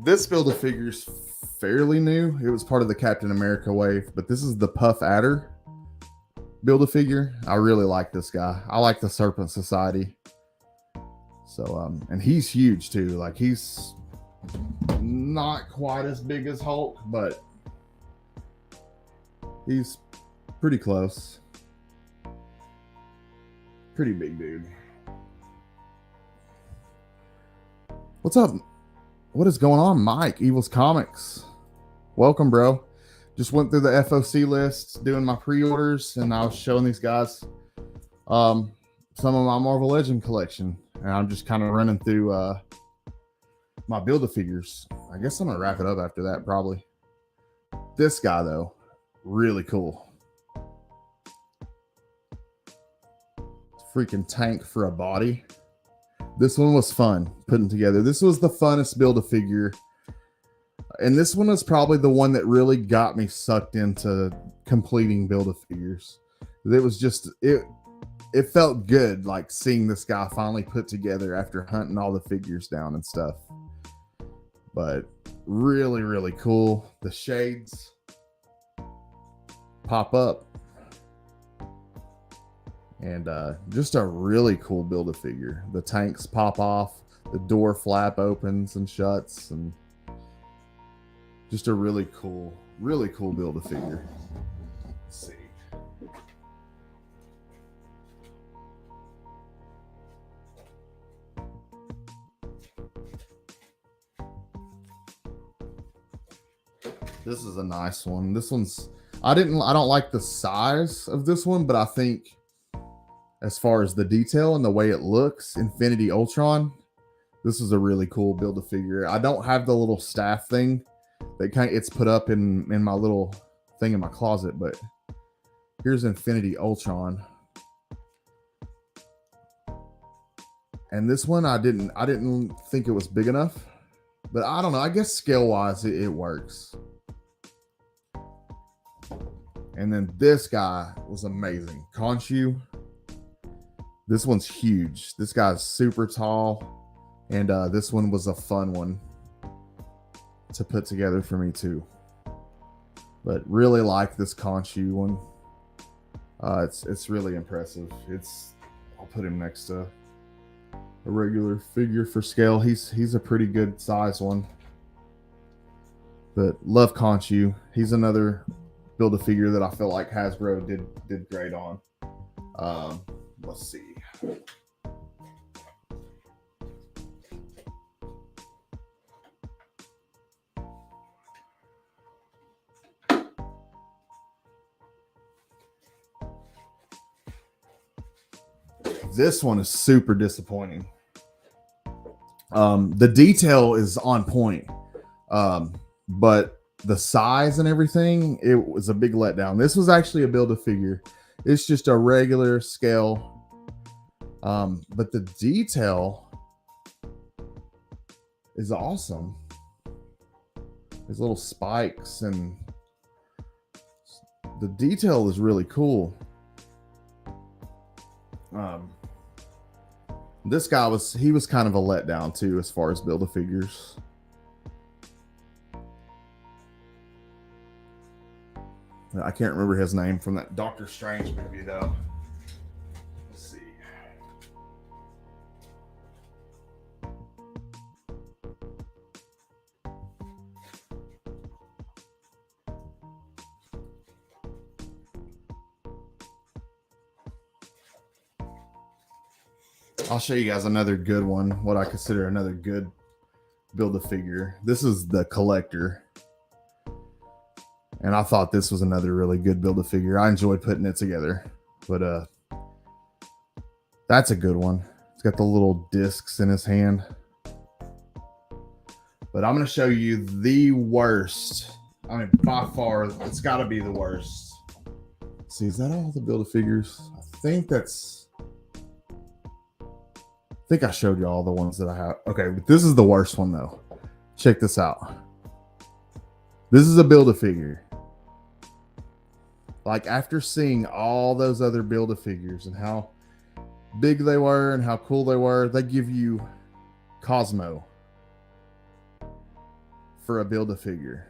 this Build-A-Figure is fairly new. It was part of the Captain America wave, but this is the Puff Adder Build-A-Figure. I really like this guy. I like the Serpent Society. So and he's huge too. Like he's not quite as big as Hulk, but he's pretty close. Pretty big dude. What's up? What is going on, Mike? Evil's Comics. Welcome, bro. Just went through the FOC list, doing my pre-orders, and I was showing these guys some of my Marvel Legend collection. And I'm just kind of running through my Build-A-Figures. I guess I'm gonna wrap it up after that, probably. This guy though, really cool. Freaking tank for a body. This one was fun putting together. This was the funnest Build-A-Figure, and this one was probably the one that really got me sucked into completing Build-A-Figures. It was just it felt good, like seeing this guy finally put together after hunting all the figures down and stuff. But really, really cool. The shades pop up. And just a really cool Build-A-Figure. The tanks pop off. The door flap opens and shuts. And just a really cool Build-A-Figure. Let's see. This is a nice one. This one's I don't like the size of this one, but I think as far as the detail and the way it looks, Infinity Ultron, this is a really cool Build-A-Figure. I don't have the little staff thing that it's put up in my little thing in my closet, but here's Infinity Ultron. And this one I didn't think it was big enough, but I don't know. I guess scale wise it works. And then this guy was amazing. Khonshu. This one's huge. This guy's super tall. And this one was a fun one to put together for me too. But really like this Khonshu one. It's really impressive. I'll put him next to a regular figure for scale. He's a pretty good size one. But love Khonshu. He's another Build-A-Figure that I feel like Hasbro did great on. Let's see. This one is super disappointing. The detail is on point, but the size and everything, it was a big letdown. This was actually a Build-A-Figure. It's just a regular scale, but the detail is awesome. There's little spikes and the detail is really cool. This guy was kind of a letdown too as far as Build-A-Figures. I can't remember his name from that Doctor Strange movie though. Let's see. I'll show you guys another good one, what I consider another good Build-A-Figure. This is the Collector. And I thought this was another really good Build-A-Figure. I enjoyed putting it together. But that's a good one. It's got the little discs in his hand. But I'm going to show you the worst. I mean, by far, it's got to be the worst. Let's see, is that all the Build-A-Figures? I think I showed you all the ones that I have. Okay, but this is the worst one though. Check this out. This is a Build-A-Figure. Like after seeing all those other Build-A-Figures and how big they were and how cool they were, they give you Cosmo for a Build-A-Figure.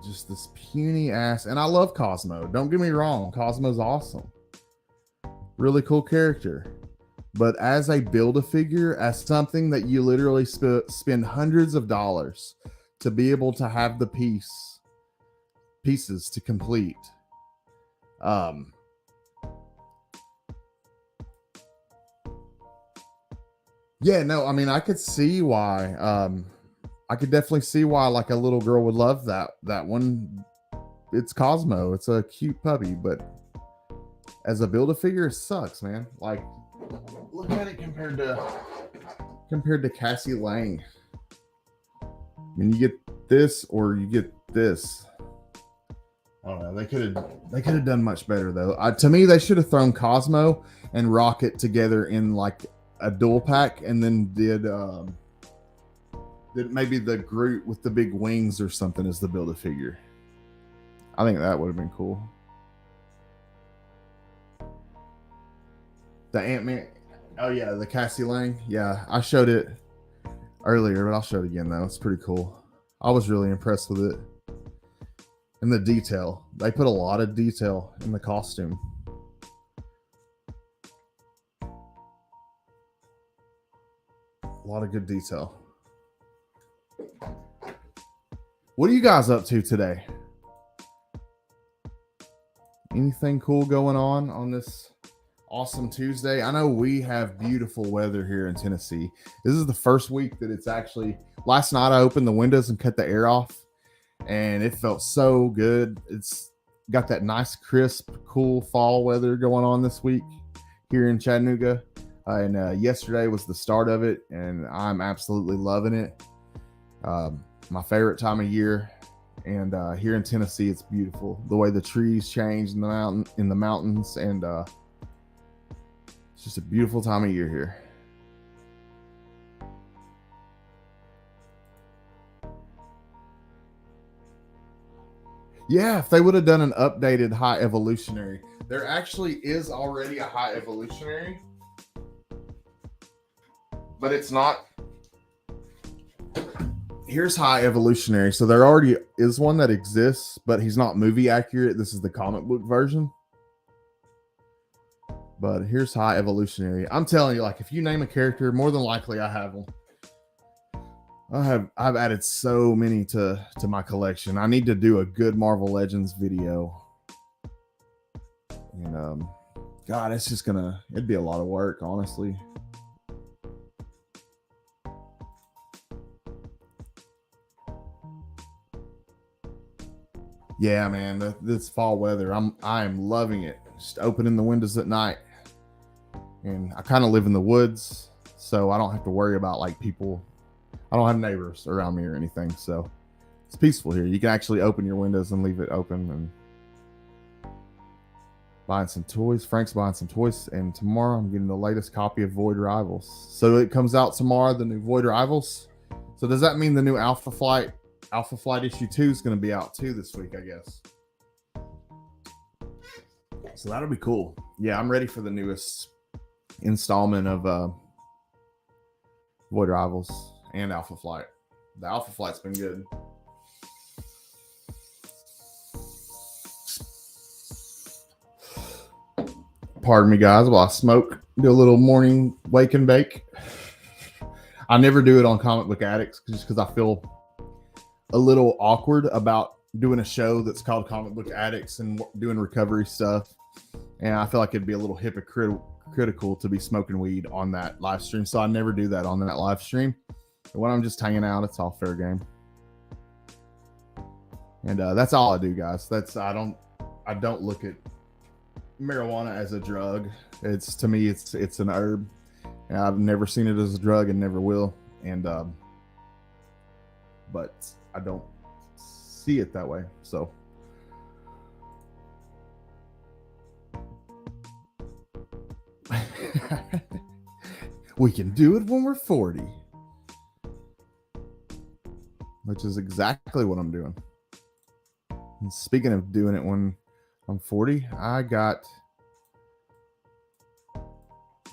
Just this puny ass. And I love Cosmo. Don't get me wrong. Cosmo's awesome. Really cool character. But as a Build-A-Figure, as something that you literally spend hundreds of dollars to be able to have the pieces to complete. Yeah, no, I mean, I could see why. I could definitely see why like a little girl would love that one. It's Cosmo. It's a cute puppy, but as a Build-A-Figure, it sucks, man. Like, look at it compared to Cassie Lang. I mean, you get this or you get this. I don't know. They could have done much better though. To me, they should have thrown Cosmo and Rocket together in like a dual pack, and then did maybe the Groot with the big wings or something as the Build-A-Figure. I think that would have been cool. The Ant-Man. Oh yeah, the Cassie Lang. Yeah, I showed it earlier, but I'll show it again though. It's pretty cool. I was really impressed with it. And the detail. They put a lot of detail in the costume. A lot of good detail. What are you guys up to today? Anything cool going on this awesome Tuesday? I know we have beautiful weather here in Tennessee. This is the first week that it's actually... Last night I opened the windows and cut the air off, and it felt so good. It's got that nice, crisp, cool fall weather going on this week here in Chattanooga. And yesterday was the start of it, and I'm absolutely loving it. My favorite time of year. And here in Tennessee, it's beautiful. The way the trees change in the mountains, and it's just a beautiful time of year here. Yeah, if they would have done an updated High Evolutionary. There actually is already a High Evolutionary, but it's not. Here's High Evolutionary. So there already is one that exists, but he's not movie accurate. This is the comic book version. But here's High Evolutionary. I'm telling you, like, if you name a character, more than likely I have them. I've added so many to my collection. I need to do a good Marvel Legends video. And God, it'd be a lot of work, honestly. Yeah, man, this fall weather, I am loving it. Just opening the windows at night. and I kind of live in the woods, so I don't have to worry about like people. I don't have neighbors around me or anything, so it's peaceful here. You can actually open your windows and leave it open. And buying some toys. Frank's buying some toys, and tomorrow I'm getting the latest copy of Void Rivals. So it comes out tomorrow, the new Void Rivals. So does that mean the new Alpha Flight issue 2 is going to be out too this week, I guess? So that'll be cool. Yeah, I'm ready for the newest installment of Void Rivals and Alpha Flight. The Alpha Flight's been good. Pardon me, guys, while I smoke, do a little morning wake and bake. I never do it on Comic Book Addicts just because I feel a little awkward about doing a show that's called Comic Book Addicts and doing recovery stuff. And I feel like it'd be a little hypocritical to be smoking weed on that live stream. So I never do that on that live stream. But when I'm just hanging out, it's all fair game. And that's all I do, guys. I don't look at marijuana as a drug. It's, to me, it's an herb, and I've never seen it as a drug and never will. And but I don't see it that way. So we can do it when we're 40, which is exactly what I'm doing. And speaking of doing it when I'm 40, I got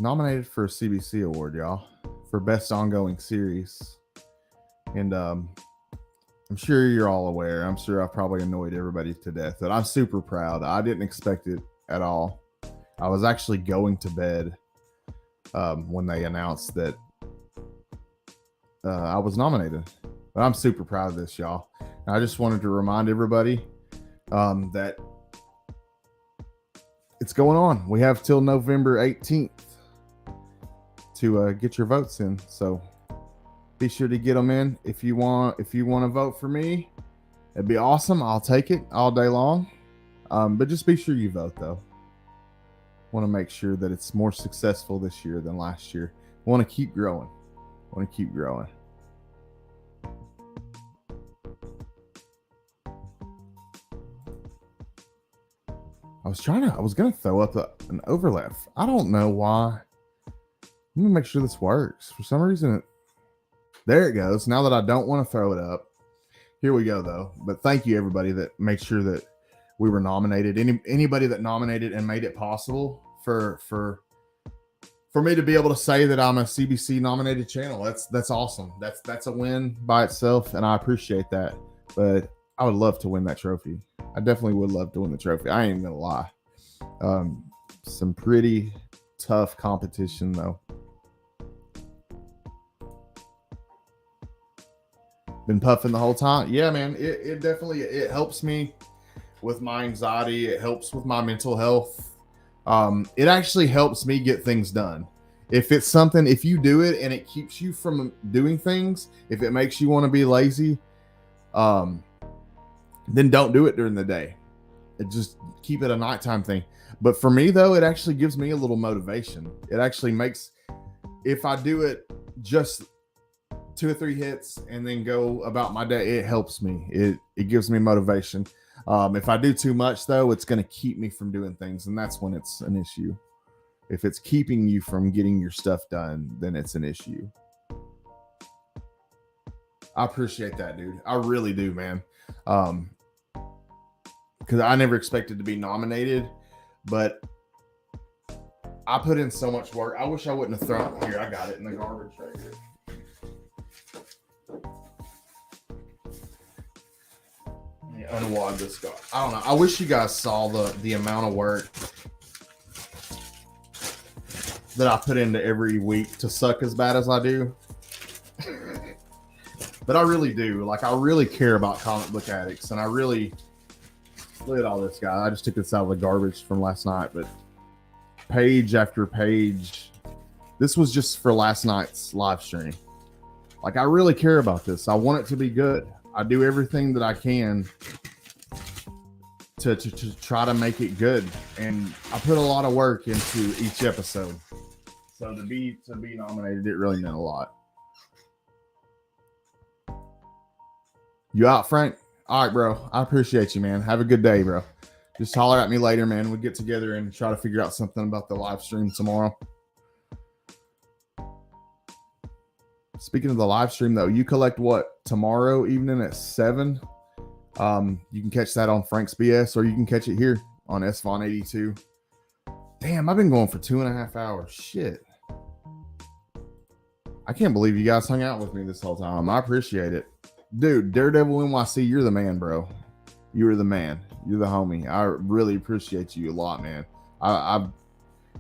nominated for a CBC award, y'all, for best ongoing series. And I'm sure you're all aware. I'm sure I've probably annoyed everybody to death, but I'm super proud. I didn't expect it at all. I was actually going to bed when they announced that I was nominated. But I'm super proud of this, y'all. And I just wanted to remind everybody that it's going on. We have till November 18th to get your votes in. So be sure to get them in. If you want to vote for me, it'd be awesome. I'll take it all day long. But just be sure you vote, though. Want to make sure that it's more successful this year than last year. Want to keep growing. I was going to throw up an overlap. I don't know why. Let me make sure this works. For some reason, there it goes. Now that I don't want to throw it up. Here we go, though. But thank you, everybody that made sure that we were nominated. Anybody that nominated and made it possible for me to be able to say that I'm a CBC nominated channel. That's awesome. That's a win by itself, and I appreciate that. But I would love to win that trophy. I definitely would love to win the trophy. I ain't gonna lie. Some pretty tough competition, though. Been puffing the whole time. Yeah, man. It definitely helps me with my anxiety. It helps with my mental health. It actually helps me get things done. If you do it and it keeps you from doing things, if it makes you want to be lazy, then don't do it during the day. Just keep it a nighttime thing. But for me, though, it actually gives me a little motivation. It actually makes, if I do it just 2 or 3 hits and then go about my day, it helps me. It gives me motivation. If I do too much, though, it's going to keep me from doing things, and that's when it's an issue. If it's keeping you from getting your stuff done, then it's an issue. I appreciate that, dude. I really do, man. Because I never expected to be nominated, but I put in so much work. I wish I wouldn't have thrown it here. I got it in the garbage right here. Unwad this guy. I don't know. I wish you guys saw the amount of work that I put into every week to suck as bad as I do. But I really do. Like, I really care about Comic Book Addicts, and I really look at all this, guy. I just took this out of the garbage from last night, but page after page. This was just for last night's live stream. Like, I really care about this. I want it to be good. I do everything that I can to try to make it good. And I put a lot of work into each episode. So to be nominated, it really meant a lot. You out, Frank? All right, bro. I appreciate you, man. Have a good day, bro. Just holler at me later, man. We'll get together and try to figure out something about the live stream tomorrow. Speaking of the live stream, though, you collect what tomorrow evening at 7? You can catch that on Frank's BS, or you can catch it here on SVon 82. Damn, I've been going for 2.5 hours. Shit. I can't believe you guys hung out with me this whole time. I appreciate it. Dude, Daredevil NYC, you're the man, bro. You're the man. You're the homie. I really appreciate you a lot, man.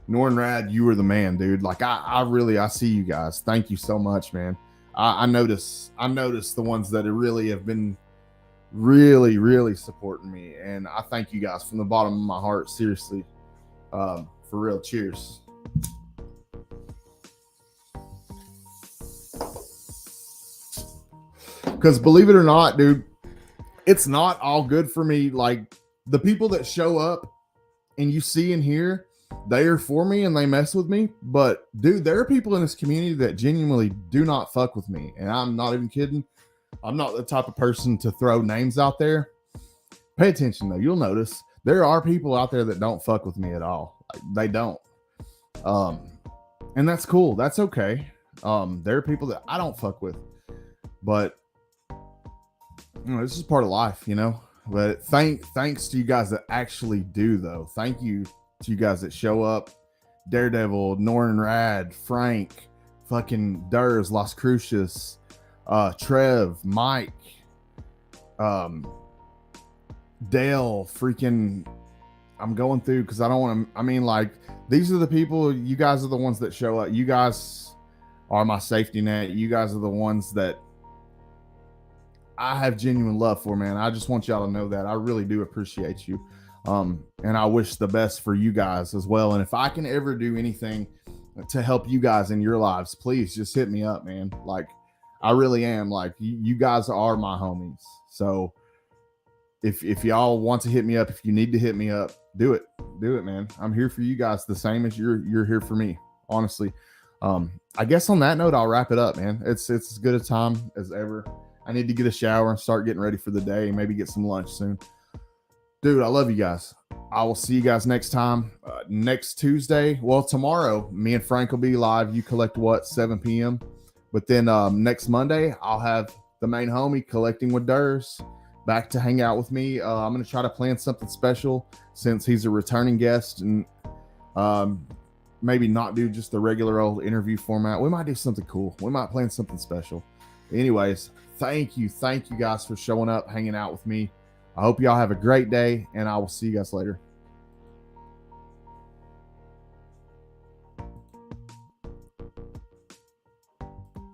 Norn Rad, you were the man, dude. Like I see you guys. Thank you so much, man. I notice the ones that really have been really supporting me, and I thank you guys from the bottom of my heart. Seriously, for real. Cheers. Because believe it or not, dude, it's not all good for me. Like the people that show up and you see and hear, they are for me and they mess with me. But dude, there are people in this community that genuinely do not fuck with me. And I'm not even kidding. I'm not the type of person to throw names out there. Pay attention though. You'll notice there are people out there that don't fuck with me at all. Like, they don't. And that's cool. That's okay. There are people that I don't fuck with, but you know, this is part of life, you know. But thanks to you guys that actually do, though. Thank you to you guys that show up. Daredevil, Norn Rad, Frank, fucking Durs, Las Crucias, Trev, Mike, Dale, freaking. I'm going through because I don't want to. I mean, like, these are the people. You guys are the ones that show up. You guys are my safety net. You guys are the ones that I have genuine love for, man. I just want y'all to know that. I really do appreciate you. And I wish the best for you guys as well. And if I can ever do anything to help you guys in your lives, please just hit me up, man. Like, I really am. Like, you guys are my homies. So if y'all want to hit me up, if you need to hit me up, do it, man. I'm here for you guys the same as you're here for me, honestly. I guess on that note, I'll wrap it up, man. It's as good a time as ever. I need to get a shower and start getting ready for the day and maybe get some lunch soon. Dude, I love you guys. I will see you guys next time. Next Tuesday, well, tomorrow, me and Frank will be live. You collect what, 7 p.m.? But then next Monday, I'll have the main homie collecting with Durs back to hang out with me. I'm going to try to plan something special since he's a returning guest, and maybe not do just the regular old interview format. We might do something cool. We might plan something special. Anyways, thank you guys for showing up, hanging out with me. I hope y'all have a great day, and I will see you guys later.